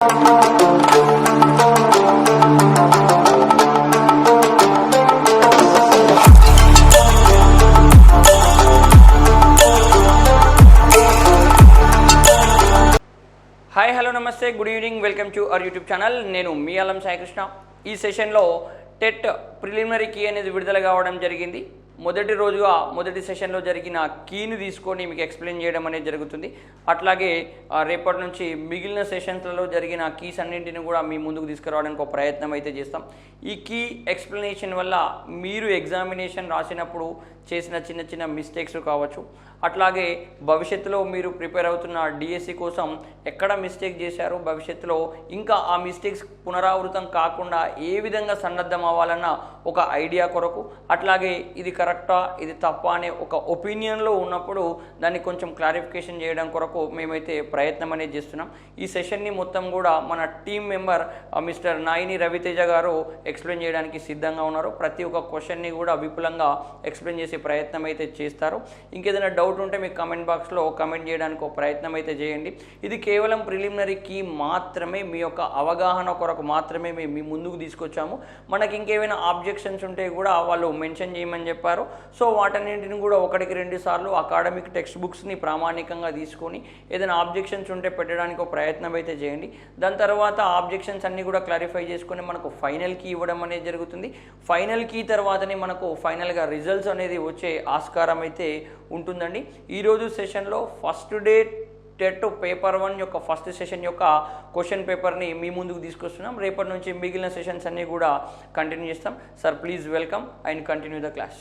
Hi hello నమస్తే good evening welcome to our YouTube channel. నేను మీ అల్లం సాయి కృష్ణ. ఈ సెషన్లో టెట్ ప్రిలిమినరీ కీ అనేది విడుదల కావడం జరిగింది. మొదటి రోజుగా మొదటి సెషన్లో జరిగిన కీని తీసుకొని మీకు ఎక్స్ప్లెయిన్ చేయడం అనేది జరుగుతుంది. అట్లాగే రేపటి నుంచి మిగిలిన సెషన్స్లలో జరిగిన కీస్ అన్నింటిని కూడా మీ ముందుకు తీసుకురావడానికి ఒక ప్రయత్నం అయితే చేస్తాం. ఈ కీ ఎక్స్ప్లెనేషన్ వల్ల మీరు ఎగ్జామినేషన్ రాసినప్పుడు చేసిన చిన్న చిన్న మిస్టేక్స్ కావచ్చు, అట్లాగే భవిష్యత్తులో మీరు ప్రిపేర్ అవుతున్న డిఎస్సి కోసం ఎక్కడ మిస్టేక్ చేశారో భవిష్యత్తులో ఇంకా ఆ మిస్టేక్స్ పునరావృతం కాకుండా ఏ విధంగా సన్నద్ధం అవ్వాలన్న ఒక ఐడియా కొరకు, అట్లాగే ఇది కరెక్టా ఇది తప్పా అనే ఒక ఒపీనియన్లో ఉన్నప్పుడు దాన్ని కొంచెం క్లారిఫికేషన్ చేయడం కొరకు మేమైతే ప్రయత్నం అనేది చేస్తున్నాం. ఈ సెషన్ని మొత్తం కూడా మన team member mister Naini Raviteja garu explain చేయడానికి సిద్ధంగా ఉన్నారు. ప్రతి ఒక్క క్వశ్చన్ని కూడా విపులంగా ఎక్స్ప్లెయిన్ చేసే ప్రయత్నం అయితే చేస్తారు. ఇంకేదైనా డౌట్ ఉంటే మీకు కామెంట్ బాక్స్లో కామెంట్ చేయడానికి ఒక ప్రయత్నం అయితే చేయండి. ఇది కేవలం ప్రిలిమినరీకి మాత్రమే, మీ యొక్క అవగాహన కొరకు మాత్రమే మేము మీ ముందుకు తీసుకొచ్చాము. మనకి ఇంకేమైనా ఆబ్జెక్షన్స్ ఉంటే కూడా వాళ్ళు మెన్షన్ చేయమని చెప్పారు. సో వాటన్నింటిని కూడా ఒకటికి 2 సార్లు అకాడమిక్ టెక్స్ట్ బుక్స్ని ప్రామాణికంగా తీసుకొని ఏదైనా ఆబ్జెక్షన్స్ ఉంటే పెట్టడానికి ఒక ప్రయత్నం అయితే చేయండి. దాని తర్వాత ఆబ్జెక్షన్స్ అన్నీ కూడా క్లారిఫై చేసుకొని మనకు ఫైనల్ కీ ఇవ్వడం అనేది జరుగుతుంది. ఫైనల్ కీ తర్వాతనే మనకు ఫైనల్గా రిజల్ట్స్ అనేది వచ్చే ఆస్కారం అయితే ఉంటుందండి. ఈరోజు సెషన్లో ఫస్ట్ డే టెట్ పేపర్ 1 యొక్క ఫస్ట్ సెషన్ యొక్క క్వశ్చన్ పేపర్ని మీ ముందుకు తీసుకొస్తున్నాం. రేపటి నుంచి మిగిలిన సెషన్స్ అన్నీ కూడా కంటిన్యూ చేస్తాం. Sir please welcome and continue the class.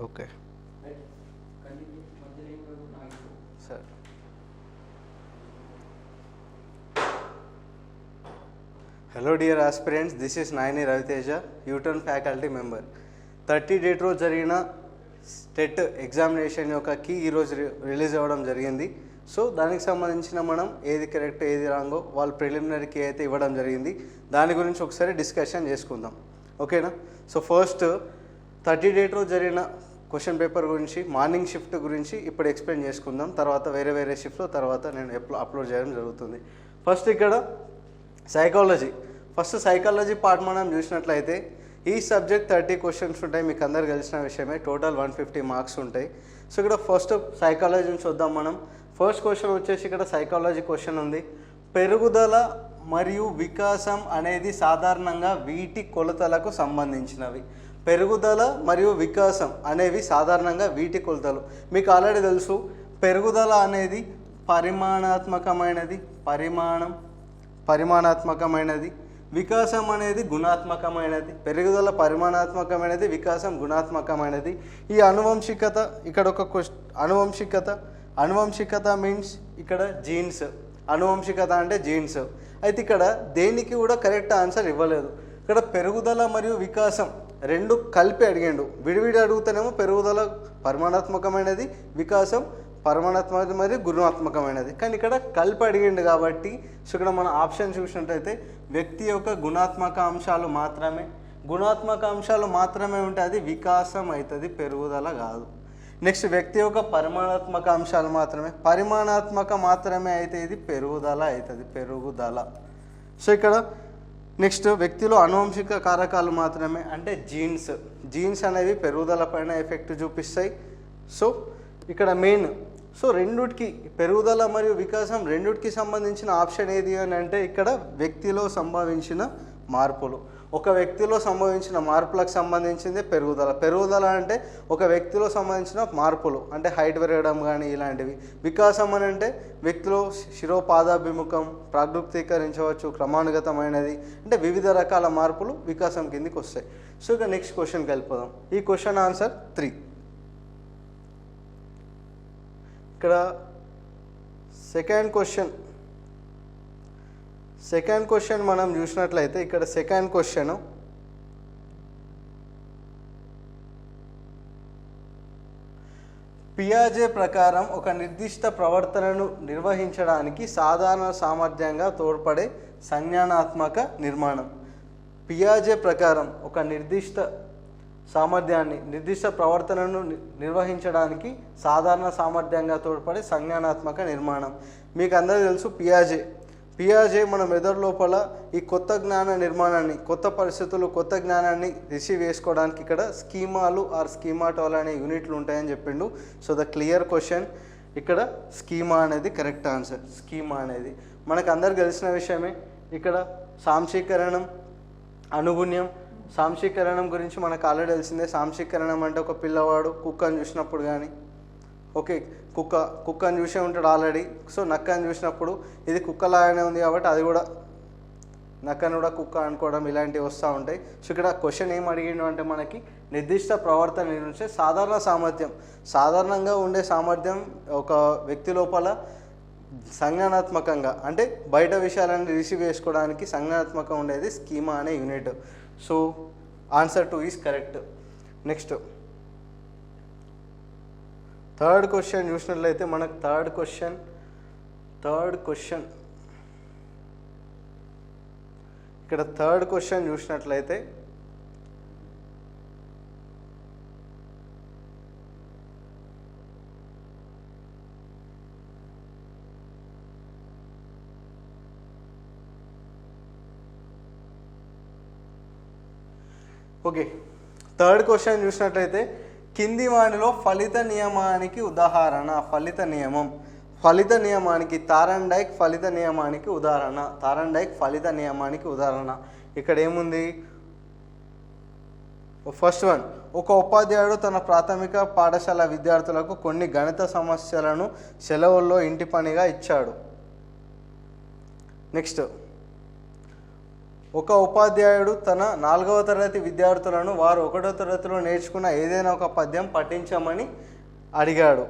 Okay sir. Hello dear aspirants, this is Naini Raviteja, U turn faculty member. 30 date రోజు జరిగిన టెట్ ఎగ్జామినేషన్ యొక్క కీ ఈరోజు రిలీజ్ అవ్వడం జరిగింది. సో దానికి సంబంధించిన మనం ఏది కరెక్ట్ ఏది రాంగో వాళ్ళు ప్రిలిమినరీ కీ అయితే ఇవ్వడం జరిగింది. దాని గురించి ఒకసారి డిస్కషన్ చేసుకుందాం, ఓకేనా? సో ఫస్ట్ 30 డేట్ రోజు జరిగిన క్వశ్చన్ పేపర్ గురించి, మార్నింగ్ షిఫ్ట్ గురించి ఇప్పుడు ఎక్స్ప్లెయిన్ చేసుకుందాం. తర్వాత వేరే షిఫ్ట్లో తర్వాత నేను అప్లోడ్ చేయడం జరుగుతుంది. ఫస్ట్ ఇక్కడ సైకాలజీ. ఫస్ట్ సైకాలజీ పార్ట్ మనం చూసినట్లయితే ఈ సబ్జెక్ట్ 30 క్వశ్చన్స్ ఉంటాయి, మీకు అందరు తెలిసిన విషయమే. టోటల్ 150 మార్క్స్ ఉంటాయి. సో ఇక్కడ ఫస్ట్ సైకాలజీ నుంచి వద్దాం మనం. ఫస్ట్ క్వశ్చన్ వచ్చేసి ఇక్కడ సైకాలజీ క్వశ్చన్ ఉంది. పెరుగుదల మరియు వికాసం అనేది సాధారణంగా వీటి కొలతలకు సంబంధించినవి. పెరుగుదల మరియు వికాసం అనేవి సాధారణంగా వీటి కొలతలు. మీకు ఆల్రెడీ తెలుసు, పెరుగుదల అనేది పరిమాణాత్మకమైనది, వికాసం అనేది గుణాత్మకమైనది. పెరుగుదల పరిమాణాత్మకమైనది, వికాసం గుణాత్మకమైనది. ఈ అనువంశికత ఇక్కడ ఒక అనువంశికత మీన్స్ ఇక్కడ జీన్స్. అనువంశికత అంటే జీన్స్. అయితే ఇక్కడ దేనికి కూడా కరెక్ట్ ఆన్సర్ ఇవ్వలేదు. ఇక్కడ పెరుగుదల మరియు వికాసం రెండు కలిపి అడిగాడు. విడివిడి అడుగుతానేమో పెరుగుదల పరిమాణాత్మకమైనది, వికాసం పరిమాణాత్మక మరియు గుణాత్మకమైనది. కానీ ఇక్కడ కలిపి అడిగిండు కాబట్టి సో ఇక్కడ మన ఆప్షన్ చూసినట్టయితే వ్యక్తి యొక్క గుణాత్మక అంశాలు మాత్రమే ఉంటే అది వికాసం అవుతుంది, పెరుగుదల కాదు. నెక్స్ట్ వ్యక్తి యొక్క పరిమాణాత్మక అంశాలు మాత్రమే అయితే ఇది పెరుగుదల అవుతుంది, పెరుగుదల. సో ఇక్కడ నెక్స్ట్ వ్యక్తిలో అనువంశిక కారకాలు మాత్రమే అంటే జీన్స్ అనేవి పెరుగుదల పైన ఎఫెక్ట్ చూపిస్తాయి. సో ఇక్కడ మెయిన్ రెండుటికి పెరుగుదల మరియు వికాసం రెండుటికి సంబంధించిన ఆప్షన్ ఏది అని అంటే ఇక్కడ వ్యక్తిలో సంభవించిన మార్పులు. ఒక వ్యక్తిలో సంభవించిన మార్పులకు సంబంధించింది పెరుగుదల అంటే ఒక వ్యక్తిలో సంబంధించిన మార్పులు అంటే హైట్ పెరగడం కానీ ఇలాంటివి. వికాసం అని అంటే వ్యక్తిలో శిరోపాదాభిముఖం ప్రాగృతీకరించవచ్చు, క్రమానుగతమైనది అంటే వివిధ రకాల మార్పులు వికాసం కిందికి వస్తాయి. సో ఇక నెక్స్ట్ క్వశ్చన్కి వెళ్ళిపోదాం. ఈ క్వశ్చన్ ఆన్సర్ 3. ఇక్కడ సెకండ్ క్వశ్చన్ మనం చూసినట్లయితే ఇక్కడ సెకండ్ క్వశ్చన్ పియాజే ప్రకారం ఒక నిర్దిష్ట ప్రవర్తనను నిర్వహించడానికి సాధారణ సామర్థ్యంగా తోడ్పడే సంజ్ఞానాత్మక నిర్మాణం. పియాజే ప్రకారం ఒక నిర్దిష్ట ప్రవర్తనను నిర్వహించడానికి సాధారణ సామర్థ్యంగా తోడ్పడే సంజ్ఞానాత్మక నిర్మాణం. మీకు అందరికీ తెలుసు పియాజే మన మెదడు లోపల ఈ కొత్త జ్ఞాన నిర్మాణాన్ని, కొత్త పరిస్థితులు, కొత్త జ్ఞానాన్ని రిసీవ్ చేసుకోవడానికి ఇక్కడ స్కీమాలు ఆర్ స్కీమాటోల్ అనే యూనిట్లు ఉంటాయని చెప్పిండు. సో ద క్లియర్ క్వశ్చన్ ఇక్కడ స్కీమా అనేది కరెక్ట్ ఆన్సర్. స్కీమా అనేది మనకు అందరికి తెలిసిన విషయమే. ఇక్కడ సాంశీకరణం, అనుగుణ్యం. సాంశీకరణం గురించి మనకు ఆల్రెడీ తెలిసిందే. సాంశీకరణం అంటే ఒక పిల్లవాడు కుక్కను చూసినప్పుడు కానీ, ఓకే కుక్కను చూసే ఉంటాడు ఆల్రెడీ. సో నక్కని చూసినప్పుడు ఇది కుక్కలాగానే ఉంది కాబట్టి అది కూడా నక్కను కూడా కుక్క అనుకోవడం ఇలాంటివి వస్తూ ఉంటాయి. సో ఇక్కడ క్వశ్చన్ ఏం అడిగిండు అంటే మనకి నిర్దిష్ట ప్రవర్తన నిర్మించే సాధారణంగా ఉండే సామర్థ్యం ఒక వ్యక్తి లోపల సంజ్ఞానాత్మకంగా అంటే బయట విషయాలన్నీ రిసీవ్ చేసుకోవడానికి సంజ్ఞానాత్మకంగా ఉండేది స్కీమా అనే unit. So answer 2 is correct. Next third question చూసినట్లయితే మనకు థర్డ్ క్వశ్చన్ ఇక్కడ థర్డ్ క్వశ్చన్ చూసినట్లయితే కింది వానిలో ఫలిత నియమానికి ఉదాహరణ. ఫలిత నియమానికి తారండైక్ ఫలిత నియమానికి ఉదాహరణ. ఇక్కడ ఏముంది? ఫస్ట్ వన్, ఒక ఉపాధ్యాయుడు తన ప్రాథమిక పాఠశాల విద్యార్థులకు కొన్ని గణిత సమస్యలను సెలవుల్లో ఇంటి పనిగా ఇచ్చాడు. నెక్స్ట్, ఒక ఉపాధ్యాయుడు తన 4వ తరగతి విద్యార్థులను వారు 1వ తరగతిలో నేర్చుకున్న ఏదైనా ఒక పద్యం పఠించమని అడిగాడు.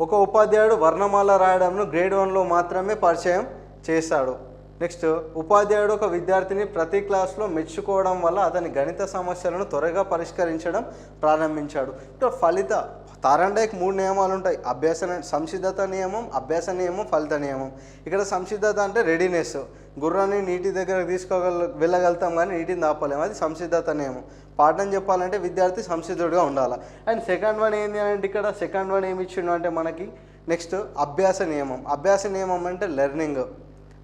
ఒక ఉపాధ్యాయుడు వర్ణమాల రాయడంను గ్రేడ్ 1లో మాత్రమే పరిచయం చేశాడు. నెక్స్ట్, ఉపాధ్యాయుడు ఒక విద్యార్థిని ప్రతి క్లాస్లో మెచ్చుకోవడం వల్ల అతని గణిత సమస్యలను త్వరగా పరిష్కరించడం ప్రారంభించాడు. ఫలిత తారండైక్ 3 నియమాలు ఉంటాయి. సంసిద్ధత నియమం, అభ్యాస నియమం, ఫలిత నియమం. ఇక్కడ సంసిద్ధత అంటే రెడీనెస్, గుర్రాన్ని నీటి దగ్గరకు వెళ్ళగలుగుతాం కానీ నీటిని దాపలేము, అది సంసిద్ధత నియమం. పాఠం చెప్పాలంటే విద్యార్థి సంసిద్ధుడిగా ఉండాలి. అండ్ సెకండ్ వన్ ఏంటి అంటే ఇక్కడ సెకండ్ వన్ ఏమి ఇచ్చిండు అంటే మనకి నెక్స్ట్ అభ్యాస నియమం అంటే లెర్నింగ్.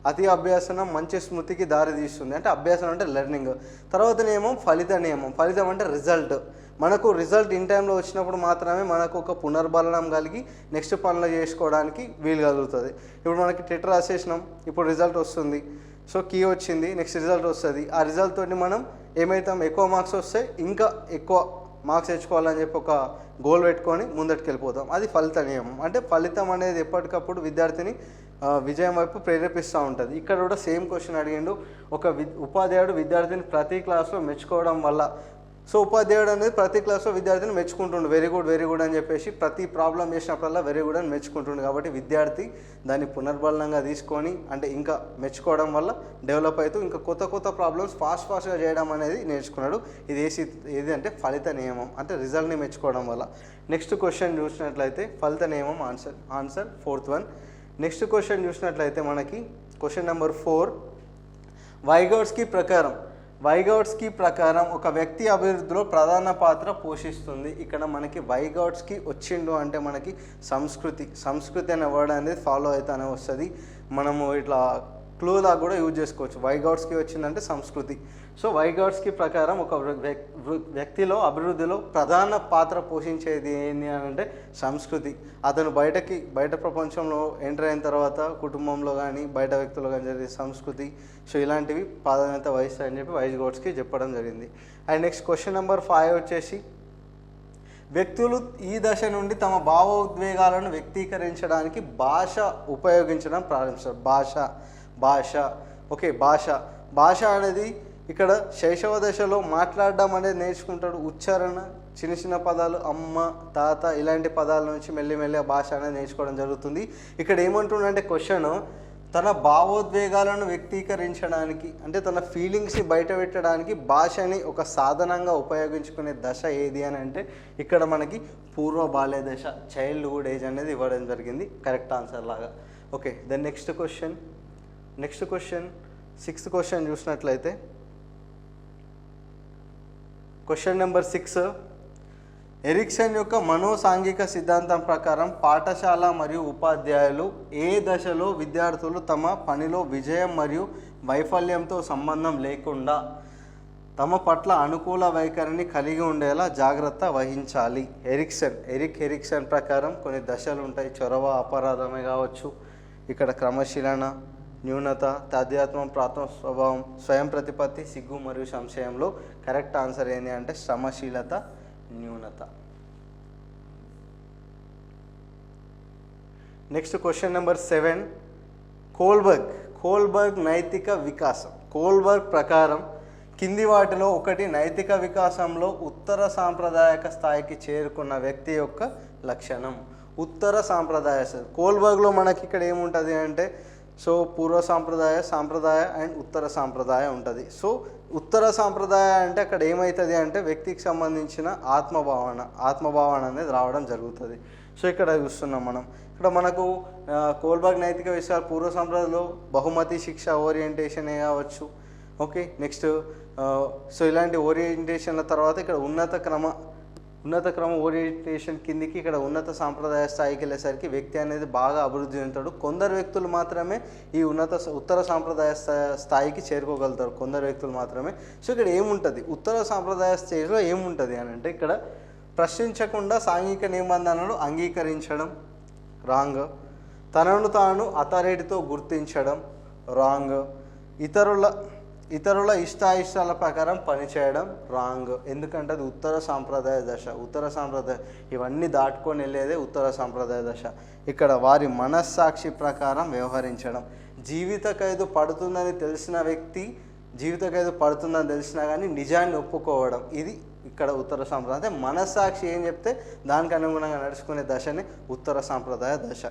అతి అభ్యాసనం మంచి స్మృతికి దారి తీస్తుంది అంటే అభ్యాసం అంటే లెర్నింగ్. తర్వాత నియమం ఫలితం అంటే రిజల్ట్. మనకు రిజల్ట్ ఇన్ టైంలో వచ్చినప్పుడు మాత్రమే మనకు ఒక పునర్బలనం కలిగి నెక్స్ట్ పనులు చేసుకోవడానికి వీలు కలుగుతుంది. ఇప్పుడు మనకి టెట్ రాసేసినాం, ఇప్పుడు రిజల్ట్ వస్తుంది. సో కీ వచ్చింది, నెక్స్ట్ రిజల్ట్ వస్తుంది. ఆ రిజల్ట్ తోటి మనం ఏమవుతాం, ఎక్కువ మార్క్స్ వస్తే ఇంకా ఎక్కువ మార్క్స్ తెచ్చుకోవాలని చెప్పి ఒక గోల్ పెట్టుకొని ముందటికి వెళ్ళిపోతాం. అది ఫలిత నియమం. అంటే ఫలితం అనేది ఎప్పటికప్పుడు విద్యార్థిని విజయం వైపు ప్రేరేపిస్తూ ఉంటుంది. ఇక్కడ కూడా సేమ్ క్వశ్చన్ అడిగిండు. ఒక ఉపాధ్యాయుడు విద్యార్థిని ప్రతి క్లాస్లో మెచ్చుకోవడం వల్ల, సో ఉపాధ్యాయుడు అనేది ప్రతి క్లాస్లో విద్యార్థిని మెచ్చుకుంటుండు, వెరీ గుడ్ అని చెప్పేసి ప్రతి ప్రాబ్లం చేసినప్పుడల్లా వెరీ గుడ్ అని మెచ్చుకుంటుండు. కాబట్టి విద్యార్థి దాన్ని పునర్బలంగా తీసుకొని అంటే ఇంకా మెచ్చుకోవడం వల్ల డెవలప్ అవుతూ ఇంకా కొత్త ప్రాబ్లమ్స్ ఫాస్ట్గా చేయడం అనేది నేర్చుకున్నాడు. ఇది ఏది అంటే ఫలిత నియమం, అంటే రిజల్ట్ని మెచ్చుకోవడం వల్ల. నెక్స్ట్ క్వశ్చన్ చూసినట్లయితే ఫలిత నియమం answer 4th one. Next question చూసినట్లయితే మనకి క్వశ్చన్ నెంబర్ 4, వైగౌట్స్కీ ప్రకారం ఒక వ్యక్తి అభివృద్ధిలో ప్రధాన పాత్ర పోషిస్తుంది. ఇక్కడ మనకి వైగౌట్స్కీ వచ్చిండు అంటే మనకి సంస్కృతి అనే వర్డ్ అనేది ఫాలో అవుతానే వస్తుంది. మనము ఇట్లా క్లూలా కూడా యూజ్ చేసుకోవచ్చు. వైగౌట్స్కీ వచ్చిందంటే సంస్కృతి. సో వైగౌట్స్కీ ప్రకారం ఒక వ్యక్తిలో అభివృద్ధిలో ప్రధాన పాత్ర పోషించేది ఏంటి అని అంటే సంస్కృతి. అతను బయట ప్రపంచంలో ఎంటర్ అయిన తర్వాత కుటుంబంలో కానీ బయట వ్యక్తులు కానీ జరిగే సంస్కృతి, సో ఇలాంటివి ప్రాధాన్యత వహిస్తాయని చెప్పి వైగౌట్స్కీ చెప్పడం జరిగింది. అండ్ నెక్స్ట్ క్వశ్చన్ నెంబర్ 5 వచ్చేసి, వ్యక్తులు ఈ దశ నుండి తమ భావోద్వేగాలను వ్యక్తీకరించడానికి భాష ఉపయోగించడం ప్రారంభిస్తారు. భాష అనేది ఇక్కడ శైశవ దశలో మాట్లాడడం అనేది నేర్చుకుంటాడు. ఉచ్చారణ చిన్న చిన్న పదాలు అమ్మ, తాత ఇలాంటి పదాల నుంచి మెల్లిమెల్లి ఆ భాష అనేది నేర్చుకోవడం జరుగుతుంది. ఇక్కడ ఏమంటుండంటే క్వశ్చన్, తన భావోద్వేగాలను వ్యక్తీకరించడానికి అంటే తన ఫీలింగ్స్ని బయట పెట్టడానికి భాషని ఒక సాధనంగా ఉపయోగించుకునే దశ ఏది అని అంటే ఇక్కడ మనకి పూర్వ బాల్య దశ, చైల్డ్హుడ్ ఏజ్ అనేది ఇవ్వడం జరిగింది కరెక్ట్ ఆన్సర్ లాగా. Okay, then next question 6th question చూసినట్లయితే క్వశ్చన్ నెంబర్ 6, ఎరిక్సన్ యొక్క మనోసాంఘిక సిద్ధాంతం ప్రకారం పాఠశాల మరియు ఉపాధ్యాయులు ఏ దశలో విద్యార్థులు తమ పనిలో విజయం మరియు వైఫల్యంతో సంబంధం లేకుండా తమ పట్ల అనుకూల వైఖరిని కలిగి ఉండేలా జాగ్రత్త వహించాలి? ఎరిక్ ఎరిక్సన్ ప్రకారం కొన్ని దశలు ఉంటాయి. చొరవ, అపరాధమే కావచ్చు, ఇక్కడ క్రమశిలన, న్యూనత, తాదాత్మ్యం, ప్రాత్మ స్వభావం, స్వయం ప్రతిపత్తి, సిగ్గు మరియు సంశయంలో కరెక్ట్ ఆన్సర్ ఏంటి అంటే శ్రమశీలత, న్యూనత. నెక్స్ట్ క్వశ్చన్ నెంబర్ 7, కోల్బర్గ్ నైతిక వికాసం. కోల్బర్గ్ ప్రకారం కింది వాటిలో ఒకటి నైతిక వికాసంలో ఉత్తర సాంప్రదాయక స్థాయికి చేరుకున్న వ్యక్తి యొక్క లక్షణం. ఉత్తర సాంప్రదాయ కోల్బర్గ్లో మనకి ఇక్కడ ఏముంటుంది అంటే పూర్వ సాంప్రదాయ అండ్ ఉత్తర సాంప్రదాయ ఉంటుంది. ఉత్తర సాంప్రదాయ అంటే అక్కడ ఏమవుతుంది అంటే వ్యక్తికి సంబంధించిన ఆత్మభావన అనేది రావడం జరుగుతుంది. ఇక్కడ చూస్తున్నాం మనం. ఇక్కడ మనకు కోల్బర్గ్ నైతిక విషయాలు పూర్వ సాంప్రదాయంలో బహుమతి శిక్ష ఓరియంటేషనే కావచ్చు. ఓకే, నెక్స్ట్ ఇలాంటి ఓరియంటేషన్ల తర్వాత ఇక్కడ ఉన్నత క్రమ ఓరియంటేషన్ కిందికి ఇక్కడ ఉన్నత సాంప్రదాయ స్థాయికి వెళ్ళేసరికి వ్యక్తి అనేది బాగా అభివృద్ధి చెందుతాడు. కొందరు వ్యక్తులు మాత్రమే ఈ ఉత్తర సాంప్రదాయ స్థాయికి చేరుకోగలుగుతారు, కొందరు వ్యక్తులు మాత్రమే. ఇక్కడ ఏముంటుంది ఉత్తర సాంప్రదాయ స్టేజ్లో ఏముంటుంది అని అంటే ఇక్కడ ప్రశ్నించకుండా సాంఘిక నిబంధనలు అంగీకరించడం రాంగ్, తనను తాను అథారిటీతో గుర్తించడం రాంగ్, ఇతరుల ఇష్టాయిష్టాల ప్రకారం పనిచేయడం రాంగ్. ఎందుకంటే అది ఉత్తర సాంప్రదాయ దశ. ఇవన్నీ దాటుకొని వెళ్ళేదే ఉత్తర సాంప్రదాయ దశ. ఇక్కడ వారి మనస్సాక్షి ప్రకారం వ్యవహరించడం, జీవిత ఖైదు పడుతుందని తెలిసిన వ్యక్తి తెలిసినా కానీ నిజాన్ని ఒప్పుకోవడం, ఇది ఇక్కడ ఉత్తర సాంప్రదాయం. అంటే మనస్సాక్షి ఏం చెప్తే దానికి అనుగుణంగా నడుచుకునే దశని ఉత్తర సాంప్రదాయ దశ.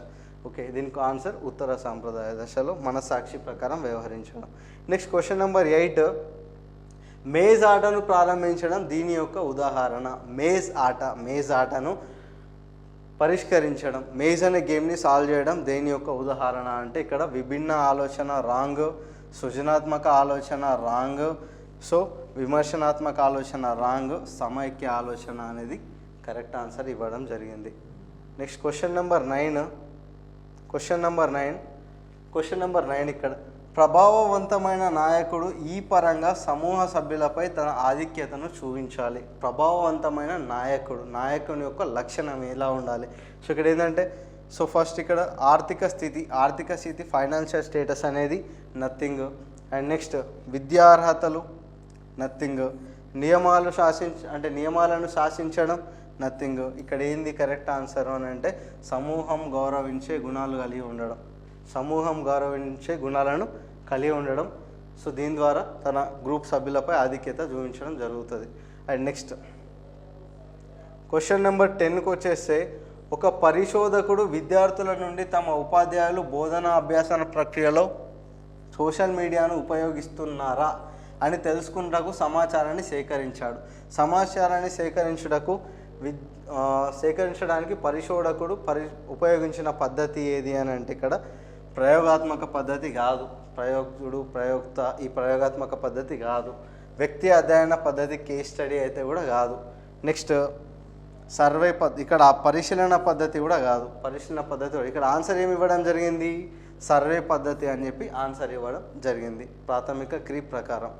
ఓకే, దీనికి ఆన్సర్ ఉత్తర సాంప్రదాయ దశలో మనస్సాక్షి ప్రకారం వ్యవహరించడం. నెక్స్ట్ క్వశ్చన్ నెంబర్ 8, మేజ్ ఆటను ప్రారంభించడం దీని యొక్క ఉదాహరణ. మేజ్ ఆటను పరిష్కరించడం, మేజ్ అనే గేమ్ని సాల్వ్ చేయడం దేని యొక్క ఉదాహరణ అంటే ఇక్కడ విభిన్న ఆలోచన రాంగ్, సృజనాత్మక ఆలోచన రాంగ్, విమర్శనాత్మక ఆలోచన రాంగ్, సమైక్య ఆలోచన అనేది కరెక్ట్ ఆన్సర్ ఇవ్వడం జరిగింది. నెక్స్ట్ క్వశ్చన్ నెంబర్ 9 ఇక్కడ ప్రభావవంతమైన నాయకుడు ఈ పరంగా సమూహ సభ్యులపై తన ఆధిక్యతను చూపించాలి. ప్రభావవంతమైన నాయకుని యొక్క లక్షణం ఎలా ఉండాలి? ఇక్కడ ఏంటంటే ఫస్ట్ ఇక్కడ ఆర్థిక స్థితి ఫైనాన్షియల్ స్టేటస్ అనేది నథింగ్. అండ్ నెక్స్ట్ విద్యార్హతలు నథింగ్, నియమాలను శాసించడం నథింగ్. ఇక్కడ ఏంది కరెక్ట్ ఆన్సర్ అని అంటే సమూహం గౌరవించే గుణాలను కలిగి ఉండడం. దీని ద్వారా తన గ్రూప్ సభ్యులపై ఆధిక్యత చూపించడం జరుగుతుంది. అండ్ నెక్స్ట్ క్వశ్చన్ నెంబర్ 10కి వచ్చేస్తే ఒక పరిశోధకుడు విద్యార్థుల నుండి తమ ఉపాధ్యాయులు బోధన అభ్యాసన ప్రక్రియలో సోషల్ మీడియాను ఉపయోగిస్తున్నారా అని తెలుసుకున్నటకు సమాచారాన్ని సేకరించాడు. సమాచారాన్ని సేకరించడానికి పరిశోధకుడు ఉపయోగించిన పద్ధతి ఏది అని అంటే ఇక్కడ ప్రయోగాత్మక పద్ధతి కాదు, ప్రయోక్త ఈ ప్రయోగాత్మక పద్ధతి కాదు, వ్యక్తి అధ్యయన పద్ధతి కేస్ స్టడీ అయితే కూడా కాదు. నెక్స్ట్ సర్వే ఇక్కడ పరిశీలన పద్ధతి కూడా కాదు, ఇక్కడ ఆన్సర్ ఏమి ఇవ్వడం జరిగింది? సర్వే పద్ధతి అని చెప్పి ఆన్సర్ ఇవ్వడం జరిగింది ప్రాథమిక క్రీ ప్రకారం.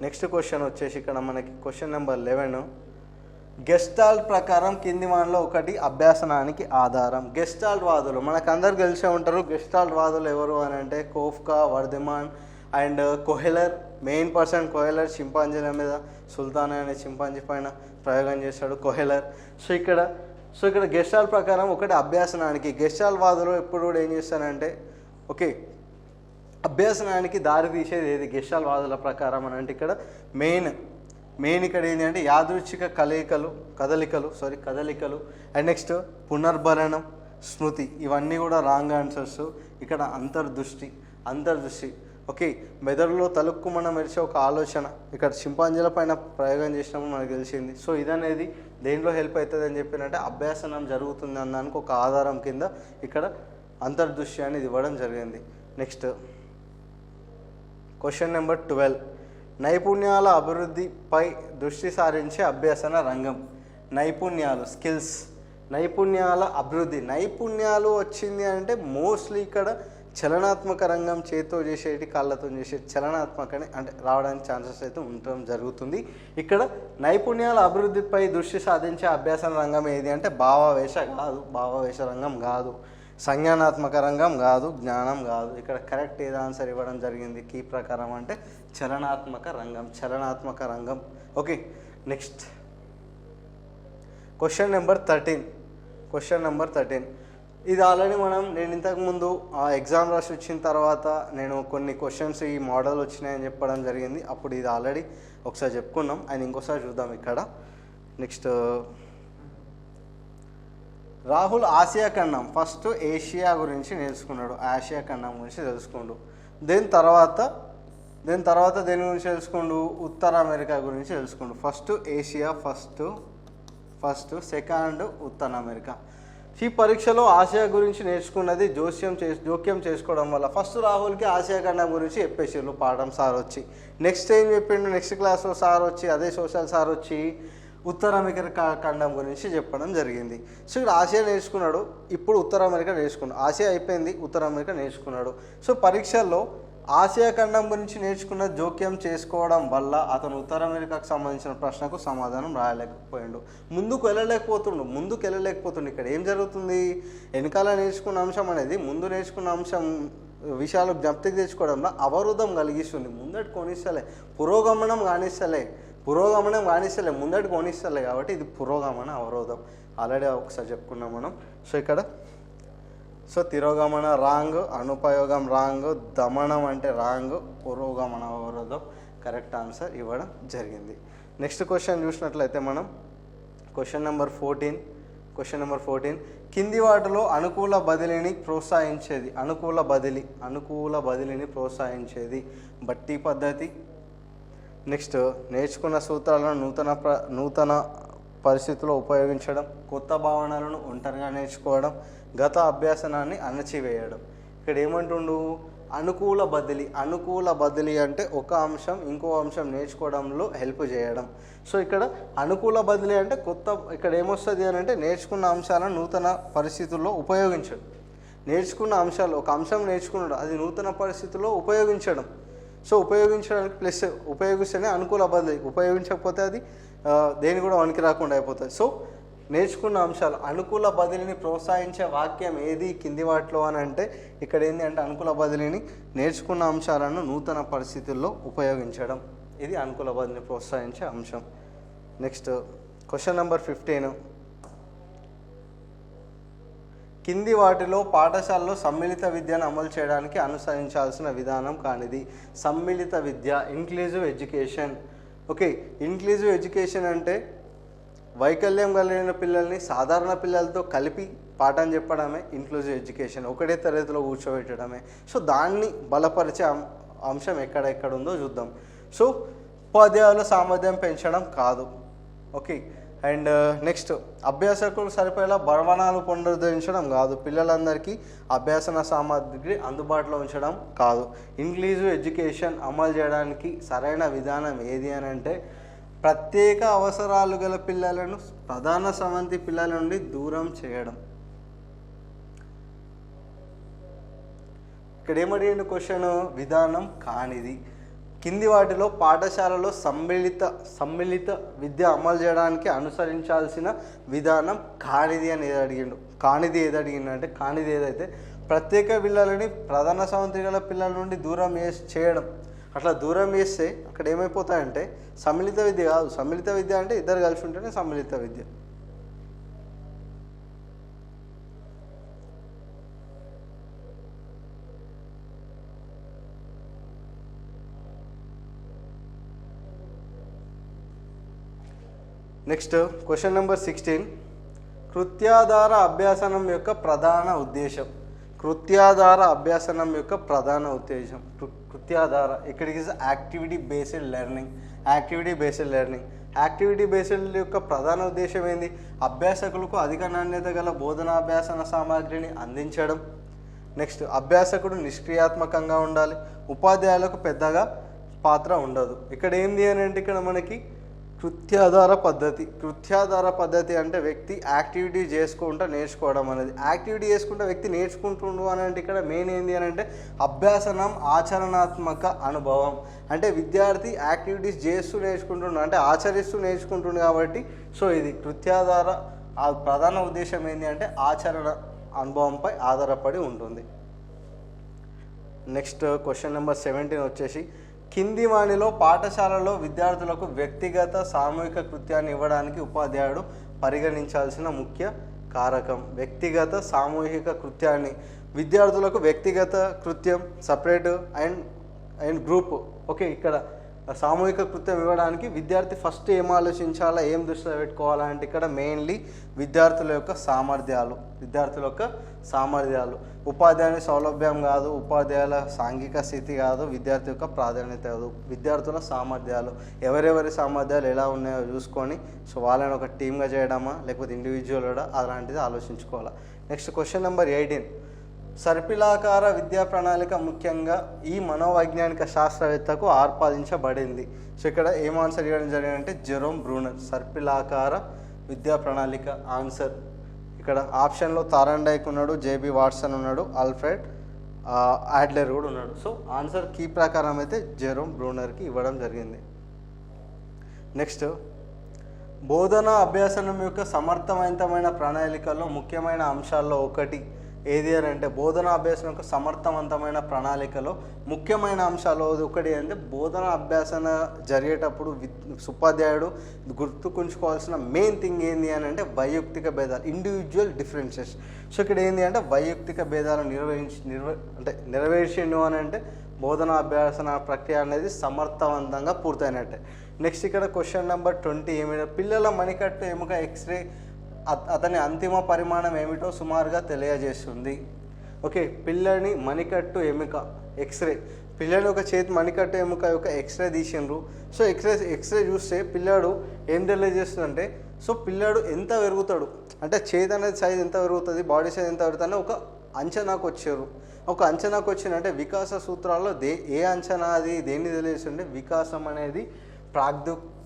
నెక్స్ట్ క్వశ్చన్ వచ్చేసి ఇక్కడ మనకి క్వశ్చన్ నెంబర్ 11, గెస్టాల్ట్ ప్రకారం కింది వాటిలో ఒకటి అభ్యాసనానికి ఆధారం. గెస్టాల్ట్ వాదులు మనకందరు తెలిసే ఉంటారు. గెస్టాల్ట్ వాదులు ఎవరు అని అంటే కోఫ్కా, వర్ధమాన్ and Kohler. Main person Kohler చింపాంజీల మీద సుల్తాన్ అనే చింపాంజీ పైన ప్రయోగం చేశాడు కొహెలర్. ఇక్కడ గెస్టాల్ట్ ప్రకారం ఒకటి అభ్యాసనానికి. గెస్టాల్ట్ వాదులు ఎప్పుడు కూడా ఏం చేస్తారంటే అభ్యాసనానికి దారి తీసేది ఏది గెస్టాల్ట్ వాదుల ప్రకారం అని అంటే ఇక్కడ మెయిన్ మెయిన్ ఇక్కడ ఏంటి అంటే యాదృచ్ఛిక కదలికలు అండ్ నెక్స్ట్ పునర్భరణం, స్మృతి, ఇవన్నీ కూడా రాంగ్ ఆన్సర్స్. ఇక్కడ అంతర్దృష్టి ఓకే, మెదడులో తలుక్కుమన్న మెరిసే ఒక ఆలోచన ఇక్కడ చింపాంజీల పైన ప్రయోగం చేసినప్పుడు మనకు తెలిసింది. సో ఇదనేది దేంట్లో హెల్ప్ అవుతుంది అని చెప్పినంటే అభ్యాసనం జరుగుతుంది అన్నానికి ఒక ఆధారం కింద ఇక్కడ అంతర్దృష్టి అనేది ఇవ్వడం జరిగింది. నెక్స్ట్ క్వశ్చన్ నెంబర్ 12, నైపుణ్యాల అభివృద్ధిపై దృష్టి సారించే అభ్యసన రంగం. నైపుణ్యాలు, స్కిల్స్, నైపుణ్యాల అభివృద్ధి. నైపుణ్యాలు వచ్చింది అంటే మోస్ట్లీ ఇక్కడ చలనాత్మక రంగం, చేతితో చేసేటి కాళ్ళతో చేసే చలనాత్మకని అంటే రావడానికి ఛాన్సెస్ అయితే ఉండటం జరుగుతుంది. ఇక్కడ నైపుణ్యాల అభివృద్ధిపై దృష్టి సాధించే అభ్యాసన రంగం ఏది అంటే భావావేశ రంగం కాదు, సంజ్ఞానాత్మక రంగం కాదు, జ్ఞానం కాదు. ఇక్కడ కరెక్ట్ ఏదో ఆన్సర్ ఇవ్వడం జరిగింది కీ ప్రకారం అంటే చలనాత్మక రంగం. Okay, next question number 13. ఇది ఆల్రెడీ నేను ఇంతకుముందు ఎగ్జామ్ రాసి వచ్చిన తర్వాత నేను కొన్ని క్వశ్చన్స్ ఈ మోడల్ వచ్చినాయని చెప్పడం జరిగింది. అప్పుడు ఇది ఆల్రెడీ ఒకసారి చెప్పుకున్నాం, అండ్ ఇంకోసారి చూద్దాం ఇక్కడ. నెక్స్ట్ రాహుల్ ఆసియా ఖండం, ఫస్ట్ ఏషియా గురించి నేర్చుకున్నాడు, ఆసియా ఖండం గురించి తెలుసుకుండు. దేని తర్వాత దేని గురించి తెలుసుకుండు, ఉత్తర అమెరికా గురించి తెలుసుకుండు. ఫస్ట్ ఏషియా, ఫస్ట్ సెకండ్ ఉత్తర అమెరికా. ఈ పరీక్షలో ఆసియా గురించి నేర్చుకున్నది జోక్యం చేసుకోవడం వల్ల ఫస్ట్ రాహుల్కి ఆసియా ఖండం గురించి చెప్పేసారు పాఠం సార్ వచ్చి. నెక్స్ట్ ఏం చెప్పిండు, నెక్స్ట్ క్లాస్లో సార్ వచ్చి అదే సోషల్ సార్ వచ్చి ఉత్తర అమెరికా ఖండం గురించి చెప్పడం జరిగింది. సో ఇక్కడ ఆసియా నేర్చుకున్నాడు, ఇప్పుడు ఉత్తర అమెరికా నేర్చుకున్నాడు. ఆసియా అయిపోయింది, ఉత్తర అమెరికా నేర్చుకున్నాడు. సో పరీక్షల్లో ఆసియా ఖండం గురించి నేర్చుకున్న జోక్యం చేసుకోవడం వల్ల అతను ఉత్తర అమెరికాకు సంబంధించిన ప్రశ్నకు సమాధానం రాయలేకపోయాడు, ముందుకు వెళ్ళలేకపోతుండు. ఇక్కడ ఏం జరుగుతుంది, వెనకాల నేర్చుకున్న అంశం అనేది ముందు నేర్చుకున్న అంశం విషయాలు జ్ఞప్తికి తెచ్చుకోవడంలో అవరోధం కలిగిస్తుంది. ముందటి కానిస్తలే ముందటి కొనిస్తలే కాబట్టి ఇది పురోగమన అవరోధం. ఆల్రెడీ ఒకసారి చెప్పుకున్నాం మనం. సో ఇక్కడ తిరోగమన రాంగ్, అనుపయోగం రాంగ్, దమనం అంటే రాంగ్, పురోగమన అవరోధం కరెక్ట్ ఆన్సర్ ఇవ్వడం జరిగింది. నెక్స్ట్ క్వశ్చన్ చూసినట్లయితే మనం క్వశ్చన్ నెంబర్ 14, కింది వాటిలో అనుకూల బదిలీని ప్రోత్సహించేది బట్టి పద్ధతి. నెక్స్ట్ నేర్చుకున్న సూత్రాలను నూతన పరిస్థితుల్లో ఉపయోగించడం, కొత్త భావనలను ఒంటరిగా నేర్చుకోవడం, గత అభ్యాసనాన్ని అణచివేయడం. ఇక్కడ ఏమంటుండు, అనుకూల బదిలీ అంటే ఒక అంశం ఇంకో అంశం నేర్చుకోవడంలో హెల్ప్ చేయడం. సో ఇక్కడ అనుకూల బదిలీ అంటే ఇక్కడ ఏమొస్తుంది అని అంటే నేర్చుకున్న అంశాలను నూతన పరిస్థితుల్లో ఉపయోగించడం. నేర్చుకున్న అంశాలు ఒక అంశం నేర్చుకున్నాడు, అది నూతన పరిస్థితుల్లో ఉపయోగించడం. సో ఉపయోగించడానికి ప్లస్ ఉపయోగిస్తేనే అనుకూల బదిలీ, ఉపయోగించకపోతే అది దేని కూడా వనికి రాకుండా అయిపోతుంది. సో నేర్చుకున్న అంశాలు అనుకూల బదిలీని ప్రోత్సహించే వాక్యం ఏది కింది వాటిలో అని అంటే ఇక్కడ ఏంటి అంటే అనుకూల బదిలీని నేర్చుకున్న అంశాలను నూతన పరిస్థితుల్లో ఉపయోగించడం, ఇది అనుకూల బదిలీని ప్రోత్సహించే అంశం. నెక్స్ట్ క్వశ్చన్ నెంబర్ 15, కింది వాటిలో పాఠశాలలో సమ్మిళిత విద్యను అమలు చేయడానికి అనుసరించాల్సిన విధానం కానిది. సమ్మిళిత విద్య, inclusive education. Okay, inclusive education అంటే వైకల్యం కలిగిన పిల్లల్ని సాధారణ పిల్లలతో కలిపి పాఠం చెప్పడమే ఇంక్లూజివ్ ఎడ్యుకేషన్, ఒకటే తరగతిలో కూర్చోబెట్టడమే. సో దాన్ని బలపరిచే అంశం ఎక్కడ ఉందో చూద్దాం. సో ఉపాధ్యాయుల సామర్థ్యం పెంచడం కాదు. ఓకే, అండ్ నెక్స్ట్ అభ్యాసకులు సరిపోయేలా బలవనాలు పునరుద్ధరించడం కాదు, పిల్లలందరికీ అభ్యాసన సామగ్రి అందుబాటులో ఉంచడం కాదు. ఇంక్లూజివ్ ఎడ్యుకేషన్ అమలు చేయడానికి సరైన విధానం ఏది అని అంటే ప్రత్యేక అవసరాలు గల పిల్లలను ప్రధాన స్రవంతి పిల్లల నుండి దూరం చేయడం. ఇక్కడ ఏమడిగిన క్వశ్చన్, విధానం కానిది. కింది వాటిలో పాఠశాలలో సమ్మిళిత విద్య అమలు చేయడానికి అనుసరించాల్సిన విధానం కానిది అని అడిగిండు. కానిది ఏదంటే కానిది ఏదైతే ప్రత్యేక పిల్లలని ప్రధాన స్రవంతి గల పిల్లల నుండి దూరం చేయడం. అట్లా దూరం చేస్తే అక్కడ ఏమైపోతాయంటే సమ్మిళిత విద్య కాదు. సమ్మిళిత విద్య అంటే ఇద్దరు కలిసి ఉంటేనే సమ్మిళిత విద్య. నెక్స్ట్ క్వశ్చన్ నెంబర్ 16, కృత్యాధార అభ్యాసనం యొక్క ప్రధాన ఉద్దేశం. కృత్యాధార అభ్యాసనం యొక్క ప్రధాన ఉద్దేశం. కృత్యాధార ఇక్కడికి activity based learning. Activity based యొక్క ప్రధాన ఉద్దేశం ఏంది? అభ్యాసకులకు అధిక నాణ్యత గల బోధనాభ్యాసన సామాగ్రిని అందించడం. నెక్స్ట్, అభ్యాసకుడు నిష్క్రియాత్మకంగా ఉండాలి. ఉపాధ్యాయులకు పెద్దగా పాత్ర ఉండదు. ఇక్కడ ఏంది అని అంటే ఇక్కడ మనకి కృత్యాధార పద్ధతి అంటే వ్యక్తి యాక్టివిటీ చేసుకుంటూ నేర్చుకోవడం అనేది. యాక్టివిటీ చేసుకుంటూ వ్యక్తి నేర్చుకుంటుండు అని అంటే ఇక్కడ మెయిన్ ఏంది అని అంటే అభ్యాసనం ఆచరణాత్మక అనుభవం. అంటే విద్యార్థి యాక్టివిటీస్ చేస్తూ నేర్చుకుంటుండు, అంటే ఆచరిస్తూ నేర్చుకుంటుండు కాబట్టి సో ఇది కృత్యాధార ప్రధాన ఉద్దేశం ఏంటి అంటే ఆచరణ అనుభవంపై ఆధారపడి ఉంటుంది. నెక్స్ట్ క్వశ్చన్ నెంబర్ 17 వచ్చేసి, కింది వాణిలో పాఠశాలలో విద్యార్థులకు వ్యక్తిగత సామూహిక కృత్యాన్ని ఇవ్వడానికి ఉపాధ్యాయుడు పరిగణించాల్సిన ముఖ్య కారకం. వ్యక్తిగత సామూహిక కృత్యాన్ని విద్యార్థులకు వ్యక్తిగత కృత్యం సపరేట్ అండ్ గ్రూప్. ఓకే, ఇక్కడ సామూహిక కృత్యం ఇవ్వడానికి విద్యార్థి ఫస్ట్ ఏం ఆలోచించాలా, ఏం దృష్టిలో పెట్టుకోవాలంటే ఇక్కడ మెయిన్లీ విద్యార్థుల యొక్క సామర్థ్యాలు. ఉపాధ్యాయుని సౌలభ్యం కాదు, ఉపాధ్యాయుల సాంఘిక స్థితి కాదు, విద్యార్థి యొక్క ప్రాధాన్యత కాదు, విద్యార్థుల సామర్థ్యాలు. ఎవరెవరి సామర్థ్యాలు ఎలా ఉన్నాయో చూసుకొని సో వాళ్ళని ఒక టీమ్గా చేయడమా లేకపోతే ఇండివిజువల్గా అలాంటిది ఆలోచించుకోవాలి. నెక్స్ట్ క్వశ్చన్ నెంబర్ 18, సర్పిలాకార విద్యా ప్రణాళిక ముఖ్యంగా ఈ మనోవైజ్ఞానిక శాస్త్రవేత్తకు ఆపాదించబడింది. సో ఇక్కడ ఏం ఆన్సర్ ఇవ్వడం జరిగిందంటే జెరోమ్ బ్రూనర్. సర్పిలాకార విద్యా ప్రణాళిక ఆన్సర్ ఇక్కడ ఆప్షన్లో థారండైక్ ఉన్నాడు, జేబీ వాట్సన్ ఉన్నాడు, ఆల్ఫ్రెడ్ యాడ్లర్ కూడా ఉన్నాడు. సో ఆన్సర్ కీ ప్రకారం అయితే జెరోమ్ బ్రూనర్కి ఇవ్వడం జరిగింది. నెక్స్ట్, బోధనా అభ్యాసనం యొక్క సమర్థవంతమైన ప్రణాళికలో ముఖ్యమైన అంశాల్లో ఒకటి ఏది అని అంటే బోధనా అభ్యాసనం యొక్క సమర్థవంతమైన ప్రణాళికలో ముఖ్యమైన అంశాలు ఒకటి అంటే బోధనా అభ్యాసన జరిగేటప్పుడు ఉపాధ్యాయుడు గుర్తుకుంచుకోవాల్సిన మెయిన్ థింగ్ ఏంది అని అంటే వైయక్తిక భేదాలు, ఇండివిజువల్ డిఫరెన్సెస్. సో ఇక్కడ ఏంటి అంటే వైయక్తిక భేదాలు నెరవేర్చిండు అని అంటే బోధనా అభ్యాసన ప్రక్రియ అనేది సమర్థవంతంగా పూర్తయినట్టే. నెక్స్ట్ ఇక్కడ క్వశ్చన్ నెంబర్ 20 ఏమిటో పిల్లల మణికట్టు ఎముక ఎక్స్రే అతని అంతిమ పరిమాణం ఏమిటో సుమారుగా తెలియజేస్తుంది. ఓకే, పిల్లని మణికట్టు ఎముక ఎక్స్రే, పిల్లలు ఒక చేతి మణికట్టు ఎముక యొక్క ఎక్స్రే తీసిండ్రు. సో ఎక్స్రే చూస్తే పిల్లాడు ఏం తెలియజేస్తుందంటే సో పిల్లాడు ఎంత పెరుగుతాడు అంటే చేతి అనేది సైజ్ ఎంత పెరుగుతుంది, బాడీ సైజ్ ఎంత పెరుగుతుంది ఒక అంచనాకు వచ్చారు. ఒక అంచనాకు వచ్చిందంటే వికాస సూత్రాల్లో ఏ అంచనా అది దేన్ని తెలియజేస్తుంటే వికాసం అనేది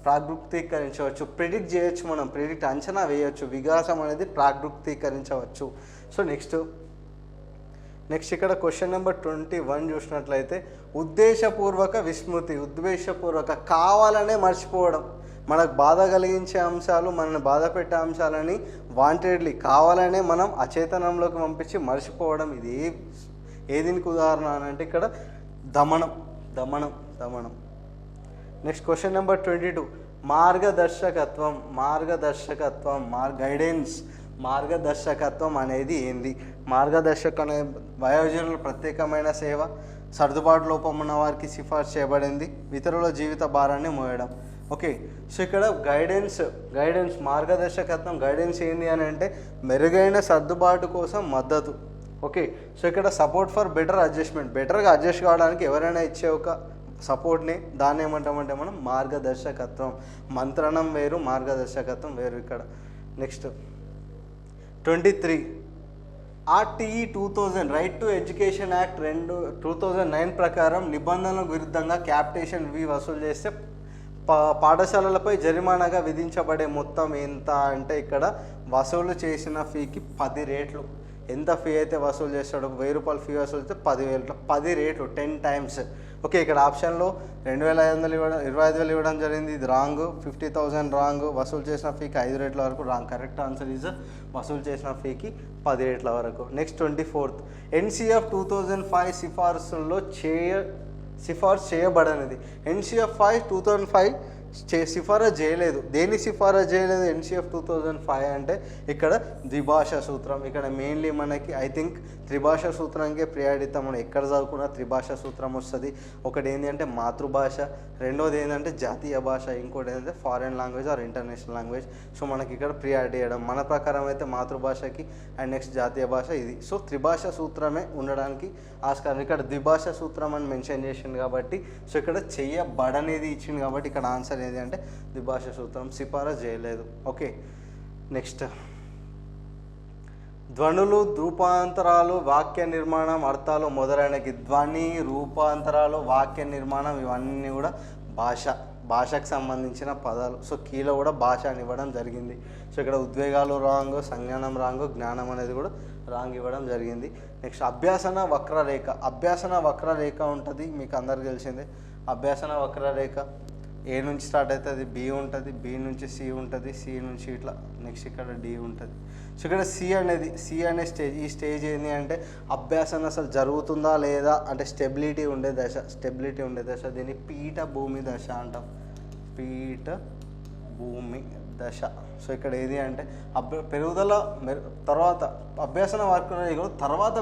ప్రాగ్భుక్తీకరించవచ్చు, ప్రిడిక్ట్ చేయొచ్చు, మనం అంచనా వేయవచ్చు, వికాసం అనేది ప్రాగ్భుక్తీకరించవచ్చు. సో నెక్స్ట్ ఇక్కడ క్వశ్చన్ నెంబర్ 21 చూసినట్లయితే ఉద్దేశపూర్వక విస్మృతి, కావాలనే మర్చిపోవడం, మనకు బాధ కలిగించే అంశాలు, మనల్ని బాధ పెట్టే అంశాలని వాంటెడ్లీ కావాలనే మనం అచేతనంలోకి పంపించి మర్చిపోవడం. ఇది ఏ దీనికి ఉదాహరణ అని అంటే ఇక్కడ దమనం. నెక్స్ట్ క్వశ్చన్ నెంబర్ 22 మార్గదర్శకత్వం అనేది ఏంది? మార్గదర్శకం అనే వయోజనుల ప్రత్యేకమైన సేవ, సర్దుబాటు లోపం ఉన్న వారికి సిఫార్సు చేయబడింది, ఇతరుల జీవిత భారాన్ని మోయడం. ఓకే, సో ఇక్కడ గైడెన్స్ మార్గదర్శకత్వం గైడెన్స్ ఏంది అని అంటే మెరుగైన సర్దుబాటు కోసం మద్దతు. ఓకే, సో ఇక్కడ సపోర్ట్ ఫర్ బెటర్గా అడ్జస్ట్ కావడానికి ఎవరైనా ఇచ్చే ఒక సపోర్ట్ని దాన్ని ఏమంటామంటే మనం మార్గదర్శకత్వం. మంత్రణం వేరు, మార్గదర్శకత్వం వేరు ఇక్కడ. Next 23 RTE 2000 right to education act 2009 ప్రకారం నిబంధనలకు విరుద్ధంగా క్యాపిటేషన్ ఫీ వసూలు చేస్తే పాఠశాలలపై జరిమానాగా విధించబడే మొత్తం ఎంత అంటే ఇక్కడ వసూలు చేసిన ఫీకి 10 రెట్లు. ఎంత ఫీ అయితే వసూలు చేస్తాడో 1000 రూపాయలు ఫీ వసూలు చేస్తే 10,000 10 రెట్లు 10 టైమ్స్. ఓకే, ఇక్కడ ఆప్షన్లో 2,500 ఇవ్వడం 25,000 ఇవ్వడం జరిగింది, ఇది రాంగ్. 50,000 రాంగ్. వసూలు చేసిన ఫీకి 5 రెట్ల వరకు రాంగ్. కరెక్ట్ ఆన్సర్ ఈజ్ వసూలు చేసిన ఫీకి 10 రెట్ల వరకు. నెక్స్ట్ 24th NCF 2005 సిఫార్సు చేయబడనిది. NCF 2005 సిఫారసు చేయలేదు. దేన్ని సిఫారసు చేయలేదు NCF 2005 అంటే ఇక్కడ ద్విభాషా సూత్రం. ఇక్కడ మెయిన్లీ మనకి ఐ థింక్ త్రిభాషా సూత్రానికే ప్రియారిటీ. మనం ఎక్కడ చదువుకున్నా త్రిభాషా సూత్రం వస్తుంది. ఒకటి ఏంటి అంటే మాతృభాష, రెండోది ఏంటంటే జాతీయ భాష, ఇంకోటి ఏంటంటే foreign language or international language. So మనకి ఇక్కడ ప్రియారిటీ ఇవ్వడం మన ప్రకారం అయితే మాతృభాషకి అండ్ నెక్స్ట్ జాతీయ భాష ఇది. సో త్రిభాషా సూత్రమే ఉండడానికి ఆస్కారం. ఇక్కడ ద్విభాషా సూత్రం అని మెన్షన్ చేసింది కాబట్టి సో ఇక్కడ చెయ్యబడనేది ఇచ్చింది కాబట్టి ఇక్కడ ఆన్సర్ ఏది అంటే ద్విభాషా సూత్రం. సిఫారసు చేయలేదు. ఓకే, నెక్స్ట్ ధ్వనులు, రూపాంతరాలు, వాక్య నిర్మాణం, అర్థాలు మొదలైనవి. ధ్వని, రూపాంతరాలు, వాక్య నిర్మాణం ఇవన్నీ కూడా భాషకు సంబంధించిన పదాలు. సో కీలో కూడా భాష అని ఇవ్వడం జరిగింది. సో ఇక్కడ ఉద్వేగాలు రాంగ్, సంజ్ఞానం రాంగ్, జ్ఞానం అనేది కూడా రాంగ్ ఇవ్వడం జరిగింది. నెక్స్ట్ అభ్యాసన వక్రరేఖ. అభ్యాసన వక్రరేఖ ఉంటుంది, మీకు అందరికి తెలిసిందే. అభ్యాసన వక్రరేఖ A నుంచి స్టార్ట్ అవుతుంది, B ఉంటుంది, B నుంచి C ఉంటుంది, C నుంచి ఇట్లా నెక్స్ట్ ఇక్కడ D ఉంటుంది. సో ఇక్కడ C అనే స్టేజ్. ఈ స్టేజ్ ఏంటి అంటే అభ్యాసన అసలు జరుగుతుందా లేదా అంటే స్టెబిలిటీ ఉండే దశ. దీన్ని పీఠ భూమి దశ అంటాం. పీఠ భూమి దశ. సో ఇక్కడ ఏది అంటే పెరుగుదల తర్వాత అభ్యాసన వర్గ తర్వాత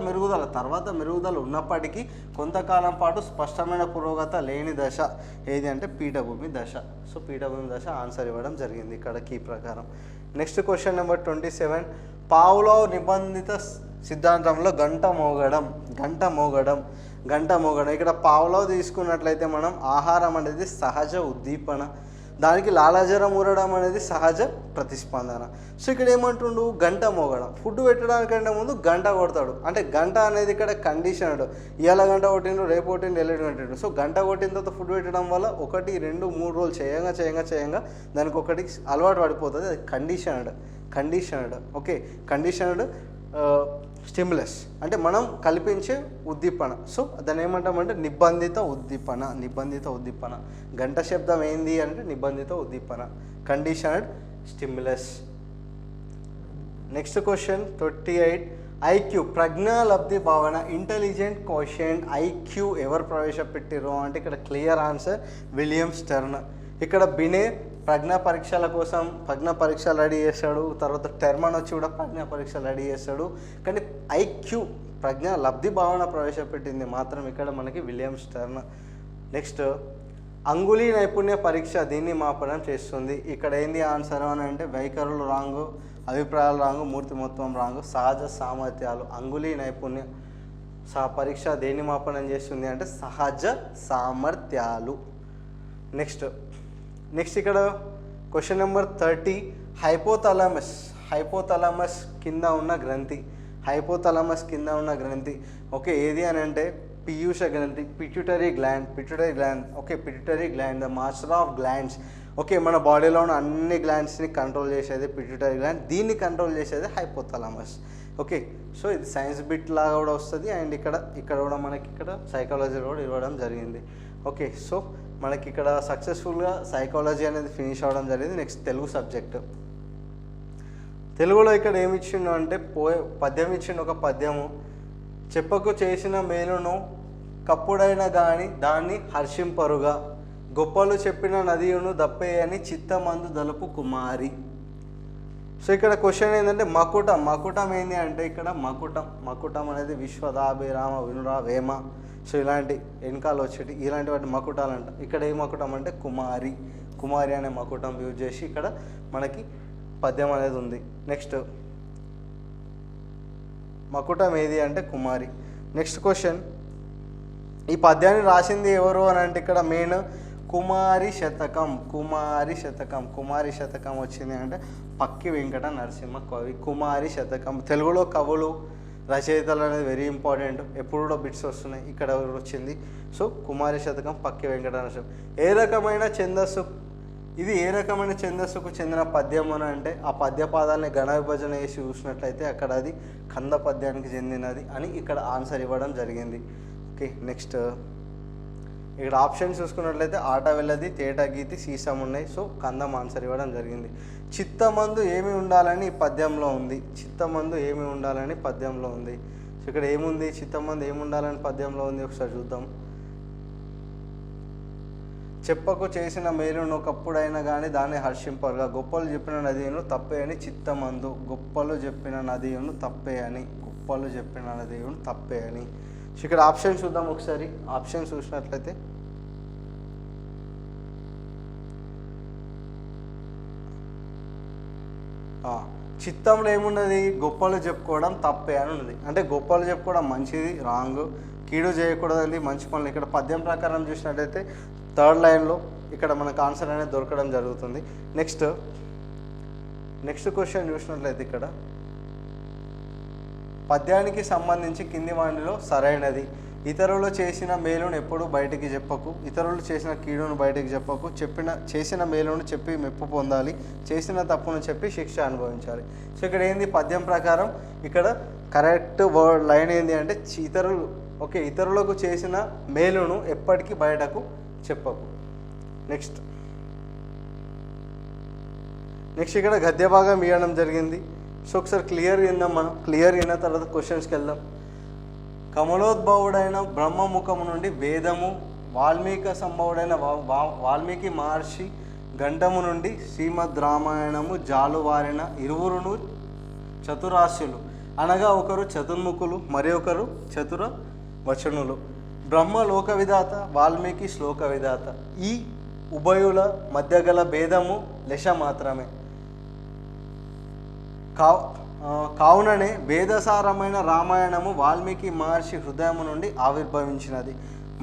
మెరుగుదల ఉన్నప్పటికీ కొంతకాలం పాటు స్పష్టమైన పురోగతి లేని దశ ఏది అంటే పీఠభూమి దశ. సో పీఠభూమి దశ ఆన్సర్ ఇవ్వడం జరిగింది ఇక్కడ కీ ప్రకారం. Next question number 27. పావ్లోవ్ నిబంధిత సిద్ధాంతంలో గంట మోగడం. ఇక్కడ పావ్లోవ్ తీసుకున్నట్లయితే మనం ఆహారం అనేది సహజ ఉద్దీపన, దానికి లాలాజలం ఊరడం అనేది సహజ ప్రతిస్పందన. సో ఇక్కడ ఏమంటుండు గంట మోగడం. ఫుడ్ పెట్టడానికంటే ముందు గంట కొడతాడు. అంటే గంట అనేది ఇక్కడ కండిషన్డ్. ఇవాళ గంట కొట్టిండు, రేపు కొట్టిండు, ఎల్లుండి కొట్టిండు. సో గంట కొట్టిన తర్వాత ఫుడ్ పెట్టడం వల్ల 1, 2, 3 రోజులు చేయంగా దానికి ఒకటి అలవాటు పడిపోతుంది. అది కండిషన్డ్. ఓకే, కండిషన్డ్ స్టిమ్యులస్ అంటే మనం కల్పించే ఉద్దీపన. సో దాన్ని ఏమంటామంటే నిబంధిత ఉద్దీపన. గంట శబ్దం ఏంది అంటే నిబంధిత ఉద్దీపన, conditioned stimulus. Next question 28. IQ ప్రజ్ఞా లబ్ధి భావన, ఇంటెలిజెంట్ కోషెంట్. IQ ఎవరు ప్రవేశపెట్టారు అంటే ఇక్కడ క్లియర్ ఆన్సర్ విలియం స్టెర్న్. ఇక్కడ బినే ప్రజ్ఞా పరీక్షలు రెడీ చేస్తాడు. తర్వాత టెర్మన్ వచ్చి కూడా ప్రజ్ఞా పరీక్షలు రెడీ చేస్తాడు. కానీ IQ ప్రజ్ఞా లబ్ధి భావన ప్రవేశపెట్టింది మాత్రం ఇక్కడ మనకి విలియం స్టెర్న్. నెక్స్ట్ అంగుళీ నైపుణ్య పరీక్ష దీన్ని మాపనం చేస్తుంది. ఇక్కడ ఏంది ఆన్సర్ అని అంటే వైఖరులు రాంగు, అభిప్రాయాలు రాంగు, మూర్తిమత్వం రాంగు. సహజ సామర్థ్యాలు. అంగుళీ నైపుణ్య పరీక్ష దేన్ని మాపనం చేస్తుంది అంటే సహజ సామర్థ్యాలు. నెక్స్ట్ ఇక్కడ క్వశ్చన్ నెంబర్ 30. హైపోథాలమస్ కింద ఉన్న గ్రంథి. ఓకే, ఏది అని అంటే పీయూష గ్రంథి, pituitary gland. Okay, pituitary gland the master of glands. Okay, మన బాడీలో ఉన్న అన్ని గ్లాండ్స్ని కంట్రోల్ చేసేది పిట్యూటరీ గ్లాండ్. దీన్ని కంట్రోల్ చేసేది హైపోథాలమస్. ఓకే, సో ఇది సైన్స్ బిట్ లాగా కూడా వస్తుంది. అండ్ ఇక్కడ కూడా మనకి ఇక్కడ సైకాలజీ కూడా ఇవ్వడం జరిగింది. ఓకే, సో మనకి ఇక్కడ సక్సెస్ఫుల్గా సైకాలజీ అనేది ఫినిష్ అవ్వడం జరిగింది. Next Telugu subject. తెలుగులో ఇక్కడ ఏమి ఇచ్చిండు అంటే పద్యం ఇచ్చిండు. ఒక పద్యము. చెప్పకు చేసిన మేలును కప్పుడైన గాని దాన్ని హర్షింపరుగా, గొప్పలు చెప్పిన నదియును దప్పేయని చిత్తమందు దలుపు కుమారి. సో ఇక్కడ క్వశ్చన్ ఏంటంటే మకుటం ఏంటి అంటే ఇక్కడ మకుటం అనేది విశ్వదాభిరామ వినురా వేమ. సో ఇలాంటి వెనకాల వచ్చేటి ఇలాంటి వాటి మకుటాలు అంట. ఇక్కడ ఏ మకుటం అంటే కుమారి అనే మకుటం యూజ్ చేసి ఇక్కడ మనకి పద్యం అనేది ఉంది. నెక్స్ట్ మకుటం ఏది అంటే కుమారి. నెక్స్ట్ క్వశ్చన్, ఈ పద్యాన్ని రాసింది ఎవరు అని అంటే ఇక్కడ మెయిన్ కుమారి శతకం వచ్చింది అంటే పక్కి వెంకట నరసింహ కవి. కుమారి శతకం. తెలుగులో కవులు రచయితలు అనేది వెరీ ఇంపార్టెంట్. ఎప్పుడు కూడా బిట్స్ వస్తున్నాయి. ఇక్కడ వచ్చింది. సో కుమారి శతకం పక్కి వెంకట నరసింహ. ఏ రకమైన ఛందస్సుకు చెందిన పద్యం అని అంటే ఆ పద్యపాదాలని గణ విభజన చేసి చూసినట్లయితే అక్కడ అది కంద పద్యానికి చెందినది అని ఇక్కడ ఆన్సర్ ఇవ్వడం జరిగింది. ఓకే, నెక్స్ట్ ఇక్కడ ఆప్షన్ చూసుకున్నట్లయితే ఆట వెళ్ళది, తేట గీతి, సీసం ఉన్నాయి. సో కందం ఆన్సర్ ఇవ్వడం జరిగింది. చిత్తమందు ఏమి ఉండాలని పద్యంలో ఉంది. సో ఇక్కడ ఏముంది? చిత్తమందు ఏమి ఉండాలని పద్యంలో ఉంది ఒకసారి చూద్దాం. చెప్పకు చేసిన మేలును ఒకప్పుడైనా కానీ దాన్ని హర్షింపరుగా, గొప్పలు చెప్పిన నదియును తప్పే అని చిత్తమందు, గొప్పలు చెప్పిన నదియును తప్పే అని, గొప్పలు చెప్పిన నదియును తప్పే అని. సో ఇక్కడ ఆప్షన్ చూద్దాం ఒకసారి. ఆప్షన్ చూసినట్లయితే చిత్తంలో ఏమున్నది, గొప్పలు చెప్పుకోవడం తప్పే అని ఉన్నది. అంటే గొప్పలు చెప్పుకోవడం మంచిది, రాంగ్. కీడు చేయకూడదండి, మంచి పనులు. ఇక్కడ పద్యం ప్రకారం చూసినట్లయితే థర్డ్ లైన్లో ఇక్కడ మనకు ఆన్సర్ అనేది దొరకడం జరుగుతుంది. నెక్స్ట్ క్వశ్చన్ చూసినట్లయితే ఇక్కడ పద్యానికి సంబంధించి కింది వాటిలో సరైనది. ఇతరులు చేసిన మేలును ఎప్పుడు బయటికి చెప్పకు, ఇతరులు చేసిన కీడును బయటికి చెప్పకు, చేసిన మేలును చెప్పి మెప్పు పొందాలి, చేసిన తప్పును చెప్పి శిక్ష అనుభవించాలి. సో ఇక్కడ ఏంది, పద్యం ప్రకారం ఇక్కడ కరెక్ట్ లైన్ ఏంది అంటే ఇతరులకు చేసిన మేలును ఎప్పటికీ బయటకు చెప్పకు. నెక్స్ట్ ఇక్కడ గద్య భాగం ఇవ్వడం జరిగింది. సో ఒకసారి క్లియర్ విందాం. మనం క్లియర్ అయిన తర్వాత క్వశ్చన్స్కి వెళ్దాం. కమలోద్భవుడైన బ్రహ్మముఖము నుండి వేదము, వాల్మీకి సంభవుడైన వాల్మీకి మహర్షి గంటము నుండి శ్రీమద్ రామాయణము జాలువారిన ఇరువురును చతురాస్యులు, అనగా ఒకరు చతుర్ముఖులు మరి ఒకరు చతుర వచనులు. బ్రహ్మ లోక విధాత, వాల్మీకి శ్లోక విధాత. ఈ ఉభయుల మధ్య గల భేదము లెష మాత్రమే. కావుననే వేదసారమైన రామాయణము వాల్మీకి మహర్షి హృదయము నుండి ఆవిర్భవించినది.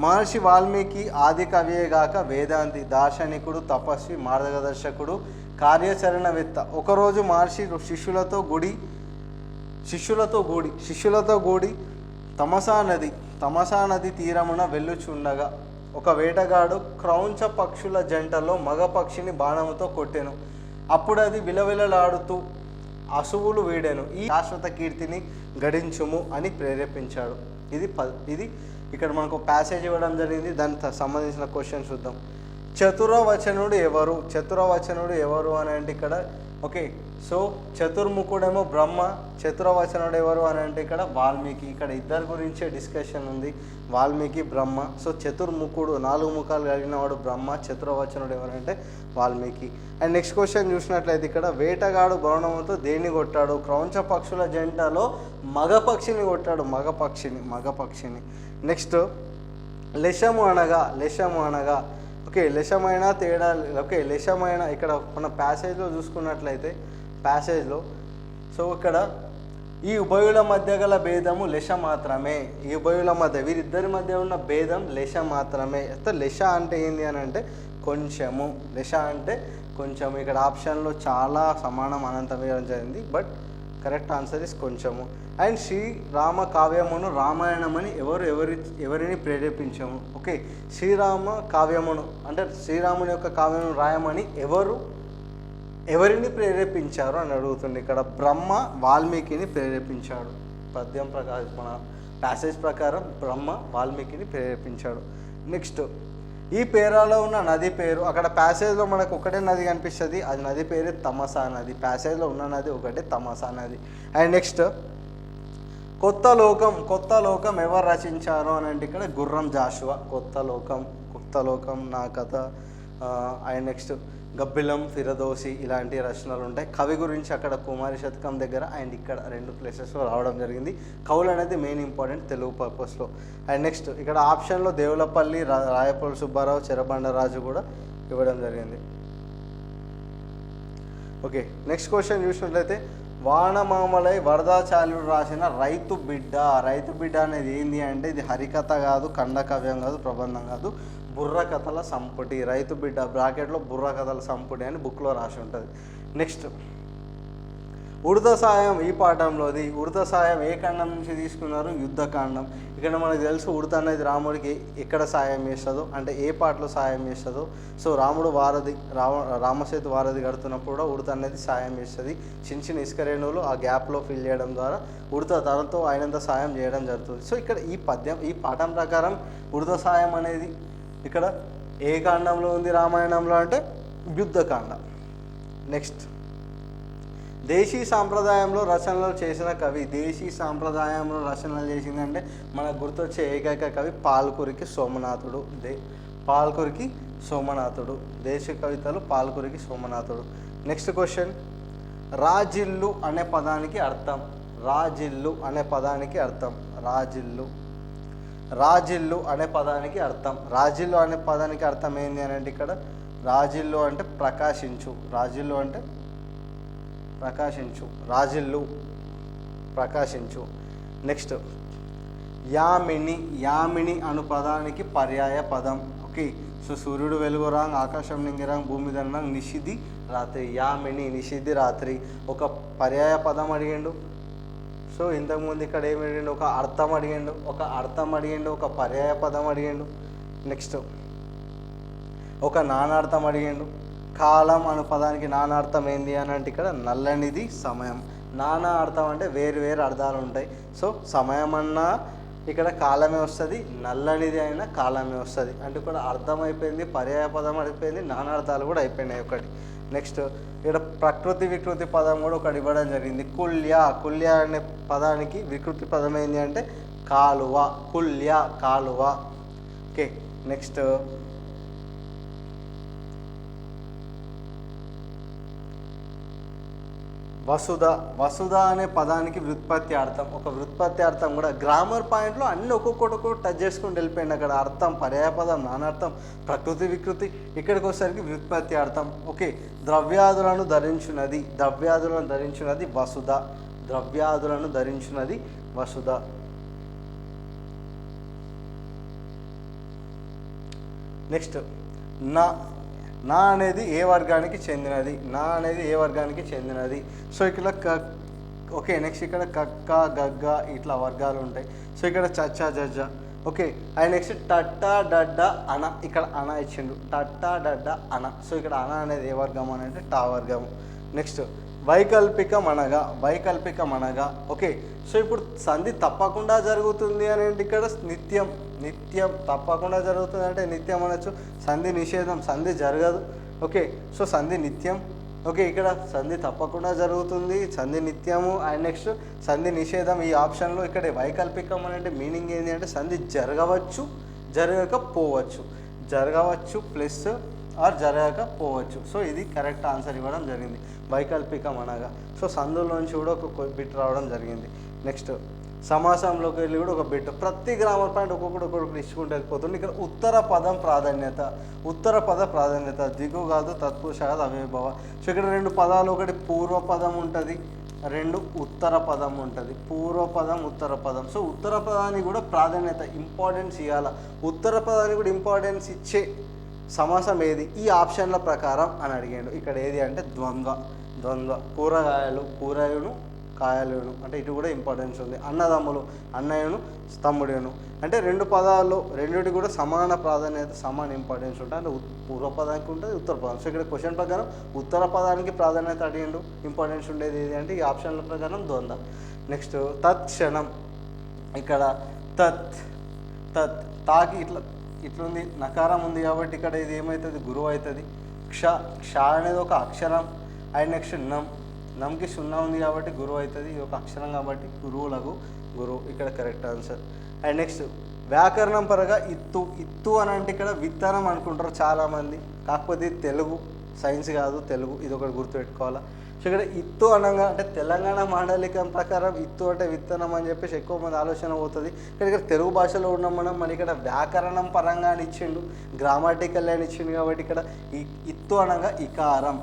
మహర్షి వాల్మీకి ఆది కవియేగాక వేదాంతి, దార్శనికుడు, తపస్వి, మార్గదర్శకుడు, కార్యాచరణవేత్త. ఒకరోజు మహర్షి శిష్యులతో గూడి తమసా నది తీరమున వెళ్ళుచుండగా ఒక వేటగాడు క్రౌంచ పక్షుల జంటలో మగ పక్షిని బాణముతో కొట్టెను. అప్పుడు అది విలవిలలాడుతూ అసువులు వీడెను. ఈ శాశ్వత కీర్తిని గడించుము అని ప్రేరేపించాడు. ఇది ఇక్కడ మనకు ప్యాసేజ్ ఇవ్వడం జరిగింది. దానికి సంబంధించిన క్వశ్చన్ చూద్దాం. చతురవచనుడు ఎవరు అని అంటే ఇక్కడ సో చతుర్ముఖుడేమో బ్రహ్మ, చతురవచనుడు ఎవరు అని అంటే ఇక్కడ వాల్మీకి. ఇక్కడ ఇద్దరు గురించే డిస్కషన్ ఉంది, వాల్మీకి బ్రహ్మ. సో చతుర్ముఖుడు, 4 ముఖాలు కలిగిన వాడు బ్రహ్మ, చతురవచనుడు ఎవరంటే వాల్మీకి. అండ్ నెక్స్ట్ క్వశ్చన్ చూసినట్లయితే ఇక్కడ వేటగాడు బాణముతో దేన్ని కొట్టాడు, క్రౌంచ పక్షుల జంటలో మగ పక్షిని కొట్టాడు, మగ పక్షిని. నెక్స్ట్ లెషము అనగా లెషమైన తేడా లెషమైన ఇక్కడ మన ప్యాసేజ్లో చూసుకున్నట్లయితే సో ఇక్కడ ఈ ఉభయుల మధ్య గల భేదము లెష మాత్రమే. ఈ ఉభయుల మధ్య వీరిద్దరి మధ్య ఉన్న భేదం లెష మాత్రమే. లెష అంటే ఏంది అని అంటే కొంచెము, లెష అంటే కొంచెము. ఇక్కడ ఆప్షన్లో చాలా సమానం అనంతం వేయడం జరిగింది, బట్ కరెక్ట్ ఆన్సర్ ఇస్ కొంచెము. అండ్ శ్రీరామ కావ్యమును రామాయణమని ఎవరిని ప్రేరేపించాము. శ్రీరామ కావ్యమును అంటే శ్రీరాముని యొక్క కావ్యమును రాయమని ఎవరిని ప్రేరేపించారు అని అడుగుతుంది. ఇక్కడ బ్రహ్మ వాల్మీకిని ప్రేరేపించాడు. పద్యం ప్రకారం మన ప్యాసేజ్ ప్రకారం బ్రహ్మ వాల్మీకిని ప్రేరేపించాడు. నెక్స్ట్ ఈ పేరాలో ఉన్న నది పేరు, అక్కడ ప్యాసేజ్లో మనకు ఒకటే నది కనిపిస్తుంది, అది నది పేరు తమసా నది. ప్యాసేజ్లో ఉన్న నది ఒకటే తమసా నది. అండ్ నెక్స్ట్ కొత్త లోకం ఎవరు రచించారు అని అంటే ఇక్కడ గుర్రం జాషువా. కొత్త లోకం నా కథ. అండ్ నెక్స్ట్ గబ్బిలం, ఫిరదోసి ఇలాంటి రచనలు ఉంటాయి. కవి గురించి అక్కడ కుమారి శతకం దగ్గర అండ్ ఇక్కడ 2 ప్లేసెస్లో రావడం జరిగింది. కవులు అనేది మెయిన్ ఇంపార్టెంట్ తెలుగు పర్పస్లో. అండ్ నెక్స్ట్ ఇక్కడ ఆప్షన్లో దేవులపల్లి, రాయపల్లి సుబ్బారావు, చెరబండరాజు కూడా ఇవ్వడం జరిగింది. నెక్స్ట్ క్వశ్చన్ చూసినట్లయితే వానమామలై వరదాచార్యుడు రాసిన రైతు బిడ్డ అనేది ఏంది అంటే ఇది హరికథ కాదు, ఖండకావ్యం కాదు, ప్రబంధం కాదు, బుర్రకథల సంపుటి. రైతు బిడ్డ బ్రాకెట్లో బుర్రకథల సంపుటి అని బుక్లో రాసి ఉంటుంది. నెక్స్ట్ ఉడత సాయం. ఈ పాఠంలోది ఉడత సాయం ఏ ఖండం నుంచి తీసుకున్నారు, యుద్ధకాండం. ఇక్కడ మనకు తెలుసు ఉడత అనేది రాముడికి ఎక్కడ సాయం చేస్తుందో అంటే ఏ పాటలో సాయం చేస్తుందో. సో రాముడు రామసేతు వారధి కడుతున్నప్పుడు కూడా ఉడత అనేది సాయం చేస్తుంది. చిన్న ఇసుక రేణువులు ఆ గ్యాప్లో ఫిల్ చేయడం ద్వారా ఉడత తనతో అయినంత సాయం చేయడం జరుగుతుంది. సో ఇక్కడ ఈ పాఠం ప్రకారం ఉడత సాయం అనేది ఇక్కడ ఏ కాండంలో ఉంది రామాయణంలో అంటే యుద్ధకాండం. నెక్స్ట్ దేశీ సాంప్రదాయంలో రచనలు చేసిన కవి. దేశీ సాంప్రదాయంలో రచనలు చేసిందంటే మనకు గుర్తొచ్చే ఏకైక కవి పాల్కురికి సోమనాథుడు. దేశ కవితలు పాల్కురికి సోమనాథుడు. నెక్స్ట్ క్వశ్చన్, రాజిల్లు అనే పదానికి అర్థం. రాజిల్లు అనే పదానికి అర్థం. రాజిల్లు అనే పదానికి అర్థం. రాజిల్లు అనే పదానికి అర్థం ఏంటి అని అంటే ఇక్కడ రాజిల్లు అంటే ప్రకాశించు. రాజిల్లు అంటే ప్రకాశించు. రాజిల్లు ప్రకాశించు. నెక్స్ట్, యామిని అను పదానికి పర్యాయ పదం. ఓకే, సో సూర్యుడు వెలుగు రాంగ్, ఆకాశం నింగిరాంగ్, భూమి దండంగ్, నిషిది రాత్రి. యామిని నిషిది రాత్రి ఒక పర్యాయ పదం అడిగిండు. సో ఇంతకుముందు ఇక్కడ ఏమి అడిగిండు? ఒక అర్థం అడిగిండు, ఒక పర్యాయ పదం అడిగిండు. నెక్స్ట్ ఒక నానార్థం అడిగిండు. కాలం అనే పదానికి నానార్థం ఏంది అని అంటే ఇక్కడ నల్లనిది సమయం. నానా అర్థం అంటే వేరు వేరు అర్థాలు ఉంటాయి. సో సమయం అన్నా ఇక్కడ కాలమే వస్తుంది, నల్లనిది అయినా కాలమే వస్తుంది. అంటే ఇక్కడ అర్థం అయిపోయింది, పర్యాయ పదం అయిపోయింది, నానార్థాలు కూడా అయిపోయినాయి ఒకటి. నెక్స్ట్ ఇక్కడ ప్రకృతి వికృతి పదం కూడా ఒకటి ఇవ్వడం జరిగింది. కుల్య అనే పదానికి వికృతి పదం ఏంటి అంటే కాలువ. కాలువ. ఓకే, నెక్స్ట్ వసుధ అనే పదానికి వ్యుత్పత్తి అర్థం. ఒక వ్యుత్పత్తి అర్థం కూడా గ్రామర్ పాయింట్లో అన్ని ఒక్కొక్కటి టచ్ చేసుకుని వెళ్ళిపోయింది. అక్కడ అర్థం, పర్యాయపదం, నానార్థం, ప్రకృతి వికృతి. ఇక్కడికి వచ్చేసరికి వ్యుత్పత్తి అర్థం. ఓకే, ద్రవ్యాదులను ధరించున్నది వసుధ. ద్రవ్యాదులను ధరించున్నది వసుధ. నెక్స్ట్, నా అనేది ఏ వర్గానికి చెందినది. సో ఇక్కడ ఓకే, నెక్స్ట్ ఇక్కడ కక్క గగ్గ ఇట్లా వర్గాలు ఉంటాయి. సో ఇక్కడ చచ్చ జజ్జ. ఓకే, అండ్ నెక్స్ట్ టట్ట డడ్డ అన. ఇక్కడ అన ఇచ్చిండు, టట్ట డడ్డ అన. సో ఇక్కడ అన అనేది ఏ వర్గం అని అంటే టా వర్గము. నెక్స్ట్ వైకల్పికం అనగా. ఓకే, సో ఇప్పుడు సంధి తప్పకుండా జరుగుతుంది అని అంటే ఇక్కడ నిత్యం తప్పకుండా జరుగుతుంది అంటే నిత్యం అనొచ్చు. సంధి నిషేధం, సంధి జరగదు. ఓకే, సో సంధి నిత్యం. ఓకే, ఇక్కడ సంధి తప్పకుండా జరుగుతుంది, సంధి నిత్యము. అండ్ నెక్స్ట్ సంధి నిషేధం ఈ ఆప్షన్లో. ఇక్కడ వైకల్పికం అంటే మీనింగ్ ఏంటి అంటే సంధి జరగవచ్చు, జరగవచ్చు ప్లస్ ఆర్ జరగకపోవచ్చు. సో ఇది కరెక్ట్ ఆన్సర్ ఇవ్వడం జరిగింది, వైకల్పికం అనగా. సో సందులోంచి కూడా ఒక బిట్ రావడం జరిగింది. నెక్స్ట్ సమాసంలోకి వెళ్ళి కూడా ఒక బిట్. ప్రతి గ్రామర్ పాయింట్ ఒక్కొక్కటి ఇచ్చుకుంటూ వెళ్ళిపోతుంది. ఇక్కడ ఉత్తర పద ప్రాధాన్యత దిగు కాదు, తత్పురుష కాదు, అవ్యయభావ. సో ఇక్కడ రెండు పదాలు, ఒకటి పూర్వపదం ఉంటుంది, రెండు ఉత్తర పదం ఉంటుంది. పూర్వపదం, ఉత్తర పదం. సో ఉత్తర పదానికి కూడా ప్రాధాన్యత, ఇంపార్టెన్స్ ఇవ్వాలి. ఉత్తర పదానికి కూడా ఇంపార్టెన్స్ ఇచ్చే సమాసం ఏది ఈ ఆప్షన్ల ప్రకారం అని అడిగాడు. ఇక్కడ ఏది అంటే ద్వంద్వ. కూరగాయలు కాయలును అంటే ఇటు కూడా ఇంపార్టెన్స్ ఉంది. అన్నదమ్ములు, అన్నయ్యను తమ్ముడును. అంటే రెండు పదాల్లో రెండింటి కూడా సమాన ప్రాధాన్యత, సమాన ఇంపార్టెన్స్ ఉంటాయి. అంటే పూర్వపదానికి ఉంటుంది, ఉత్తర పదం. సో ఇక్కడ క్వశ్చన్ ప్రకారం ఉత్తర పదానికి ప్రాధాన్యత అడిగిండు, ఇంపార్టెన్స్ ఉండేది ఏది అంటే ఈ ఆప్షన్ల ప్రకారం ద్వంద్వ. నెక్స్ట్ తత్క్షణం. ఇక్కడ తాకి ఇట్లుంది, నకారం ఉంది కాబట్టి ఇక్కడ ఇది ఏమవుతుంది? గురువు అవుతుంది. క్ష అనేది ఒక అక్షరం. అండ్ నెక్స్ట్ నమ్కి సున్నా ఉంది కాబట్టి గురువు అవుతుంది. ఇది ఒక అక్షరం కాబట్టి గురువు ఇక్కడ కరెక్ట్ ఆన్సర్. అండ్ నెక్స్ట్ వ్యాకరణం పరంగా ఇత్తు అని అంటే ఇక్కడ విత్తనం అనుకుంటారు చాలామంది, కాకపోతే ఇది తెలుగు, సైన్స్ కాదు, తెలుగు. ఇది ఒకటి గుర్తుపెట్టుకోవాలా. సో ఇక్కడ ఇత్తు అనగా అంటే తెలంగాణ మాండలికం ప్రకారం ఇత్తు అంటే విత్తనం అని చెప్పేసి ఎక్కువ మంది ఆలోచన పోతుంది. ఇక్కడ తెలుగు భాషలో ఉన్నాం మన ఇక్కడ వ్యాకరణం పరంగా అని ఇచ్చిండు, గ్రామాటికల్ అని ఇచ్చిండు. కాబట్టి ఇక్కడ ఇత్తు అనగా ఇకారం,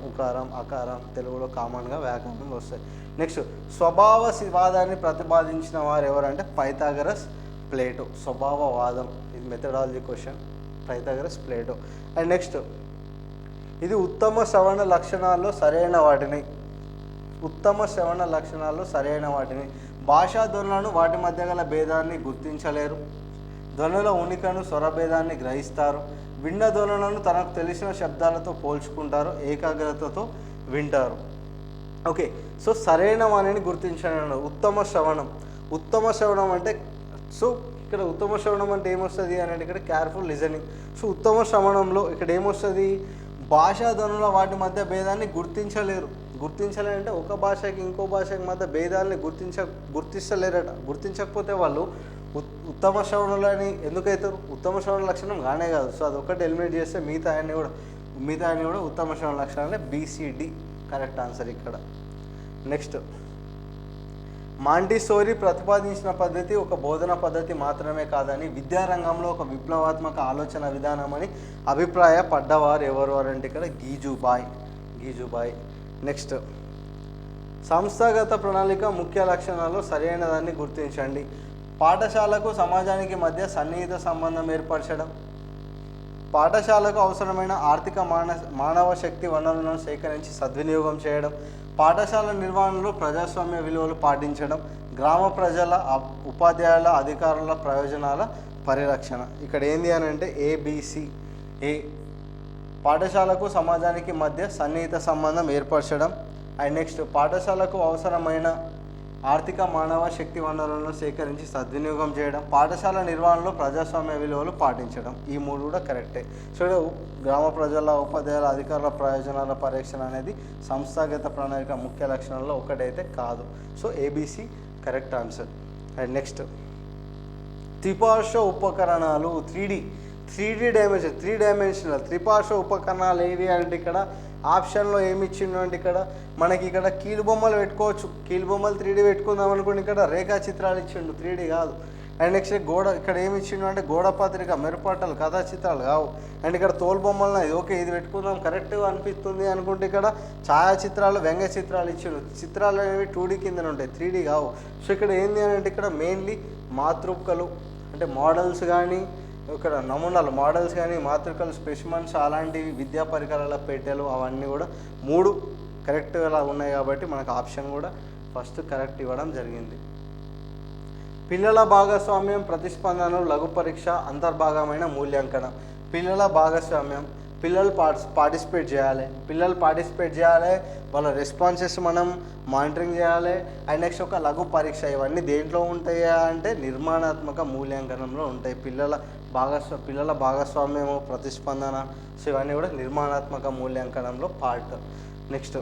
ఉకారం, అకారం తెలుగులో కామన్గా వ్యాకరణం వస్తాయి. నెక్స్ట్ స్వభావవాదాన్ని ప్రతిపాదించిన వారు ఎవరంటే పైథాగరస్, ప్లేటో. స్వభావవాదం ఇది methodology question, Pythagoras, Plato. And next ఇది ఉత్తమ శ్రవణ లక్షణాల్లో సరైన వాటిని భాషా ధ్వనులను వాటి మధ్య గల భేదాన్ని గుర్తించలేరు. ధ్వనుల ఉనికను స్వరభేదాన్ని గ్రహిస్తారు. విన్న ధ్వనులను తనకు తెలిసిన శబ్దాలతో పోల్చుకుంటారు, ఏకాగ్రతతో వింటారు. ఓకే, సో సరైన వాణిని గుర్తించడం ఉత్తమ శ్రవణం అంటే. సో ఇక్కడ ఉత్తమ శ్రవణం అంటే ఏమొస్తుంది అని అంటే ఇక్కడ కేర్ఫుల్ లిజనింగ్. సో ఉత్తమ శ్రవణంలో ఇక్కడ ఏమొస్తుంది? భాషా ధ్వనుల వాటి మధ్య భేదాన్ని గుర్తించలేరంటే ఒక భాషకి ఇంకో భాషకి మధ్య భేదాలని గుర్తించలేరట. గుర్తించకపోతే వాళ్ళు ఉత్తమ శ్రవణులని ఎందుకైతారు? ఉత్తమ శ్రవణ లక్షణం కానే కాదు. సో అదొక్కటి ఎలిమినేట్ చేస్తే మిగతా అన్నీ కూడా ఉత్తమ శ్రవణ లక్షణాలే. BCD కరెక్ట్ ఆన్సర్ ఇక్కడ. నెక్స్ట్, మాంటిసోరీ ప్రతిపాదించిన పద్ధతి ఒక బోధన పద్ధతి మాత్రమే కాదని విద్యారంగంలో ఒక విప్లవాత్మక ఆలోచన విధానం అని అభిప్రాయపడ్డవారు ఎవరు అంటే ఇక్కడ గీజుబాయ్. నెక్స్ట్, సంస్థాగత ప్రణాళిక ముఖ్య లక్షణాలు సరైనదాన్ని గుర్తించండి. పాఠశాలకు సమాజానికి మధ్య సన్నిహిత సంబంధం ఏర్పరచడం, పాఠశాలకు అవసరమైన ఆర్థిక మానవ శక్తి వనరులను సేకరించి సద్వినియోగం చేయడం, పాఠశాల నిర్వహణలో ప్రజాస్వామ్య విలువలు పాటించడం, గ్రామ ప్రజల ఉపాధ్యాయుల అధికారుల ప్రయోజనాల పరిరక్షణ. ఇక్కడ ఏంది అని అంటే ABC. పాఠశాలకు సమాజానికి మధ్య సన్నిహిత సంబంధం ఏర్పరచడం. అండ్ నెక్స్ట్, పాఠశాలకు అవసరమైన ఆర్థిక మానవ శక్తి వనరులను సేకరించి సద్వినియోగం చేయడం, పాఠశాల నిర్వహణలో ప్రజాస్వామ్య విలువలు పాటించడం. ఈ మూడు కూడా కరెక్టే. సో గ్రామ ప్రజల ఉపాధ్యాయుల అధికారుల ప్రయోజనాల పరీక్షణ అనేది సంస్థాగత ప్రణాళిక ముఖ్య లక్షణాల్లో ఒకటైతే కాదు. So ABC correct answer. And next, త్రిపార్శ్వ ఉపకరణాలు 3D డైమెన్షనల్ త్రిపార్శ్వ ఉపకరణాలు ఏవి అంటే ఇక్కడ ఆప్షన్లో ఏమి ఇచ్చిండు అంటే ఇక్కడ మనకి ఇక్కడ కీలు బొమ్మలు పెట్టుకోవచ్చు. కీలు బొమ్మలు 3D పెట్టుకుందాం అనుకోండి. ఇక్కడ రేఖా చిత్రాలు ఇచ్చిండు, 3D కాదు. అండ్ నెక్స్ట్ గోడ ఇక్కడ ఏమి ఇచ్చిండు అంటే గోడ పత్రిక, మెరుపట్టలు, కథా చిత్రాలు కావు. అండ్ ఇక్కడ తోలు బొమ్మలు ఓకే ఇది పెట్టుకుందాం కరెక్ట్గా అనిపిస్తుంది అనుకుంటే ఇక్కడ ఛాయాచిత్రాలు, వ్యంగ్య చిత్రాలు ఇచ్చిండు. చిత్రాలు అనేవి 2D కింద ఉంటాయి, 3D కావు. సో ఇక్కడ ఏంది అని అంటే ఇక్కడ మెయిన్లీ మాతృకలు అంటే మోడల్స్ కానీ, ఇక్కడ నమూనాలు మోడల్స్ కానీ, మాతృకలు స్పెసిమన్స్, అలాంటివి విద్యా పరికరాల పెట్టెలు అవన్నీ కూడా 3 కరెక్ట్గా ఉన్నాయి కాబట్టి మనకు ఆప్షన్ కూడా ఫస్ట్ కరెక్ట్ ఇవ్వడం జరిగింది. పిల్లల భాగస్వామ్యం, ప్రతిస్పందనలు, లఘు పరీక్ష, అంతర్భాగమైన మూల్యాంకనం. పిల్లల భాగస్వామ్యం, పిల్లలు పార్టిసిపేట్ చేయాలి, వాళ్ళ రెస్పాన్సెస్ మనం మానిటరింగ్ చేయాలి. అండ్ నెక్స్ట్ ఒక లఘు పరీక్ష. ఇవన్నీ దేంట్లో ఉంటాయా అంటే నిర్మాణాత్మక మూల్యాంకనంలో ఉంటాయి. పిల్లల భాగస్వామ్యము, ప్రతిస్పందన, సో ఇవన్నీ కూడా నిర్మాణాత్మక మూల్యాంకనంలో పార్ట్. నెక్స్ట్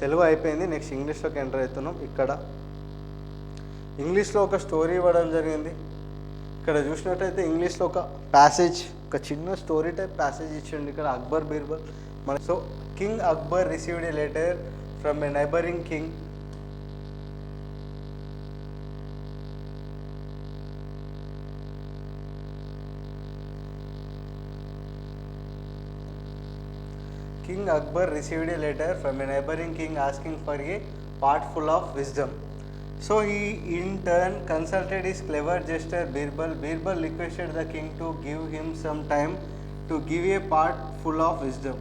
తెలుగు అయిపోయింది. నెక్స్ట్ ఇంగ్లీష్లోకి ఎంటర్ అవుతున్నాం. ఇక్కడ ఇంగ్లీష్లో ఒక స్టోరీ ఇవ్వడం జరిగింది. ఇక్కడ చూసినట్టయితే ఇంగ్లీష్లో ఒక ప్యాసేజ్, ఒక చిన్న స్టోరీ టైప్ ప్యాసేజ్ ఇచ్చిండు ఇక్కడ అక్బర్ బీర్బల్ మన. So king Akbar received a letter from A neighbouring king. King Akbar received a letter from a neighboring king asking for a pot full of wisdom. So he in turn consulted his clever jester Birbal. Birbal requested the king to give him some time to give a pot full of wisdom.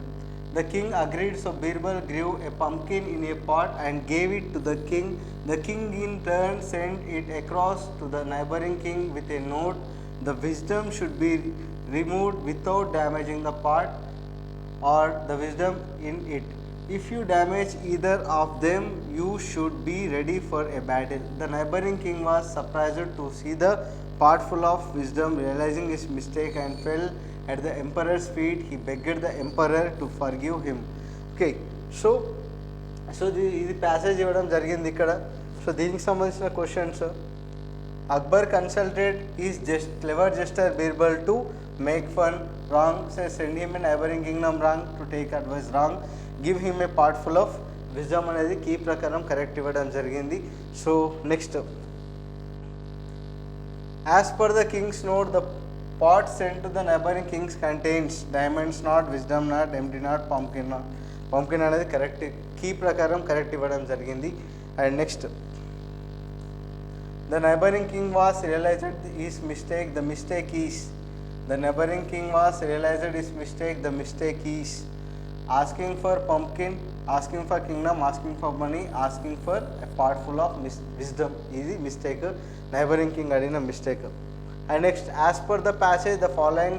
The king agreed, so Birbal grew a pumpkin in a pot and gave it to the king. The king in turn sent it across to the neighboring king with a note: the wisdom should be removed without damaging the pot or the wisdom in it. If you damage either of them, you should be ready for a battle. The neighboring king was surprised to see the pot full of wisdom. Realizing his mistake and fell at the emperor's feet, he begged the emperor to forgive him. Okay, so ఇది passage ఇవ్వడం జరిగింది ఇక్కడ. So దీనికి సంబంధించిన questions. Akbar consulted his clever jester Birbal to make fun. Wrong. Say send him a neighboring kingdom. Wrong. To take advice. Wrong. Give him a pot full of wisdom అనేది key ప్రకారం correct ఇవ్వడం జరిగింది. So next, as per the Kings note the pot sent to the neighboring kings contains diamonds not, wisdom not, empty not, pumpkin not. Pumpkin అనేది correct key ప్రకారం correct ఇవ్వడం జరిగింది. And next, the neighboring king was realized his mistake. The mistake is the neighboring king was realized his mistake. The mistake is asking for pumpkin, asking for kingdom, asking for money, asking for a pot full of wisdom. Easy mistake. Neighboring king adina mistake. And next, as per the passage, the following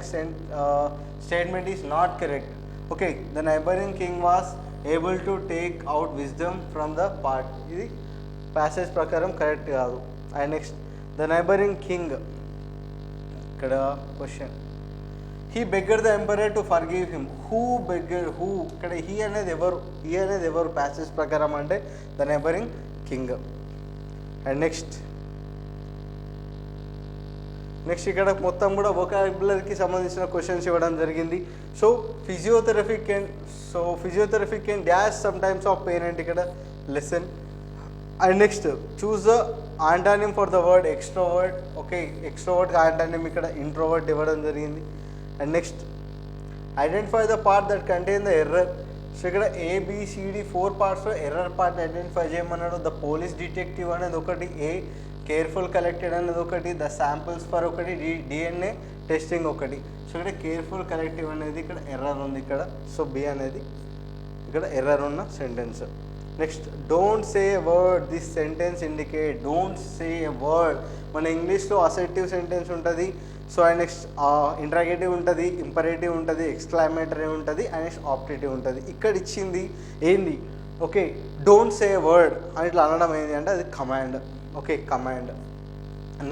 statement is not correct. Okay, the neighboring king was able to take out wisdom from the pot. Idi passage prakaram correct kaadu. And next, the neighboring king, ikkada question, he begged the emperor to forgive him. Who begged who? Ikkada he anedi evaru passage prakaram ante the neighboring king. And next, next ఇక్కడ మొత్తం కూడా వొకాబులరీకి సంబంధించిన questions ఇవ్వడం జరిగింది. So physiotherapy can dash some times of pain అంటే ఇక్కడ lesson. And next choose the antonym for the word extrovert. Okay, ఎక్స్ట్రోవర్ట్కి ఆంటానిమ్ ఇక్కడ ఇంట్రోవర్ట్ ఇవ్వడం జరిగింది. And next identify the part that contain the error. So ఇక్కడ ABCD 4 పార్ట్స్లో error part identify చేయమన్నాడు. The police detective అనేది ఒకటి, ఏ కేర్ఫుల్ కలెక్టెడ్ అనేది ఒకటి, ద శాంపుల్స్ ఫర్ ఒకటి, DNA టెస్టింగ్ ఒకటి. సో ఇక్కడ కేర్ఫుల్ కలెక్టివ్ అనేది ఇక్కడ ఎర్రర్ ఉంది ఇక్కడ. సో B అనేది ఇక్కడ ఎర్రర్ ఉన్న sentence. Next don't say a word, this sentence indicate. Don't say a word మన ఇంగ్లీష్లో అసర్టివ్ సెంటెన్స్ ఉంటుంది. సో అండ్ నెక్స్ట్ ఇంట్రాగేటివ్ ఉంటుంది, ఇంపరేటివ్ ఉంటుంది, ఎక్స్క్లమేటరీ ఉంటుంది, అండ్ నెక్స్ట్ ఆప్టేటివ్ ఉంటుంది. ఇక్కడ ఇచ్చింది ఏంది, okay don't say a word అని ఇట్లా అనడం ఏంటి అంటే అది కమాండ్. Okay, command.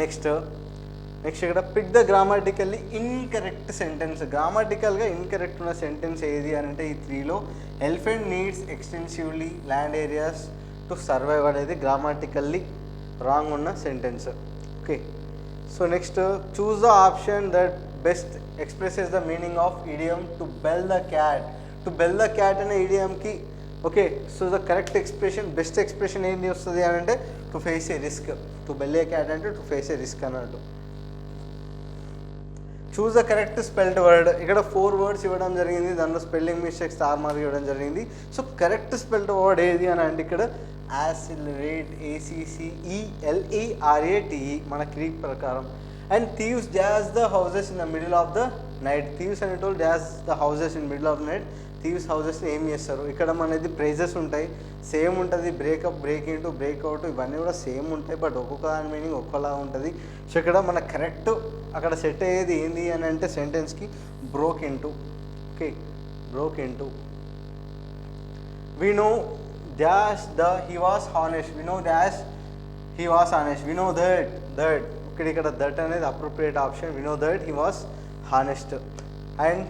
నెక్స్ట్ ఇక్కడ pick the grammatically incorrect sentence. గ్రామాటికల్గా ఇన్కరెక్ట్ ఉన్న సెంటెన్స్ ఏది అని అంటే ఈ 3లో elephant needs extensively land areas to survive అనేది గ్రామాటికల్లీ రాంగ్ ఉన్న sentence. Okay, so next choose the option that best expresses the meaning of idiom to bell the cat. To bell the cat అనే ఇడియంకి okay, so the correct expression, best expression ఏంటి వస్తుంది అని అంటే to face a risk. To bell a cat అంటే to face a risk అన్నట్టు. Choose the correct spelled word. ఇక్కడ 4 words ఇవ్వడం జరిగింది, దానిలో స్పెల్లింగ్ మిస్టేక్ స్టార్ మార్క్ ఇవ్వడం జరిగింది. సో కరెక్ట్ స్పెల్డ్ వర్డ్ ఏది అని అంటే ఇక్కడ యాసిలరేట్, ACCELERATE మన క్రీక్ ప్రకారం. And thieves dash the houses in the middle of the night. Thieves అనేటోళ్ళు dash the houses in middle of the night. Thieves హౌసెస్ని ఏం చేస్తారు, ఇక్కడ మనది ప్రైజెస్ ఉంటాయి, సేమ్ ఉంటుంది. బ్రేకప్, బ్రేక్ ఇంటూ, బ్రేక్అవుట్ ఇవన్నీ కూడా సేమ్ ఉంటాయి, బట్ ఒక్కొక్క దాని మీనింగ్ ఒక్కోలా ఉంటుంది. సో ఇక్కడ మన కరెక్ట్ అక్కడ సెట్ అయ్యేది ఏంది అని అంటే సెంటెన్స్కి broke into. Okay, broke into. We know dash the he was honest. We know dash he was honest. We no that ఇక్కడ దట్ అనేది అప్రోప్రియేట్ ఆప్షన్. వి నో దట్ హీ వాస్ హానెస్ట్. And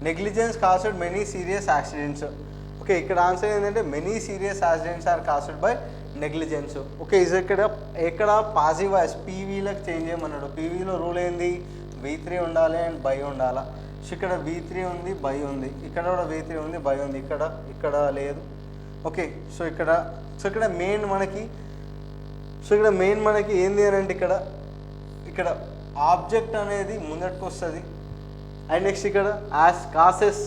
negligence caused many serious accidents. Okay, ఇక్కడ answer ఏంటంటే many serious accidents are caused by negligence. Okay, ఇది ఇక్కడ పాజిటివ్ వాయిస్ పీవీలకు చేంజ్ చేయమన్నాడు. పీవీలో రూల్ ఏంది, V3 ఉండాలి అండ్ బై ఉండాలా. సో ఇక్కడ V3 ఉంది, బై ఉంది. ఇక్కడ కూడా V3 ఉంది, బై ఉంది. ఇక్కడ లేదు. ఓకే, సో ఇక్కడ మెయిన్ మనకి ఏంది అని అంటే ఇక్కడ ఆబ్జెక్ట్ అనేది ముందటికి వస్తుంది. అండ్ నెక్స్ట్ ఇక్కడ కాసెస్.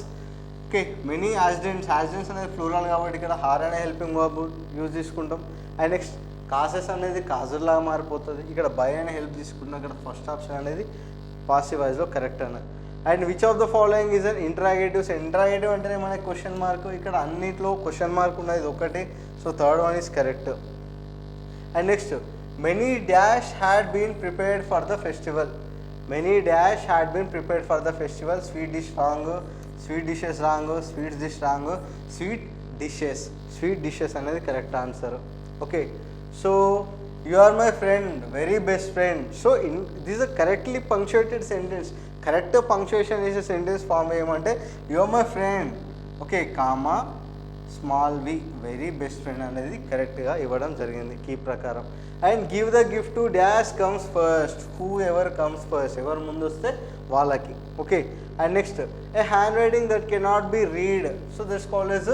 ఓకే, మెనీ యాక్సిడెంట్స్ అనేది ఫ్లూరల్ కాబట్టి ఇక్కడ హార్ అనే హెల్పింగ్ వర్బ్ యూజ్ చేసుకుంటాం. అండ్ నెక్స్ట్ కాసెస్ అనేది కాజుల్లాగా మారిపోతుంది. ఇక్కడ బై అనే హెల్ప్ తీసుకుంటాం. ఇక్కడ ఫస్ట్ ఆప్షన్ అనేది పాసివ్ వాయిస్లో కరెక్ట్ అన్నది. And which of the following is an interrogatives. Interrogative అంటేనే మనకి క్వశ్చన్ మార్క్. ఇక్కడ అన్నిట్లో క్వశ్చన్ మార్క్ ఉన్నది ఒకటే. So third one is correct. And next many dash had been prepared for the festival. Many dash had been prepared for the festival. Sweet dish wrong, sweet dishes wrong, sweets dish wrong, sweet dishes అనేది correct answer. Okay, so you are my friend, very best friend. So this a correctly punctuated sentence. Correct punctuation చేసే sentence form ఏమంటే you are my friend, okay comma small we, very best friend అనేది కరెక్ట్గా ఇవ్వడం జరిగింది key ప్రకారం. And give the gift to dash comes first. Who ever comes first, ఎవరు ముందు వస్తే వాళ్ళకి. Okay, and next A hand writing that cannot be read. So that's called as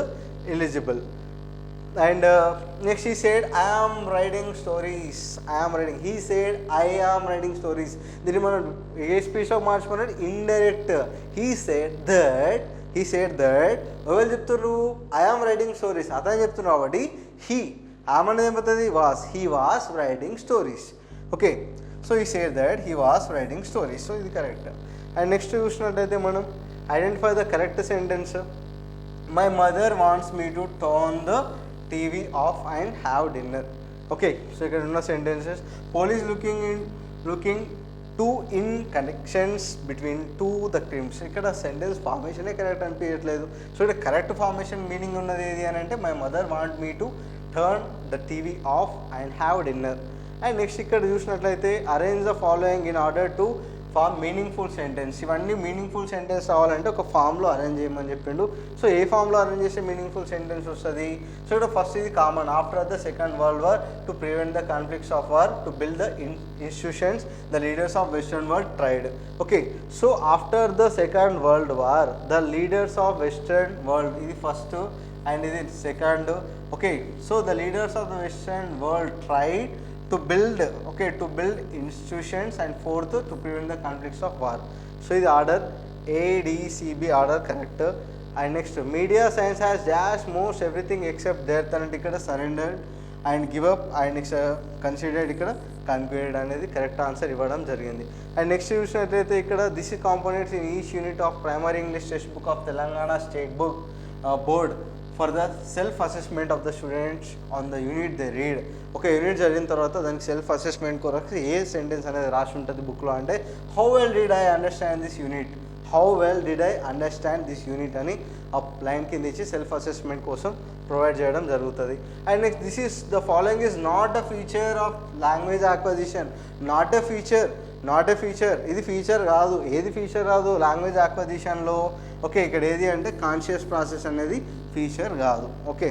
eligible. And next he said I am writing stories. he said I am writing stories. దీన్ని మనం ఏ స్పీచ్లో మార్చుకున్నాడు, indirect. he said that ఎవరు చెప్తున్నారు, I am writing stories అతను చెప్తున్నారు కాబట్టి he అనేది ఏమవుతుంది, he was writing stories. Okay, so he said that he was writing stories. So ఇది కరెక్ట్. అండ్ నెక్స్ట్ చూసినట్టయితే మనం identify the correct sentence. My mother wants me to turn the TV off and have dinner. Okay, so ఇక్కడ ఉన్న sentences police looking to in connections between two the crimes. ఇక్కడ sentence ఫార్మేషనే correct అనిపించట్లేదు. So ఇక్కడ correct formation meaning ఉన్నది ఏది అని అంటే my mother want me to turn the TV off and have dinner. And next ఇక్కడ చూసినట్లయితే arrange the following in order to form meaningful sentence. ఇవన్నీ మీనింగ్ఫుల్ సెంటెన్స్ రావాలంటే ఒక ఫామ్లో అరేంజ్ చేయమని చెప్పిండు. సో ఏ ఫామ్లో అరేంజ్ చేస్తే మీనింగ్ఫుల్ సెంటెన్స్ వస్తుంది? సో ఇక్కడ ఫస్ట్ ఇది common. After the second world war to prevent the conflicts of war to build the institutions the leaders of western world tried. Okay, so after the second world war the leaders of western world, ఇది first and ఇది second. Okay, so the leaders of the western world tried to build institutions, and fourth to prevent the conflicts of war. So this order ADCB order correct. And next, media science has dashed most everything except death and ikkada surrendered and give up and next considered ikkada concluded అనేది correct answer ఇవ్వడం జరిగింది. And next చూసినట్లయితే ఇక్కడ this is components in each unit of primary English text book of Telangana state book board for the self assessment of the students on the unit they read. ఒక unit చదివిన తర్వాత దానికి self assessment కొరకు ఏ sentence అనేది రాసి ఉంటుంది బుక్లో అంటే how well did I understand this unit, how well did I understand this unit అని ఆ లైన్ కింద ఇచ్చి సెల్ఫ్ అసెస్మెంట్ కోసం ప్రొవైడ్ చేయడం జరుగుతుంది. And next this is the following is not a feature of language acquisition. Not a feature, ఇది feature కాదు. ఏది ఫీచర్ కాదు లాంగ్వేజ్ అక్విజిషన్లో? ఓకే, ఇక్కడ ఏది అంటే కాన్షియస్ ప్రాసెస్ అనేది ఫీచర్ కాదు. Okay,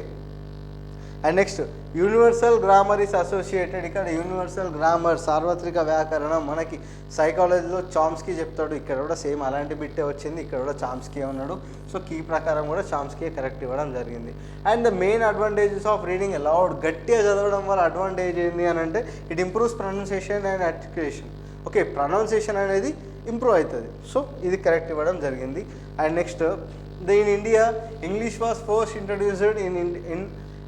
and next universal grammar is associated. ఇక్కడ యూనివర్సల్ గ్రామర్ సార్వత్రిక వ్యాకరణం మనకి సైకాలజీలో చామ్స్కీ చెప్తాడు. ఇక్కడ కూడా సేమ్ అలాంటి బిట్టే వచ్చింది, ఇక్కడ కూడా చామ్స్కీ ఉన్నాడు. సో కీ ప్రకారం కూడా చామ్స్కీ కరెక్ట్ ఇవ్వడం జరిగింది. And the main advantages of reading aloud, గట్టిగా చదవడం వల్ల అడ్వాంటేజ్ ఏంటి అని అంటే it improves pronunciation and articulation. Okay, pronunciation అనేది ఇంప్రూవ్ అవుతుంది. సో ఇది కరెక్ట్ ఇవ్వడం జరిగింది. And next in India English was first introduced in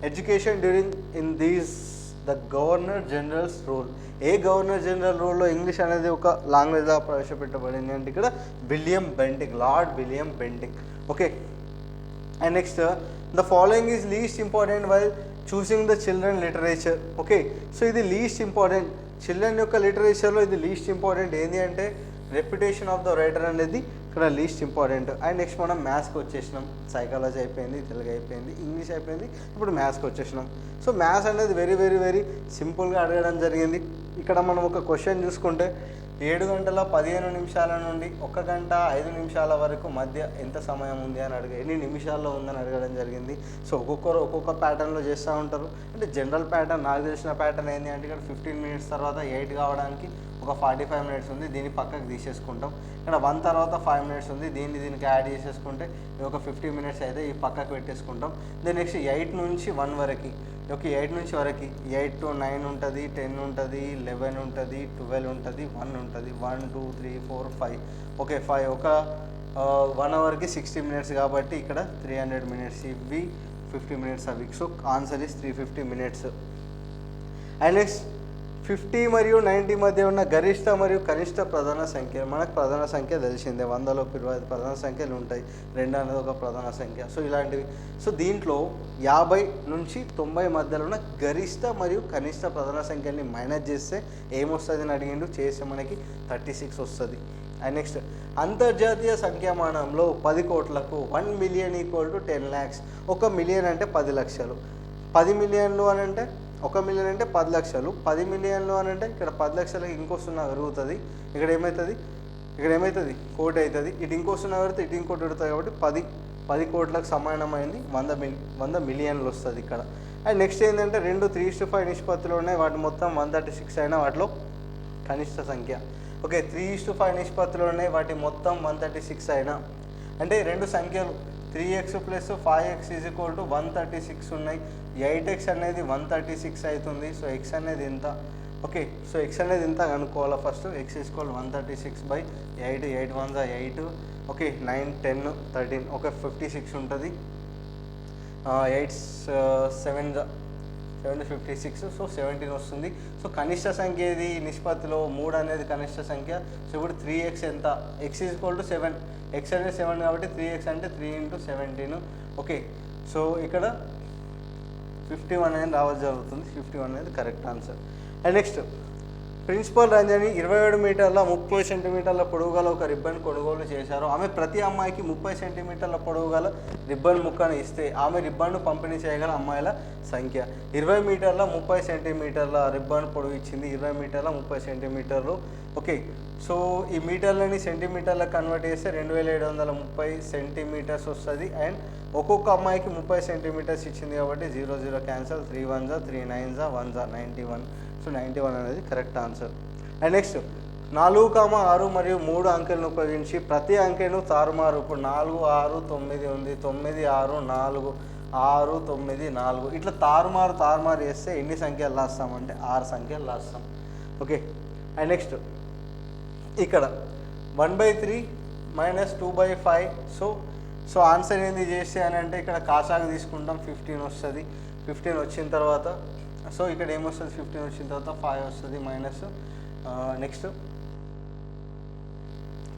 education during in these the governor generals rule. A governor general రూల్లో English అనేది ఒక లాంగ్వేజ్గా ప్రవేశపెట్టబడింది అంటే ఇక్కడ lord William Bentinck. Okay, and next the following is least important while choosing the children literature. Okay, so ఇది least important children యొక్క లిటరేచర్లో ఇది లీస్ట్ ఇంపార్టెంట్ ఏంటి అంటే రెప్యుటేషన్ ఆఫ్ ద రైటర్ అనేది ఇక్కడ లీస్ట్ ఇంపార్టెంట్. అండ్ నెక్స్ట్ మనం మ్యాథ్స్కి వచ్చేసినాం. Psychology అయిపోయింది, తెలుగు అయిపోయింది, ఇంగ్లీష్ అయిపోయింది, ఇప్పుడు మ్యాథ్స్కి వచ్చేసినాం. సో మ్యాథ్స్ అనేది వెరీ వెరీ వెరీ సింపుల్గా అడగడం జరిగింది. ఇక్కడ మనం ఒక క్వశ్చన్ చూసుకుంటే 7 గంటల 15 నిమిషాల నుండి 1 గంట 5 నిమిషాల వరకు మధ్య ఎంత సమయం ఉంది అని ఎన్ని నిమిషాల్లో ఉందని అడగడం జరిగింది. సో ఒక్కొక్కరు ఒక్కొక్క ప్యాటర్న్లో చేస్తూ ఉంటారు. అంటే జనరల్ ప్యాటర్న్ నాకు తెలిసిన ప్యాటర్న్ ఏంటి అంటే ఇక్కడ 15 మినిట్స్ తర్వాత 8 కావడానికి ఒక 45 మినిట్స్ ఉంది, దీన్ని పక్కకు తీసేసుకుంటాం. ఇక్కడ 1 తర్వాత 5 మినిట్స్ ఉంది, దీనికి యాడ్ చేసేసుకుంటే ఒక 50 మినిట్స్ అయితే ఈ పక్కకు పెట్టేసుకుంటాం. దెన్ నెక్స్ట్ 8 నుంచి 1 వరకు, ఓకే 8 నుంచి వరకు 8 to 9 ఉంటుంది, 10 ఉంటుంది, 11 ఉంటుంది, 12 ఉంటుంది, 1 ఉంటుంది, 1 2 3 4 5. ఓకే 5 ఒక 1 అవర్కి 60 మినిట్స్ కాబట్టి ఇక్కడ 300 మినిట్స్ ఇవి 50 మినిట్స్ అవి. So answer is 350 minutes. And next 50 మరియు 90 మధ్య ఉన్న గరిష్ట మరియు కనిష్ట ప్రధాన సంఖ్య. మనకు ప్రధాన సంఖ్య తెలిసిందే, 100లోపు 25 ప్రధాన సంఖ్యలు ఉంటాయి, 2 అనేది ఒక ప్రధాన సంఖ్య. సో ఇలాంటివి. సో దీంట్లో 50 నుంచి 90 మధ్యలో ఉన్న గరిష్ట మరియు కనిష్ట ప్రధాన సంఖ్యల్ని మైనస్ చేస్తే ఏమొస్తుంది అని అడిగిండు, చేస్తే మనకి 36 వస్తుంది. అండ్ నెక్స్ట్ అంతర్జాతీయ సంఖ్యామానంలో 10 కోట్లకు 1 million equal to 10 lakhs. 1 million అంటే 10 లక్షలు, 10 మిలియన్లు అని అంటే 1 మిలియన్ అంటే 10 లక్షలు, 10 మిలియన్లు అని అంటే ఇక్కడ 10 లక్షలకి ఇంకో 0 పెరుగుతుంది, ఇక్కడ ఏమవుతుంది కోటి అవుతుంది, ఇటు ఇంకో 0 పెడితే ఇటు ఇంకోటి పెడుతుంది కాబట్టి 10 కోట్లకు సమానమైంది 100 మిలియన్లు వస్తుంది ఇక్కడ. అండ్ నెక్స్ట్ ఏంటంటే 2 3:5 నిష్పత్తులు ఉన్నాయి, వాటి మొత్తం 136 అయినా వాటిలో కనిష్ట సంఖ్య. ఓకే 3:5 నిష్పత్తులు ఉన్నాయి, వాటి మొత్తం 136 అయినా అంటే 2 సంఖ్యలు 3x + 5x = 136 ఉన్నాయి, 8x అనేది 136 అవుతుంది. సో x అనేది ఎంత? ఓకే సో x అనేది ఎంత కనుక్కోవాలా ఫస్ట్. x = 136/8, 8 1 8, ఓకే 9 10 13, ఓకే 56 ఉంటుంది, 8 7 56, సో 17 వస్తుంది. సో కనిష్ట సంఖ్య ఏది నిష్పత్తిలో? 3 అనేది కనిష్ట సంఖ్య. సో ఇప్పుడు 3x ఎంత? x = 7, x అనేది 7 కాబట్టి 3x అంటే 3 × 17. ఓకే సో ఇక్కడ 51 అనేది రావడం జరుగుతుంది, 51 అనేది correct answer. And next principle Ranjani 27 మీటర్ల 30 సెంటీమీటర్ల పొడవు గల ఒక రిబ్బన్ కొనుగోలు చేశారు. ఆమె ప్రతి అమ్మాయికి 30 సెంటీమీటర్ల పొడవు గల రిబ్బన్ ముక్కను ఇస్తే ఆమె రిబ్బన్ను పంపిణీ చేయగల అమ్మాయిల సంఖ్య 20 మీటర్ల 30 సెంటీమీటర్ల రిబ్బన్ పొడవు ఇచ్చింది. 20 మీటర్ల 30 సెంటీమీటర్లు. ఓకే, సో ఈ మీటర్లని సెంటీమీటర్లకు కన్వర్ట్ చేస్తే 2730 సెంటీమీటర్స్ వస్తుంది. అండ్ ఒక్కొక్క అమ్మాయికి 30 సెంటీమీటర్స్ ఇచ్చింది కాబట్టి 0 0 క్యాన్సల్, 3 1 3 9 1 91. సో 91 అనేది కరెక్ట్ ఆన్సర్. అండ్ నెక్స్ట్ 4, 6 మరియు 3 అంకెలను ఉపయోగించి ప్రతి అంకెను తారుమారు. ఇప్పుడు 4 6 9 ఉంది, 9 6 4 6 9 4 ఇట్లా తారుమారు చేస్తే ఎన్ని సంఖ్యలు రాస్తామంటే 6 సంఖ్యలు రాస్తాం. ఓకే, అండ్ నెక్స్ట్ ఇక్కడ 1/3 - 2/5. సో ఆన్సర్ ఏంది చేస్తే అని అంటే ఇక్కడ కాసాగు తీసుకుంటాం, 15 వస్తుంది. 15 వచ్చిన తర్వాత సో ఇక్కడ ఏమొస్తుంది, 15 వచ్చిన తర్వాత 5 వస్తుంది మైనస్ నెక్స్ట్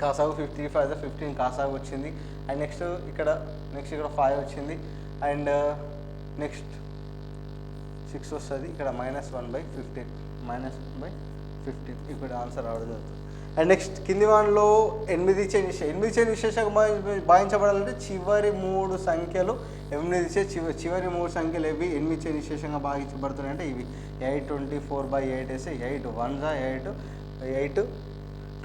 కాసాగు 3 5 15 కాసాగు వచ్చింది. అండ్ నెక్స్ట్ ఇక్కడ 5 వచ్చింది. అండ్ నెక్స్ట్ 6 వస్తుంది. ఇక్కడ -1/15 -1/15 ఇప్పుడు ఆన్సర్ రావడం జరుగుతుంది. అండ్ నెక్స్ట్ కింది వాటిలో 8 ఇచ్చే నిశేషంగా భావించబడాలంటే చివరి 3 సంఖ్యలు 8 ఇచ్చే చివరి 3 సంఖ్యలు ఏవి 8 ఇచ్చే నిశేషంగా భావించబడుతున్నాయి అంటే ఇవి 8 24/8 వేస్తే 8 1 8 8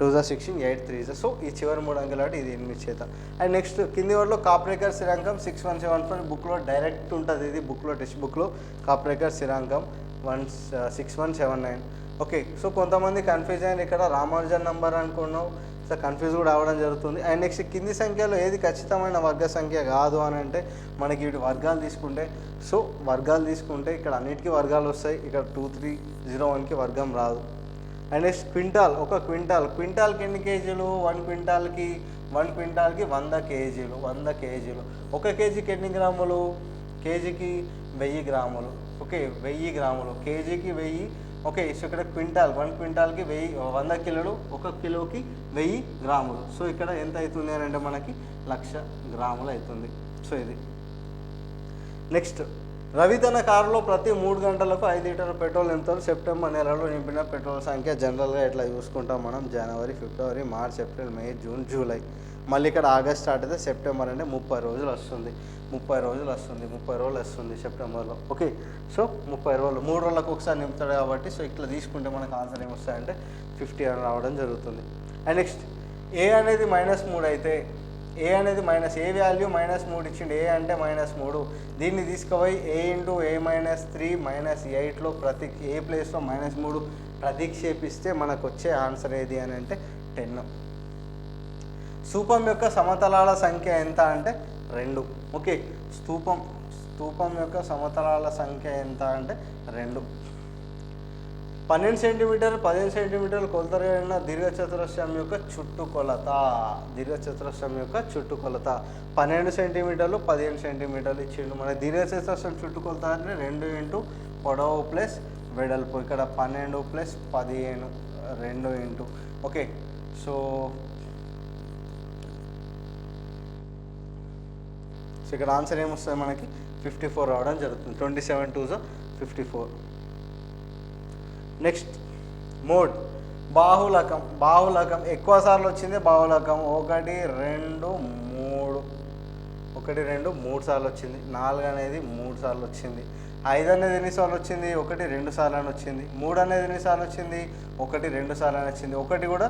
2 16 8 3. సో ఈ చివరి 3 అంకెలు కాబట్టి ఇది 8 చేత. అండ్ నెక్స్ట్ కింది వాటిలో కాప్రేకర్ స్థిరాంకం 6174 బుక్లో డైరెక్ట్ ఉంటుంది. ఇది బుక్లో టెక్స్ట్ బుక్లో కాప్రేకర్ స్థిరాంకం 6179. ఓకే, సో కొంతమంది కన్ఫ్యూజ్ అయ్యారు, ఇక్కడ రామానుజన్ నంబర్ అనుకున్నావు, సో కన్ఫ్యూజ్ కూడా అవ్వడం జరుగుతుంది. అండ్ నెక్స్ట్ కింది సంఖ్యలో ఏది ఖచ్చితమైన వర్గ సంఖ్య కాదు అని అంటే మనకి వీటి వర్గాలు తీసుకుంటే ఇక్కడ అన్నిటికీ వర్గాలు వస్తాయి. ఇక్కడ 2301కి వర్గం రాదు. అండ్ నెక్స్ట్ క్వింటాల్, ఒక క్వింటాల్కి ఎన్ని కేజీలు, 1 క్వింటాల్కి 100 కేజీలు. 100 కేజీలు. 1 కేజీకి ఎన్ని గ్రాములు, కేజీకి 1000 గ్రాములు. ఓకే, 1000 గ్రాములు, కేజీకి 1000. ఓకే, సో ఇక్కడ క్వింటాల్ 1 క్వింటాల్కి 100 కిలోలు, 1 కిలోకి 1000 గ్రాములు. సో ఇక్కడ ఎంత అవుతుంది అని అంటే మనకి 1,00,000 గ్రాములు అవుతుంది. సో ఇది నెక్స్ట్ రవి తన కారులో ప్రతి 3 గంటలకు 5 లీటర్ల పెట్రోల్ నింపుతారు. సెప్టెంబర్ నెలలో నింపిన పెట్రోల్ సంఖ్య జనరల్గా ఎట్లా చూసుకుంటాం మనం, జనవరి, ఫిబ్రవరి, మార్చ్, ఏప్రిల్, మే, జూన్, జూలై. మళ్ళీ ఇక్కడ ఆగస్ట్ స్టార్ట్ అయితే సెప్టెంబర్ అంటే 30 రోజులు వస్తుంది. 30 రోజులు వస్తుంది సెప్టెంబర్లో. ఓకే, సో 30 రోజులు 3 రోజులకు ఒకసారి నింపుతాడు కాబట్టి సో ఇట్లా తీసుకుంటే మనకు ఆన్సర్ ఏమొస్తాయంటే 50 అని రావడం జరుగుతుంది. అండ్ నెక్స్ట్ ఏ అనేది -3 అయితే ఏ అనేది ఏ వాల్యూ -3 ఇచ్చిండు. ఏ అంటే -3. దీన్ని తీసుకుపోయి a × a - 3 - 8లో ప్రతి ఏ ప్లేస్లో -3 ప్రతిక్షేపిస్తే మనకు వచ్చే ఆన్సర్ ఏది అని అంటే 10. స్థూపం యొక్క సమతలాల సంఖ్య ఎంత అంటే 2. ఓకే, స్థూపం యొక్క సమతలాల సంఖ్య ఎంత అంటే 2. 12 సెంటీమీటర్లు 15 సెంటీమీటర్లు కొలతరైన దీర్ఘచతురస్రం యొక్క చుట్టుకొలత. 12 సెంటీమీటర్లు 15 సెంటీమీటర్లు ఇచ్చిండు. మన దీర్ఘచతురస్రం చుట్టుకొలత అంటే 2 × పొడవు ప్లస్ వెడల్పు. ఇక్కడ 12 + 15 2 × ఓకే, సో ఇక్కడ ఆన్సర్ ఏమొస్తుంది మనకి 54 రావడం జరుగుతుంది. 27 2 54. నెక్స్ట్ మోడ్ బాహుళకం ఎక్కువ సార్లు వచ్చింది. బాహుళకం 1 2 3 సార్లు వచ్చింది. 4 అనేది 3 సార్లు వచ్చింది. 5 అనేది ఎన్నిసార్లు వచ్చింది, 1 2 సార్లు అని వచ్చింది. 3 అనేది ఎన్నిసార్లు వచ్చింది, 1 2 సార్లు అని వచ్చింది. 1 కూడా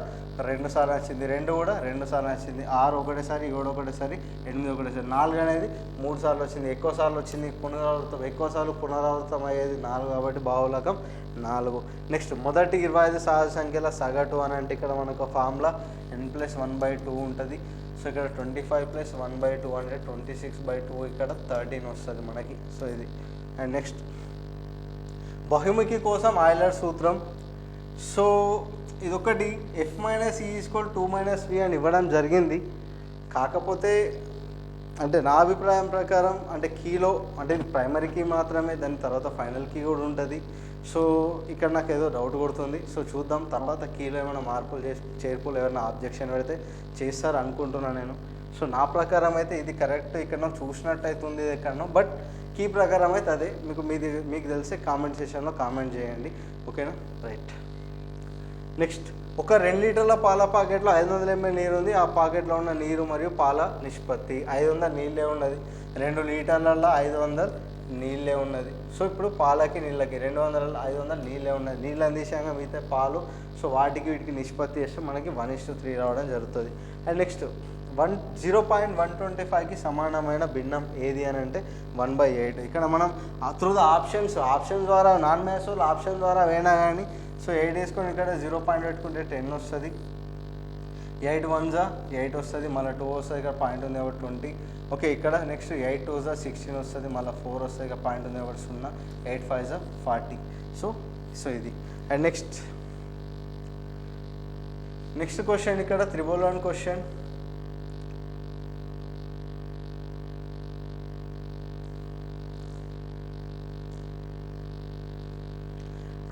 2 సార్లు వచ్చింది. 2 కూడా 2 సార్లు వచ్చింది. 6 ఒకటేసారి, 7 ఒకటేసారి, 8 ఒకటేసారి. 4 అనేది 3 సార్లు వచ్చింది. ఎక్కువ సార్లు వచ్చింది, ఎక్కువ సార్లు పునరావృతం అయ్యేది 4 కాబట్టి బాహుళకం 4. నెక్స్ట్ మొదటి 25 సహజ సంఖ్యల సగటు అని అంటే ఇక్కడ మనకు ఫార్ములా n+1/2 ఉంటుంది. సో ఇక్కడ 25 + 1/2 అంటే 26/2. ఇక్కడ 13 వస్తుంది మనకి. సో ఇది. అండ్ నెక్స్ట్ బహుముఖి కోసం ఆయిలర్ సూత్రం. సో ఇదొకటి f - e = 2 - v అని ఇవ్వడం జరిగింది. కాకపోతే అంటే నా అభిప్రాయం ప్రకారం అంటే కీలో అంటే ప్రైమరీ కీ మాత్రమే, దాని తర్వాత ఫైనల్ కీ కూడా ఉంటుంది. సో ఇక్కడ నాకు ఏదో డౌట్ కొడుతుంది. సో చూద్దాం తర్వాత కీలో ఏమైనా మార్పులు చేర్పులు ఏమైనా ఆబ్జెక్షన్ పెడితే చేస్తారు అనుకుంటున్నాను నేను. సో నా ప్రకారం అయితే ఇది కరెక్ట్. ఇక్కడ చూసినట్టు అవుతుంది ఎక్కడనో, బట్ కీ ప్రకారం అయితే అదే. మీకు తెలిసే కామెంట్ సెషన్లో కామెంట్ చేయండి. ఓకేనా, రైట్. నెక్స్ట్ ఒక 2 లీటర్ల పాల ప్యాకెట్లో 500 ml నీరు ఉంది. ఆ ప్యాకెట్లో ఉన్న నీరు మరియు పాల నిష్పత్తి 500 నీళ్ళే ఉన్నది. 2 లీటర్లలో 500 నీళ్ళే ఉన్నది. సో ఇప్పుడు పాలకి నీళ్ళకి 200 500 నీళ్ళే ఉన్నది. నీళ్ళు అందించాక మిగతా పాలు. సో వాటికి వీటికి నిష్పత్తి చేస్తే మనకి 1:3 రావడం జరుగుతుంది. అండ్ నెక్స్ట్ 0.125కి సమానమైన భిన్నం ఏది అని అంటే 1/8. ఇక్కడ మనం త్రూ ద ఆప్షన్ ద్వారా నాన్ మ్యాథ్స్ వాళ్ళు ఆప్షన్ ద్వారా వేయనా కానీ సో 8 వేసుకొని ఇక్కడ 0 పెట్టుకుంటే 10 వస్తుంది. 8 1 8 వస్తుంది, మళ్ళీ 2 వస్తుంది, ఇక్కడ పాయింట్ ఉంది కాబట్టి 20. ఓకే, ఇక్కడ నెక్స్ట్ 8 2 16 వస్తుంది, మళ్ళీ 4 వస్తుంది, ఇక్కడ పాయింట్ ఉంది కాబట్టి 0. 8 5 40. సో ఇది. అండ్ నెక్స్ట్ క్వశ్చన్ ఇక్కడ 311 question.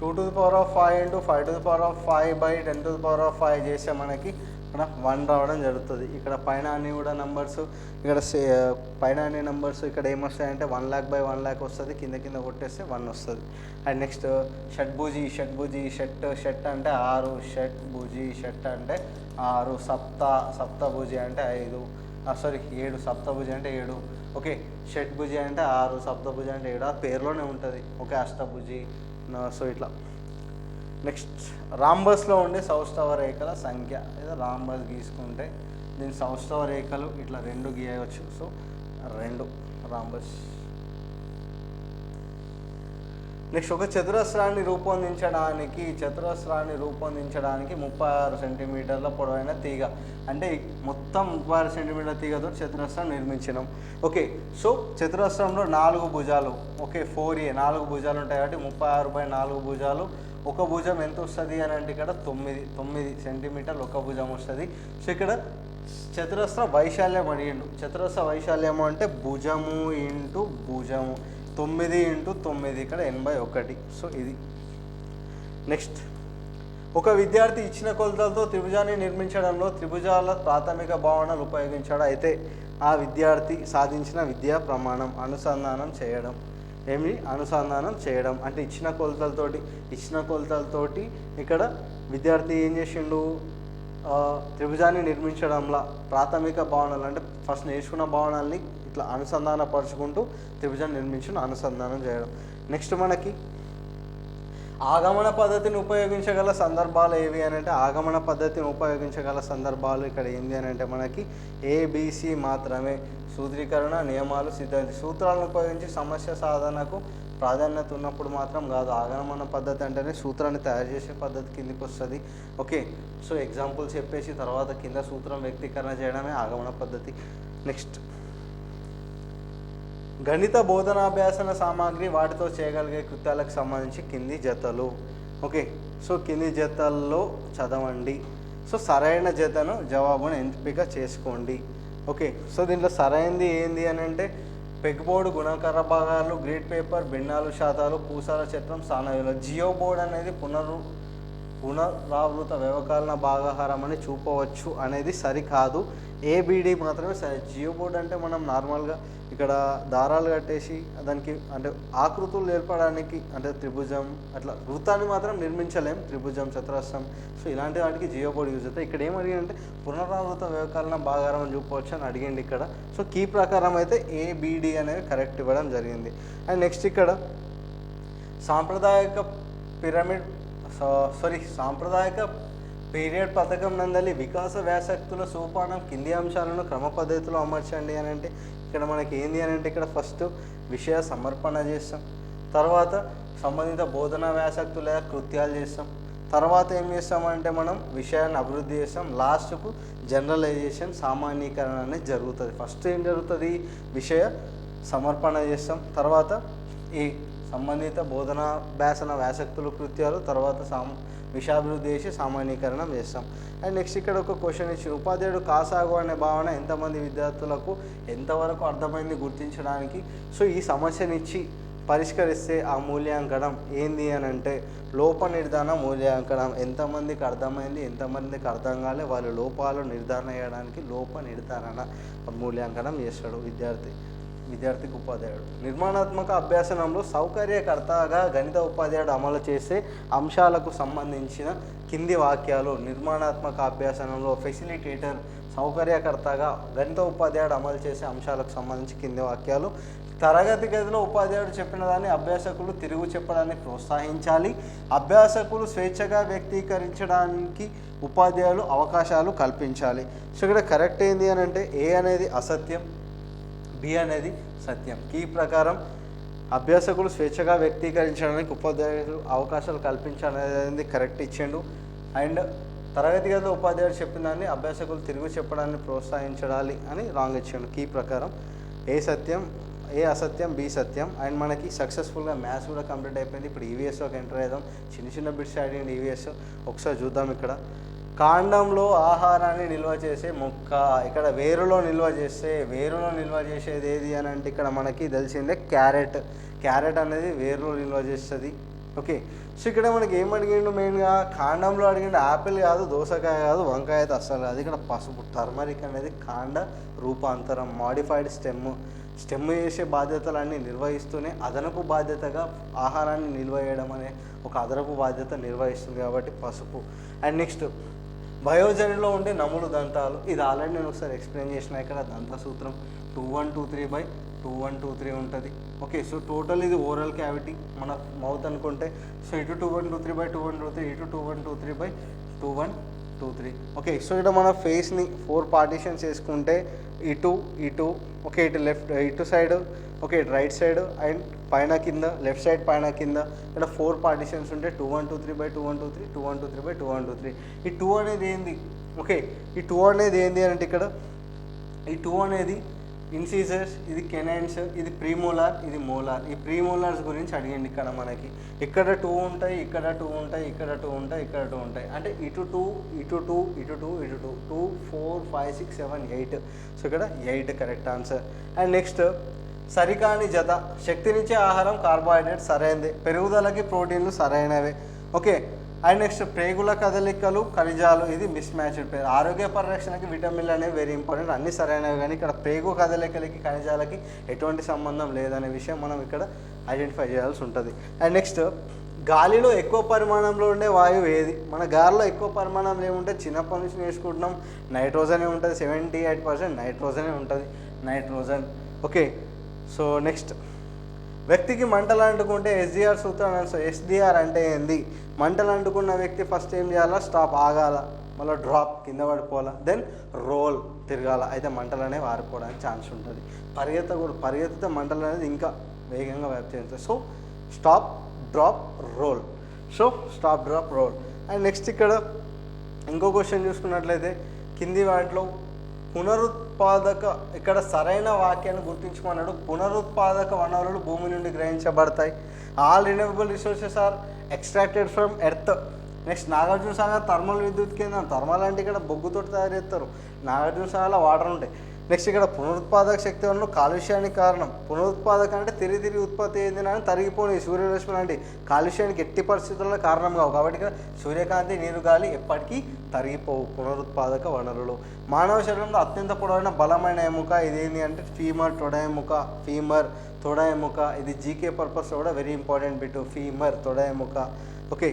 Two to the power of 5 into 5 to the power of 5 by 10 to the power of 5 చేస్తే మనకి ఇక్కడ 1 రావడం జరుగుతుంది. ఇక్కడ పైన అన్నీ కూడా నంబర్స్, ఇక్కడ పైన అన్ని నంబర్స్ ఇక్కడ ఏమొస్తాయంటే 1 lakh బై 1 lakh వస్తుంది, కింద కొట్టేస్తే 1 వస్తుంది. అండ్ నెక్స్ట్ షట్భుజి షట్ అంటే 6, షట్భుజి షట్ అంటే 6, సప్తభుజి అంటే 5, 7, సప్తభుజి అంటే 7. ఓకే, షట్భుజి అంటే 6, సప్తభుజి అంటే 7. ఆ పేరులోనే ఉంటుంది. ఓకే, అష్టభుజి. సో ఇట్లా. నెక్స్ట్ రాంబస్లో ఉండే సౌష్ఠవ రేఖల సంఖ్య. ఏదో రాంబస్ గీసుకుంటే దీని సౌష్ఠవ రేఖలు ఇట్లా 2 గీయవచ్చు. So 2 rhombus. నెక్స్ట్ ఒక చతురస్రాన్ని రూపొందించడానికి 36 సెంటీమీటర్ల పొడవైన తీగ, అంటే మొత్తం 36 సెంటీమీటర్ల తీగతో చతురస్రం నిర్మించినాం. ఓకే, సో చతురస్రంలో 4 భుజాలు. ఓకే, 4A 4 భుజాలు ఉంటాయి కాబట్టి 36/4 భుజాలు. ఒక భుజం ఎంత వస్తుంది అని అంటే ఇక్కడ 9 సెంటీమీటర్లు ఒక భుజం వస్తుంది. సో ఇక్కడ చతురస్ర వైశాల్యం అడిగిండు. చతురస్ర వైశాల్యము అంటే భుజము ఇంటూ భుజము, 9 ఇంటూ 9, ఇక్కడ 81. సో ఇది. నెక్స్ట్ ఒక విద్యార్థి ఇచ్చిన కొలతలతో త్రిభుజాన్ని నిర్మించడంలో త్రిభుజాల ప్రాథమిక భావనలు ఉపయోగించాడు. అయితే ఆ విద్యార్థి సాధించిన విద్యా ప్రమాణం అనుసంధానం చేయడం. అనుసంధానం చేయడం అంటే ఇచ్చిన కొలతలతోటి ఇక్కడ విద్యార్థి ఏం చేసిండు, త్రిభుజాన్ని నిర్మించడంలో ప్రాథమిక భావనలు అంటే ఫస్ట్ నేర్చుకున్న భావనల్ని ఇట్లా అనుసంధానపరుచుకుంటూ త్రిభుజాన్ని అనుసంధానం చేయడం. నెక్స్ట్ మనకి ఆగమన పద్ధతిని ఉపయోగించగల సందర్భాలు ఏవి అని అంటే ఆగమన పద్ధతిని ఉపయోగించగల సందర్భాలు ఇక్కడ ఏంది అని అంటే మనకి ABC మాత్రమే. సూత్రీకరణ, నియమాలు, సిద్ధాంతి, సూత్రాలను ఉపయోగించి సమస్య సాధనకు ప్రాధాన్యత ఉన్నప్పుడు మాత్రం కాదు. ఆగమన పద్ధతి అంటేనే సూత్రాన్ని తయారు చేసే పద్ధతి కిందికి వస్తుంది. ఓకే, సో ఎగ్జాంపుల్స్ చెప్పేసి తర్వాత కింద సూత్రం వ్యక్తీకరణ చేయడమే ఆగమన పద్ధతి. నెక్స్ట్ గణిత బోధనాభ్యాసన సామాగ్రి, వాటితో చేయగలిగే కృత్యాలకు సంబంధించి కింది జతలు. ఓకే, సో కింది జతల్లో చదవండి. సో సరైన జతను జవాబును ఎంపిక చేసుకోండి. ఓకే, సో దీంట్లో సరైనది ఏంది అని అంటే పెగ్ బోర్డు, గుణాకార భాగాలు, greed paper, భిన్నాలు, శాతాలు, Pusala చట్రం, స్థానవిలువ. Geo board అనేది పునరావృత వ్యవకలన భాగాహారం అని చూపవచ్చు అనేది సరికాదు. ABD మాత్రమే సరే. జియో బోర్డ్ అంటే మనం నార్మల్గా ఇక్కడ దారాలు కట్టేసి దానికి అంటే ఆకృతులు ఏర్పడడానికి అంటే త్రిభుజం అట్లా వృత్తాన్ని మాత్రం నిర్మించలేం. త్రిభుజం, చతురస్రం, సో ఇలాంటి వాటికి జియో బోర్డ్ యూజ్ అవుతాయి. ఇక్కడ ఏం అడిగిందంటే పునరావృత వ్యవకలన భాగాహారం అని చూపవచ్చు అని అడిగింది ఇక్కడ. సో కీ ప్రకారం అయితే ABD అనేది కరెక్ట్ ఇవ్వడం జరిగింది. అండ్ నెక్స్ట్ ఇక్కడ సాంప్రదాయక పీరియడ్ పథకం నందలి వికాస వ్యాసక్తుల సోపానం కింది అంశాలను క్రమ పద్ధతిలో అమర్చండి అని అంటే ఇక్కడ మనకి ఏంది అని అంటే ఇక్కడ ఫస్ట్ విషయ సమర్పణ చేస్తాం, తర్వాత సంబంధిత బోధనా వ్యాసక్తులు లేదా కృత్యాలు చేస్తాం, తర్వాత ఏం చేస్తామంటే మనం విషయాన్ని అభివృద్ధి చేస్తాం, లాస్ట్కు జనరలైజేషన్ సామాన్యీకరణ అనేది జరుగుతుంది. ఫస్ట్ ఏం జరుగుతుంది, విషయ సమర్పణ చేస్తాం, తర్వాత ఈ సంబంధిత బోధనాభ్యాసన వ్యాసక్తులు కృత్యాలు, తర్వాత విషయాభివృద్ధి చేసి సామాన్యీకరణం చేస్తాం. అండ్ నెక్స్ట్ ఇక్కడ ఒక క్వశ్చన్ ఇచ్చి ఉపాధ్యాయుడు కాసాగు అనే భావన ఎంతమంది విద్యార్థులకు ఎంతవరకు అర్థమైంది గుర్తించడానికి. సో ఈ సమస్యనిచ్చి పరిష్కరిస్తే ఆ మూల్యాంకనం ఏంది అని అంటే లోప నిర్ధారణ మూల్యాంకనం. ఎంతమందికి అర్థమైంది, ఎంతమందికి అర్థం కాలే, వాళ్ళ లోపాలు నిర్ధారణ చేయడానికి లోప నిర్ధారణ మూల్యాంకనం చేస్తాడు విద్యార్థి. విద్యార్థికి ఉపాధ్యాయుడు. నిర్మాణాత్మక అభ్యాసనంలో సౌకర్యకర్తగా గణిత ఉపాధ్యాయుడు అమలు చేసే అంశాలకు సంబంధించిన కింది వాక్యాలు. నిర్మాణాత్మక అభ్యాసనంలో ఫెసిలిటేటర్ సౌకర్యకర్తగా గణిత ఉపాధ్యాయుడు అమలు చేసే అంశాలకు సంబంధించి కింది వాక్యాలు. తరగతి గదిలో ఉపాధ్యాయుడు చెప్పిన దాన్ని అభ్యాసకులు తిరుగు చెప్పడానికి ప్రోత్సహించాలి. అభ్యాసకులు స్వేచ్ఛగా వ్యక్తీకరించడానికి ఉపాధ్యాయులు అవకాశాలు కల్పించాలి. సో ఇక్కడ కరెక్ట్ ఏంది అని అంటే ఏ అనేది అసత్యం, బి అనేది సత్యం. కీ ప్రకారం అభ్యాసకులు స్వేచ్ఛగా వ్యక్తీకరించడానికి ఉపాధ్యాయులు అవకాశాలు కల్పించాలనేది కరెక్ట్ ఇచ్చిండు. అండ్ తరగతి గదిలో ఉపాధ్యాయుడు చెప్పిన దాన్ని అభ్యాసకులు తిరుగు చెప్పడానికి ప్రోత్సహించాలి అని రాంగ్ ఇచ్చిండు. కీ ప్రకారం ఏ సత్యం, ఏ అసత్యం, బి సత్యం. అండ్ మనకి సక్సెస్ఫుల్గా మ్యాథ్స్ కూడా కంప్లీట్ అయిపోయింది. ఇప్పుడు ఈవీఎస్లోకి ఎంటర్ అయ్యాం. చిన్న చిన్న బిట్స్ అడిగింది ఈవీఎస్, ఒకసారి చూద్దాం. ఇక్కడ కాండంలో ఆహారాన్ని నిల్వ చేసే మొక్క, ఇక్కడ వేరులో నిల్వ చేస్తే, వేరులో నిల్వ చేసేది ఏది అని అంటే ఇక్కడ మనకి తెలిసిందే క్యారెట్. క్యారెట్ అనేది వేరులో నిల్వ చేస్తుంది. ఓకే, సో ఇక్కడ మనకి ఏం అడిగిండు మెయిన్గా, కాండంలో అడిగిండు యాపిల్ కాదు, దోసకాయ కాదు, వంకాయ అయితే అస్సలు కాదు. ఇక్కడ పసుపు, టర్మరిక్ అనేది కాండ రూపాంతరం, మాడిఫైడ్ స్టెమ్ చేసే బాధ్యతలన్నీ నిర్వహిస్తూనే అదనపు బాధ్యతగా ఆహారాన్ని నిల్వ చేయడం అనే ఒక అదనపు బాధ్యత నిర్వహిస్తుంది కాబట్టి పసుపు. అండ్ నెక్స్ట్ భయోజనిలో ఉండే నములు దంతాలు, ఇది ఆల్రెడీ నేను ఒకసారి ఎక్స్ప్లెయిన్ చేసిన. ఇక్కడ దంత సూత్రం 2123/2123 ఉంటుంది. ఓకే, సో టోటల్ ఇది ఓరల్ క్యావిటీ మన మౌత్ అనుకుంటే, సో ఇటు 2123/2123, ఇటు 2123/2123. ఓకే, సో ఇక్కడ మన ఫేస్ని 4 పార్టీషన్స్ చేసుకుంటే ఇటు ఇటు, ఓకే, ఇటు లెఫ్ట్, ఇటు సైడ్, ఓకే, ఇటు రైట్ సైడ్, అండ్ పైన కింద, లెఫ్ట్ సైడ్ పైన కింద, ఇక్కడ 4 పార్టీషన్స్ ఉంటే 2123/2123, 2123/2123. ఈ 2 అనేది ఏంది? ఓకే, ఈ 2 అనేది ఏంది అంటే ఇక్కడ ఈ 2 అనేది ఇన్సిజర్స్, ఇది కెనైన్స్, ఇది ప్రీమోలార్, ఇది మోలార్. ఈ ప్రీమోలార్స్ గురించి అడిగింది ఇక్కడ మనకి. ఇక్కడ 2 ఉంటాయి, ఇక్కడ 2 ఉంటాయి, ఇక్కడ 2 ఉంటాయి, ఇక్కడ 2 ఉంటాయి. అంటే ఇటు 2, ఇటు 2, ఇటు 2, ఇటు 2, 2, 4, 5, 6, 7, 8. సో ఇక్కడ 8 కరెక్ట్ ఆన్సర్. అండ్ నెక్స్ట్ సరికాని జత, శక్తినిచ్చే ఆహారం కార్బోహైడ్రేట్ సరైనది, పెరుగుదలకి ప్రోటీన్లు సరైనవే. ఓకే, అండ్ నెక్స్ట్ ప్రేగుల కదలికలు ఖనిజాలు, ఇది మిస్ మ్యాచ్డ్ పేరు. ఆరోగ్య పరిరక్షణకి విటమిన్లు అనేవి వెరీ ఇంపార్టెంట్, అన్ని సరైనవి. కానీ ఇక్కడ ప్రేగు కదలికలకి ఖనిజాలకి ఎటువంటి సంబంధం లేదనే విషయం మనం ఇక్కడ ఐడెంటిఫై చేయాల్సి ఉంటుంది. అండ్ నెక్స్ట్ గాలిలో ఎక్కువ పరిమాణంలో ఉండే వాయువు ఏది? మన గాలిలో ఎక్కువ పరిమాణంలో ఏముంటే చిన్నప్పటి నుంచి నేర్చుకుంటున్నాం, నైట్రోజనే ఉంటుంది. 78% నైట్రోజనే ఉంటుంది, నైట్రోజన్. ఓకే, సో నెక్స్ట్ వ్యక్తికి మంటలు అంటుకుంటే ఎస్డిఆర్ సూత్రం. ఎస్డిఆర్ అంటే ఏంది? మంటలు అంటుకున్న వ్యక్తి ఫస్ట్ ఏం చేయాలా? స్టాప్, ఆగాల, మళ్ళీ డ్రాప్, కింద పడిపోవాలా, దెన్ రోల్, తిరగాల. అయితే మంటలు అనేవి ఆరిపోవడానికి ఛాన్స్ ఉంటుంది. పరిగెత్తితే మంటలు అనేది ఇంకా వేగంగా వ్యాప్తి చెందుతాయి. So stop, drop, roll. So stop, drop, roll. And next ఇక్కడ ఇంకో క్వశ్చన్ చూసుకున్నట్లయితే కింది వాటిలో పునరుత్పాదక, ఇక్కడ సరైన వాక్యాన్ని గుర్తించుకున్నాడు. పునరుత్పాదక వనరులు భూమి నుండి గ్రహించబడతాయి. All renewable resources are extracted from earth. Next Nagarjuna Sagar thermal విద్యుత్ కేంద్రం. థర్మల్ అంటే ఇక్కడ బొగ్గుతో తయారు చేస్తారు. నాగార్జున సాగర్లో వాటర్ ఉంటాయి. నెక్స్ట్ ఇక్కడ పునరుత్పాదక శక్తి వలన కాలుష్యానికి కారణం. పునరుత్పాదక అంటే తిరిగి ఉత్పత్తి అయింది అని తరిగిపోయి సూర్యరశ్మి లాంటి కాలుష్యానికి ఎట్టి పరిస్థితుల్లో కారణం కావు. కాబట్టి ఇక్కడ సూర్యకాంతి, నీరు, గాలి ఎప్పటికీ తరిగిపోవు. పునరుత్పాదక వనరులు. మానవ శరీరంలో అత్యంత పొడవైన బలమైన ఎముక ఇదేంటి అంటే ఫీమర్, తొడ ఎముక. ఫీమర్, తొడ ఎముక. ఇది జీకే పర్పస్ కూడా వెరీ ఇంపార్టెంట్ బిట్. ఫీమర్, తొడ ఎముక. ఓకే,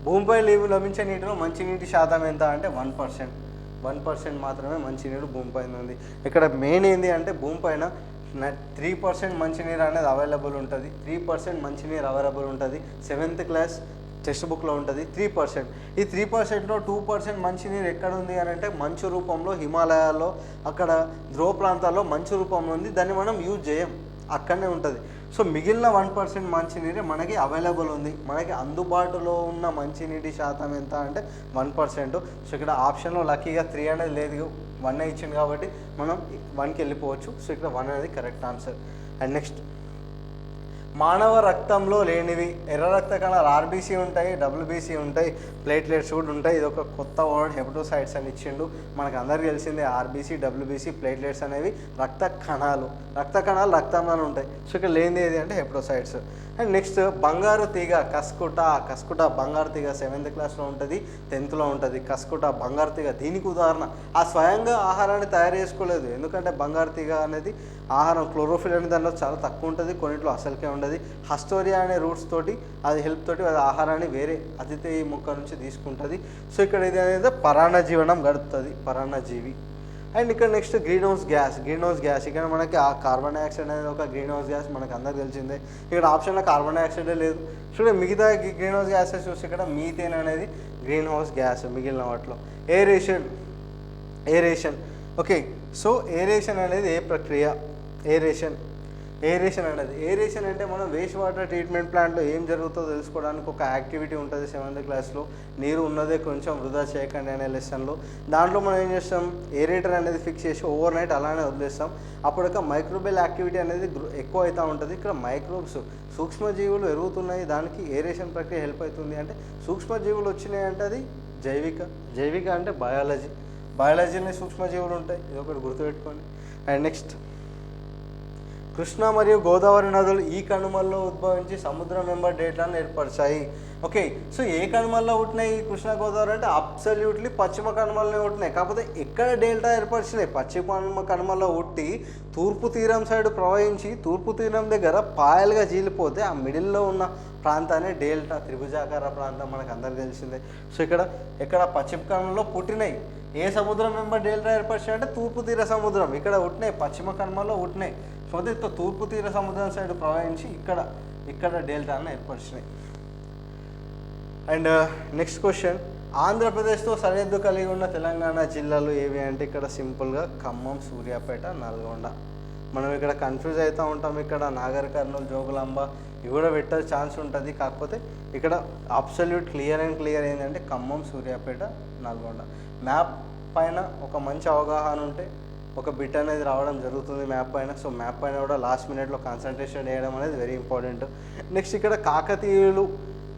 భూమిపై లభించే నీటిలో మంచినీటి శాతం ఎంత అంటే 1% మాత్రమే మంచినీరు భూమిపైన ఉంది. ఇక్కడ మెయిన్ ఏంటి అంటే భూమిపైన 3% మంచినీరు అనేది అవైలబుల్ ఉంటుంది. 3% మంచినీరు అవైలబుల్ ఉంటుంది. 7th క్లాస్ టెక్స్ట్ బుక్లో ఉంటుంది 3%. ఈ 3%లో 2% మంచినీరు ఎక్కడ ఉంది అని అంటే మంచు రూపంలో హిమాలయాల్లో, అక్కడ ధ్రువ ప్రాంతాల్లో మంచు రూపంలో ఉంది. దాన్ని మనం యూజ్ చేయం, అక్కడనే ఉంటుంది. సో మిగిలిన 1% మంచినీరే మనకి అవైలబుల్ ఉంది. మనకి అందుబాటులో ఉన్న మంచినీటి శాతం ఎంత అంటే 1%. సో ఇక్కడ ఆప్షన్లో లక్కీగా 3 అనేది లేదు, 1 ఇచ్చింది కాబట్టి మనం 1కి వెళ్ళిపోవచ్చు. సో ఇక్కడ 1 అనేది కరెక్ట్ ఆన్సర్. అండ్ నెక్స్ట్ మానవ రక్తంలో లేనివి ఎర్ర రక్త కణాలు ఆర్బీసీ ఉంటాయి, డబ్ల్యూబీసీ ఉంటాయి, ప్లేట్లెట్స్ కూడా ఉంటాయి. ఇది ఒక కొత్త వర్డ్ హెపటోసైట్స్ అని ఇచ్చిండు. మనకు అందరికీ తెలిసిందే ఆర్బీసీ, డబ్ల్యూబీసీ, ప్లేట్లెట్స్ అనేవి రక్త కణాలు రక్తంలో ఉంటాయి. సో ఇక్కడ లేనిది ఏది అంటే హెపటోసైట్స్. అండ్ నెక్స్ట్ బంగారు తీగ కస్కుట బంగారు తీగ 7th క్లాస్లో ఉంటుంది, 10thలో ఉంటుంది. కస్కుట బంగారు తీగ దీనికి ఉదాహరణ. ఆ స్వయంగా ఆహారాన్ని తయారు చేసుకోలేదు, ఎందుకంటే బంగారు తీగ అనేది ఆహారం క్లోరోఫిల్ అనే దానిలో చాలా తక్కువ ఉంటుంది, కొన్నిట్లో అసలుకే ఉండదు. హస్టోరియా అనే రూట్స్ తోటి అది హెల్ప్ తోటి అది ఆహారాన్ని వేరే అతిథి మొక్క నుంచి తీసుకుంటుంది. సో ఇక్కడ ఇది అనేది పరాన్నజీవనం గడుపుతుంది, పరాన్నజీవి. అండ్ ఇక్కడ నెక్స్ట్ గ్రీన్ హౌస్ గ్యాస్ ఇక్కడ మనకి ఆ కార్బన్ డైఆక్సైడ్ అనేది ఒక గ్రీన్ హౌస్ గ్యాస్, మనకు అందరికి తెలిసిందే. ఇక్కడ ఆప్షన్లో కార్బన్ డైఆక్సైడే లేదు. చూడండి మిగతా గ్రీన్ హౌస్ గ్యాసెస్ చూస్తే ఇక్కడ మీథేన్ అనేది గ్రీన్ హౌస్ గ్యాస్ మిగిలిన వాటిలో. Aeration okay. సో ఏరేషన్ అనేది ఏ ప్రక్రియ? ఏరేషన్ అంటే మనం వేస్ట్ వాటర్ ట్రీట్మెంట్ ప్లాంట్లో ఏం జరుగుతుందో తెలుసుకోవడానికి ఒక యాక్టివిటీ ఉంటుంది 7th క్లాస్లో. నీరు ఉన్నదే కొంచెం వృధా చేయకండి అనే లెసన్లో. దాంట్లో మనం ఏం చేస్తాం, ఏరేటర్ అనేది ఫిక్స్ చేసి ఓవర్ నైట్ అలానే వదిలేస్తాం. అప్పుడు ఒక మైక్రోబియల్ యాక్టివిటీ అనేది ఎక్కువ అవుతూ ఉంటుంది. ఇక్కడ మైక్రోబ్స్ సూక్ష్మజీవులు పెరుగుతున్నాయి, దానికి ఏరేషన్ ప్రక్రియ హెల్ప్ అవుతుంది. అంటే సూక్ష్మజీవులు వచ్చినాయి అంటే అది జైవిక అంటే బయాలజీలో సూక్ష్మజీవులు ఉంటాయి, ఇది ఒకటి గుర్తుపెట్టుకోండి. అండ్ నెక్స్ట్ కృష్ణా మరియు గోదావరి నదులు ఈ కనుమల్లో ఉద్భవించి సముద్రం వెంబడి డేటాలను ఏర్పరిచాయి. ఓకే. సో ఏ కనుమల్లో ఉంటున్నాయి కృష్ణా గోదావరి అంటే అబ్సల్యూట్లీ పశ్చిమ కనుమల్లో ఉంటున్నాయి. కాకపోతే ఎక్కడ డేల్టా ఏర్పరిచినాయి? పశ్చిమ కనుమల్లో ఉట్టి తూర్పు తీరం సైడ్ ప్రవహించి తూర్పు తీరం దగ్గర పాయలుగా చీలిపోతే ఆ మిడిల్లో ఉన్న ప్రాంతాన్ని డేల్టా త్రిభుజాకార ప్రాంతం మనకు అందరికి తెలిసిందే. సో ఇక్కడ పశ్చిమ కనుమల్లో పుట్టినాయి. ఏ సముద్రం వెంబడి డేల్టా ఏర్పరిచినాయి అంటే తూర్పు తీర సముద్రం ఇక్కడ ఉంటున్నాయి, పశ్చిమ కనుమల్లో ఉంటున్నాయి. సో తూర్పు తీర సముద్రం సైడ్ ప్రవహించి ఇక్కడ డెల్టాను ఏర్పరిచినాయి. అండ్ నెక్స్ట్ క్వశ్చన్, ఆంధ్రప్రదేశ్తో సరిహద్దు కలిగి ఉన్న తెలంగాణ జిల్లాలు ఏవి అంటే ఇక్కడ సింపుల్గా ఖమ్మం, సూర్యాపేట, నల్గొండ. మనం ఇక్కడ కన్ఫ్యూజ్ అవుతూ ఉంటాం, ఇక్కడ నాగర్ కర్నూలు, జోగులాంబ ఇవి కూడా పెట్టే ఛాన్స్ ఉంటుంది. కాకపోతే ఇక్కడ అబ్సల్యూట్ క్లియర్ ఏంటంటే ఖమ్మం, సూర్యాపేట, నల్గొండ. మ్యాప్ పైన ఒక మంచి అవగాహన ఉంటే ఒక బిట్ అనేది రావడం జరుగుతుంది మ్యాప్ పైన. సో మ్యాప్ పైన కూడా లాస్ట్ మినిట్లో కాన్సన్ట్రేషన్ చేయడం అనేది వెరీ ఇంపార్టెంట్. నెక్స్ట్ ఇక్కడ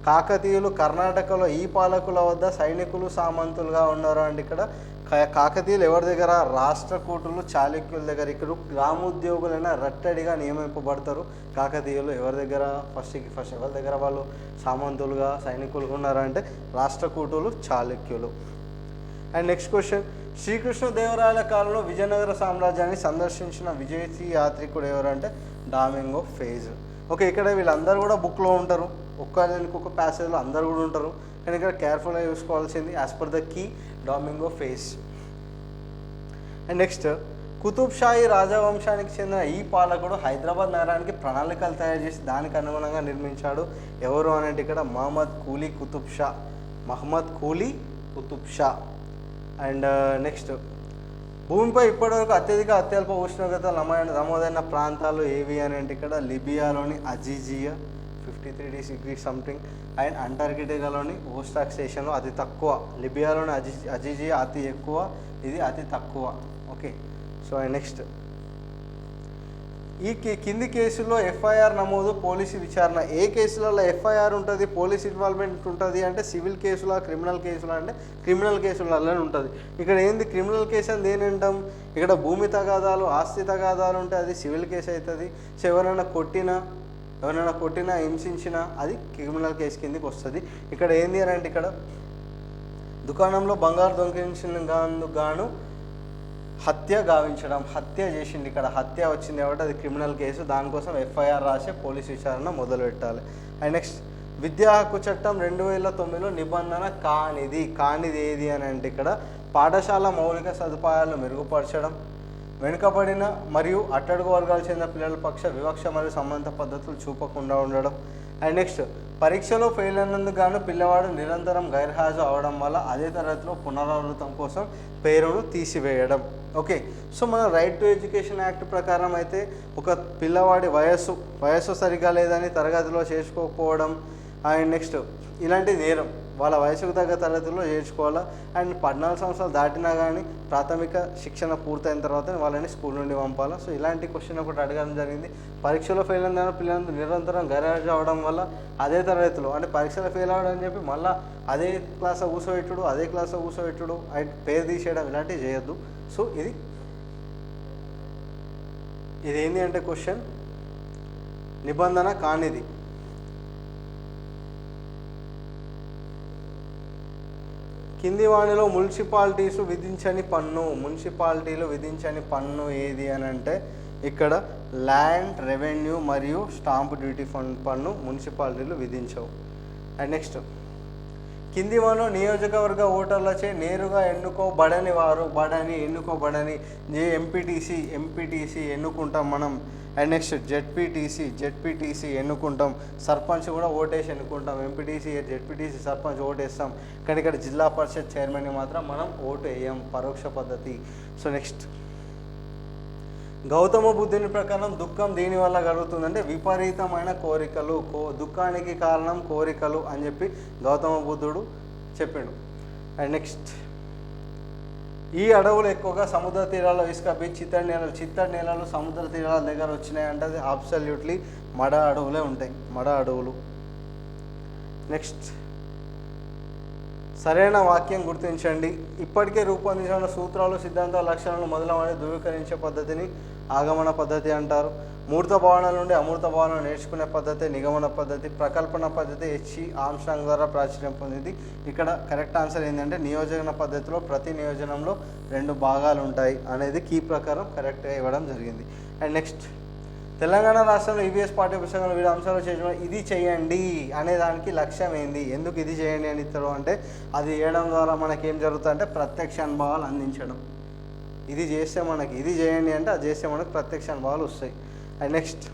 కాకతీయులు కర్ణాటకలో ఈ పాలకుల వద్ద సైనికులు సామంతులుగా ఉన్నారు అంటే ఇక్కడ కాకతీయులు ఎవరి దగ్గర? రాష్ట్రకూటులు చాళుక్యుల దగ్గర. ఇక్కడ గ్రామోద్యోగులైనా రట్టడిగా నియమింపబడతారు. కాకతీయులు ఎవరి దగ్గర? ఫస్ట్ ఎవరి దగ్గర వాళ్ళు సామంతులుగా సైనికులుగా ఉన్నారంటే రాష్ట్రకూటులు, చాళుక్యులు. అండ్ నెక్స్ట్ క్వశ్చన్, శ్రీకృష్ణదేవరాయల కాలంలో విజయనగర సామ్రాజ్యాన్ని సందర్శించిన విదేశీ యాత్రికుడు ఎవరు అంటే డామింగో ఫేజ్. ఓకే. ఇక్కడ వీళ్ళందరూ కూడా బుక్లో ఉంటారు, ఒక్కొక్క ప్యాసేజ్లో అందరూ కూడా ఉంటారు, కానీ ఇక్కడ కేర్ఫుల్గా చూసుకోవాల్సింది as per the key Domingo phase. And next, Qutb Shahi రాజవంశానికి చెందిన ఈ పాలకుడు హైదరాబాద్ నగరానికి ప్రణాళికలు తయారు చేసి దానికి అనుగుణంగా నిర్మించాడు. ఎవరు అనేది ఇక్కడ మహమ్మద్ కూలీ కుతుబ్ షా. అండ్ నెక్స్ట్, భూమిపై ఇప్పటివరకు అత్యల్ప ఉష్ణోగ్రతలు నమోదైన ప్రాంతాలు ఏవి అని అంటే ఇక్కడ లిబియాలోని Aziziya 53 degrees something, and అంటార్కిటికాలోని Vostok స్టేషన్లో అతి తక్కువ. లిబియాలోని అజీజియా అతి ఎక్కువ, ఇది అతి తక్కువ. ఓకే. సో నెక్స్ట్, ఈ కింది కేసుల్లో ఎఫ్ఐఆర్ నమోదు, పోలీసు విచారణ. ఏ కేసులలో ఎఫ్ఐఆర్ ఉంటుంది, పోలీస్ ఇన్వాల్వ్మెంట్ ఉంటుంది అంటే సివిల్ కేసులా, క్రిమినల్ కేసులా అంటే క్రిమినల్ కేసులలోనే ఉంటుంది. ఇక్కడ ఏంది క్రిమినల్ కేసు అని దేని అంటాం? ఇక్కడ భూమి తగాదాలు, ఆస్తి తగాదాలు ఉంటే అది సివిల్ కేసు అవుతుంది. సో ఎవరైనా కొట్టినా హింసించినా అది క్రిమినల్ కేసు కిందకి వస్తుంది. ఇక్కడ ఏంది అని అంటే ఇక్కడ దుకాణంలో బంగారు దొంగిలించిన గాను హత్య చేసింది. ఇక్కడ హత్య వచ్చింది కాబట్టి అది క్రిమినల్ కేసు, దానికోసం ఎఫ్ఐఆర్ రాసే పోలీస్ విచారణ మొదలు పెట్టాలి. అండ్ నెక్స్ట్, విద్యా హక్కు చట్టం 2009లో నిబంధన కానిది ఏది అని అంటే ఇక్కడ పాఠశాల మౌలిక సదుపాయాలను మెరుగుపరచడం, వెనుకబడిన మరియు అట్టడుగు వర్గాలు చెందిన పిల్లల పక్ష వివక్ష మరియు సంబంధిత పద్ధతులు చూపకుండా ఉండడం. అండ్ నెక్స్ట్, పరీక్షలో ఫెయిల్ అయినందుకు గాను పిల్లవాడు నిరంతరం గైర్హాజరు అవడం వల్ల అదే తరగతిలో పునరావృతం కోసం పేరును తీసివేయడం. ఓకే. సో మన రైట్ టు ఎడ్యుకేషన్ యాక్ట్ ప్రకారం అయితే ఒక పిల్లవాడి వయస్సు సరిగా లేదని తరగతిలో చేర్చుకోకపోవడం, అండ్ నెక్స్ట్ ఇలాంటి నేరం వాళ్ళ వయసుకు తగ్గ తరగతిలో చేర్చుకోవాలా. అండ్ 14 సంవత్సరాలు దాటినా కానీ ప్రాథమిక శిక్షణ పూర్తయిన తర్వాత వాళ్ళని స్కూల్ నుండి పంపాలా. సో ఇలాంటి క్వశ్చన్ ఒకటి అడగడం జరిగింది. పరీక్షలో ఫెయిల్ అయిన పిల్లలందరూ నిరంతరం గైర్హాజరు అవడం వల్ల అదే తరగతిలో అంటే పరీక్షలో ఫెయిల్ అవ్వడం అని చెప్పి మళ్ళీ అదే క్లాస్లో కూర్చోబెట్టుడు అండ్ పేరు తీసేయడం ఇలాంటివి చేయొద్దు. సో ఇది ఏంటి అంటే క్వశ్చన్ నిబంధన కానిది. కింది వానిలో మున్సిపాలిటీలు విధించని పన్ను ఏది అని అంటే ఇక్కడ ల్యాండ్ రెవెన్యూ మరియు స్టాంప్ డ్యూటీ పన్ను మున్సిపాలిటీలు విధించవు. అండ్ నెక్స్ట్ కింది వానిలో నియోజకవర్గ ఓటర్లచే నేరుగా ఎన్నుకోబడని ఎంపీటీసీ ఎన్నుకుంటాం మనం. అండ్ నెక్స్ట్ జెడ్పీటీసీ ఎన్నుకుంటాం. సర్పంచ్ కూడా ఓటేసి ఎన్నుకుంటాం. జెడ్పీటీసీ సర్పంచ్ ఓటేస్తాం. కానీ ఇక్కడ జిల్లా పరిషత్ చైర్మన్ని మాత్రం మనం ఓటు వేయం, పరోక్ష పద్ధతి. సో నెక్స్ట్ గౌతమ బుద్ధుని ప్రకారం దుఃఖం దీనివల్ల కలుగుతుందంటే విపరీతమైన కోరికలు, దుఃఖానికి కారణం కోరికలు అని చెప్పి గౌతమ బుద్ధుడు చెప్పిండు. అండ్ నెక్స్ట్ ఈ అడవులు ఎక్కువగా సముద్ర తీరాల్లో ఇసుక బీచ్ చిత్తడి నేలలు సముద్ర తీరాల దగ్గర వచ్చినాయి అంటే అది అబ్సల్యూట్లీ మడ అడవులే ఉంటాయి, మడ అడవులు. నెక్స్ట్ సరైన వాక్యం గుర్తించండి. ఇప్పటికే రూపొందించిన సూత్రాలు, సిద్ధాంతాల లక్షణాలను మొదలమని ధృవీకరించే పద్ధతిని ఆగమన పద్ధతి అంటారు. మూర్త భావనల నుండి అమూర్త భావనలు నేర్చుకునే పద్ధతి నిగమన పద్ధతి. ప్రకల్పన పద్ధతి హెచ్సి ఆమ్స్ట్రాంగ్ ద్వారా ప్రాచుర్యం పొందింది. ఇక్కడ కరెక్ట్ ఆన్సర్ ఏంటంటే నియోజన పద్ధతిలో ప్రతి నియోజనంలో 2 భాగాలు ఉంటాయి అనేది కీ ప్రకారం కరెక్ట్గా ఇవ్వడం జరిగింది. అండ్ నెక్స్ట్ తెలంగాణ రాష్ట్రంలో ఈవీఎస్ పాఠ్యపుస్తకంలో వీడి అంశాలు చేయడం ఇది చేయండి అనే దానికి లక్ష్యం ఏంది, ఎందుకు ఇది చేయండి అని ఇస్తారు అంటే అది చేయడం ద్వారా మనకి ఏం జరుగుతుంది అంటే ప్రత్యక్ష అనుభవాలు అందించడం. ఇది చేస్తే మనకి ఇది చేయండి అంటే అది చేస్తే మనకు ప్రత్యక్ష అనుభవాలు వస్తాయి. అండ్ నెక్స్ట్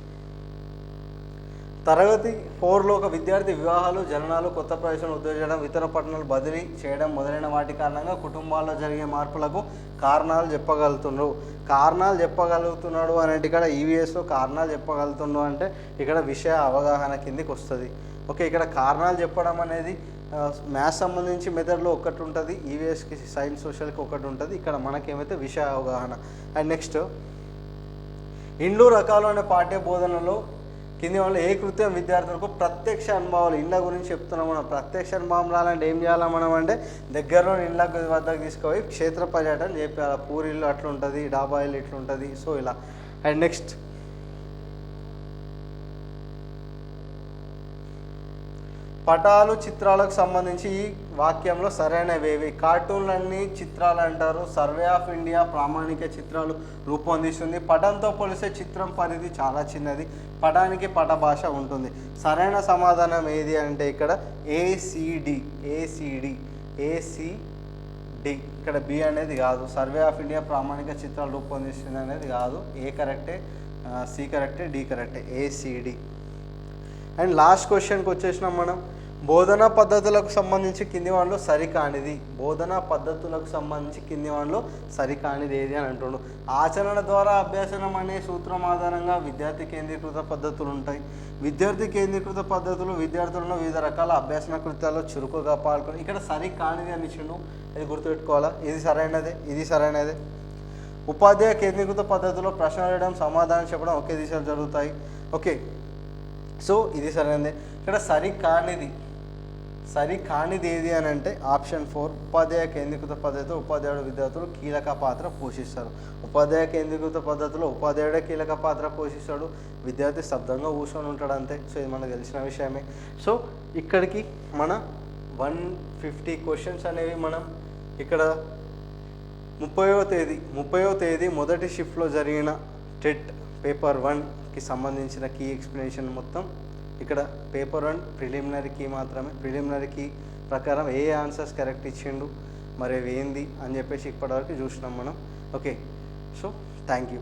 తరగతి 4లో ఒక విద్యార్థి వివాహాలు, జననాలు, కొత్త ప్రవేశాలు ఉద్యోగించడం, ఇతర పట్టణాలు బదిలీ చేయడం మొదలైన వాటి కారణంగా కుటుంబాల్లో జరిగే మార్పులకు కారణాలు చెప్పగలుగుతున్నాడు అనేది ఇక్కడ ఈవీఎస్లో కారణాలు చెప్పగలుగుతున్నాడు అంటే ఇక్కడ విషయ అవగాహన కిందికి వస్తుంది. ఓకే, ఇక్కడ కారణాలు చెప్పడం అనేది మ్యాథ్స్ సంబంధించి మెథడ్లో ఒకటి ఉంటుంది, ఈవీఎస్కి సైన్స్ సోషల్కి ఒకటి ఉంటుంది. ఇక్కడ మనకేమైతే విషయ అవగాహన. అండ్ నెక్స్ట్ ఇండ్లు రకాలు అనే పాఠ్య బోధనలో కింది వాళ్ళు ఏ కృత్యం విద్యార్థులకు ప్రత్యక్ష అనుభవాలు ఇండ్ల గురించి చెప్తున్నాం. మనం ప్రత్యక్ష అనుభవం రాలంటే ఏం చేయాలి మనం అంటే దగ్గరలో ఇండ్ల వద్దకు తీసుకుపోయి క్షేత్ర పర్యటన చెప్పాలి. పూరిల్లు అట్లుంటుంది, డాబా ఇల్లు ఇట్లుంటుంది. సో ఇలా. అండ్ నెక్స్ట్ పటాలు చిత్రాలకు సంబంధించి ఈ వాక్యంలో సరైనవేవి? కార్టూన్లన్నీ చిత్రాలు అంటారు. సర్వే ఆఫ్ ఇండియా ప్రామాణిక చిత్రాలు రూపొందిస్తుంది. పటంతో పోలిస్తే చిత్రం పరిధి చాలా చిన్నది. పటానికి పట భాష ఉంటుంది. సరైన సమాధానం ఏది అంటే ఇక్కడ ఏసిడి. ఇక్కడ బి అనేది కాదు. సర్వే ఆఫ్ ఇండియా ప్రామాణిక చిత్రాలు రూపొందిస్తుంది అనేది కాదు. ఏ కరెక్టే, సి కరెక్టే, డి కరెక్టే, ఏసిడి. అండ్ లాస్ట్ క్వశ్చన్కి వచ్చేసినాం మనం. బోధనా పద్ధతులకు సంబంధించి కింది వాటిలో సరికానిది ఏది అని అంటుండు. ఆచరణ ద్వారా అభ్యాసనం అనే సూత్రం ఆధారంగా విద్యార్థి కేంద్రీకృత పద్ధతులు ఉంటాయి. విద్యార్థి కేంద్రీకృత పద్ధతులు విద్యార్థులను వివిధ రకాల అభ్యాసన కృత్యాల్లో చురుకుగా పాల్గొని ఇక్కడ సరికానిది అని ఇచ్చిండు. ఇది గుర్తుపెట్టుకోవాలా, ఇది సరైనదే. ఉపాధ్యాయ కేంద్రీకృత పద్ధతిలో ప్రశ్న వేయడం, సమాధానం చెప్పడం ఒకే దిశలో జరుగుతాయి. ఓకే, సో ఇది సరైనదే. ఇక్కడ సరికానిది ఏది అని అంటే ఆప్షన్ 4 ఉపాధ్యాయ కేంద్రీకృత పద్ధతిలో ఉపాధ్యాయుడు విద్యార్థులు కీలక పాత్ర పోషిస్తారు. ఉపాధ్యాయ కేంద్రీకృత పద్ధతిలో ఉపాధ్యాయుడే కీలక పాత్ర పోషిస్తాడు, విద్యార్థి స్తబ్దంగా కూర్చొని ఉంటాడు అంతే. సో ఇది మనకు తెలిసిన విషయమే. సో ఇక్కడికి మన 150 క్వశ్చన్స్ అనేవి మనం ఇక్కడ 30వ తేదీ మొదటి షిఫ్ట్లో జరిగిన టెట్ పేపర్ 1కి సంబంధించిన కీ ఎక్స్ప్లెనేషన్ మొత్తం ఇక్కడ పేపర్ 1 ప్రిలిమినరీ కీ మాత్రమే. ప్రిలిమినరీ కీ ప్రకారం ఏ ఆన్సర్స్ కరెక్ట్ ఇచ్చిండు, మరి అవి ఏంది అని చెప్పేసి ఇప్పటివరకు చూసినాం మనం. Okay, so thank you.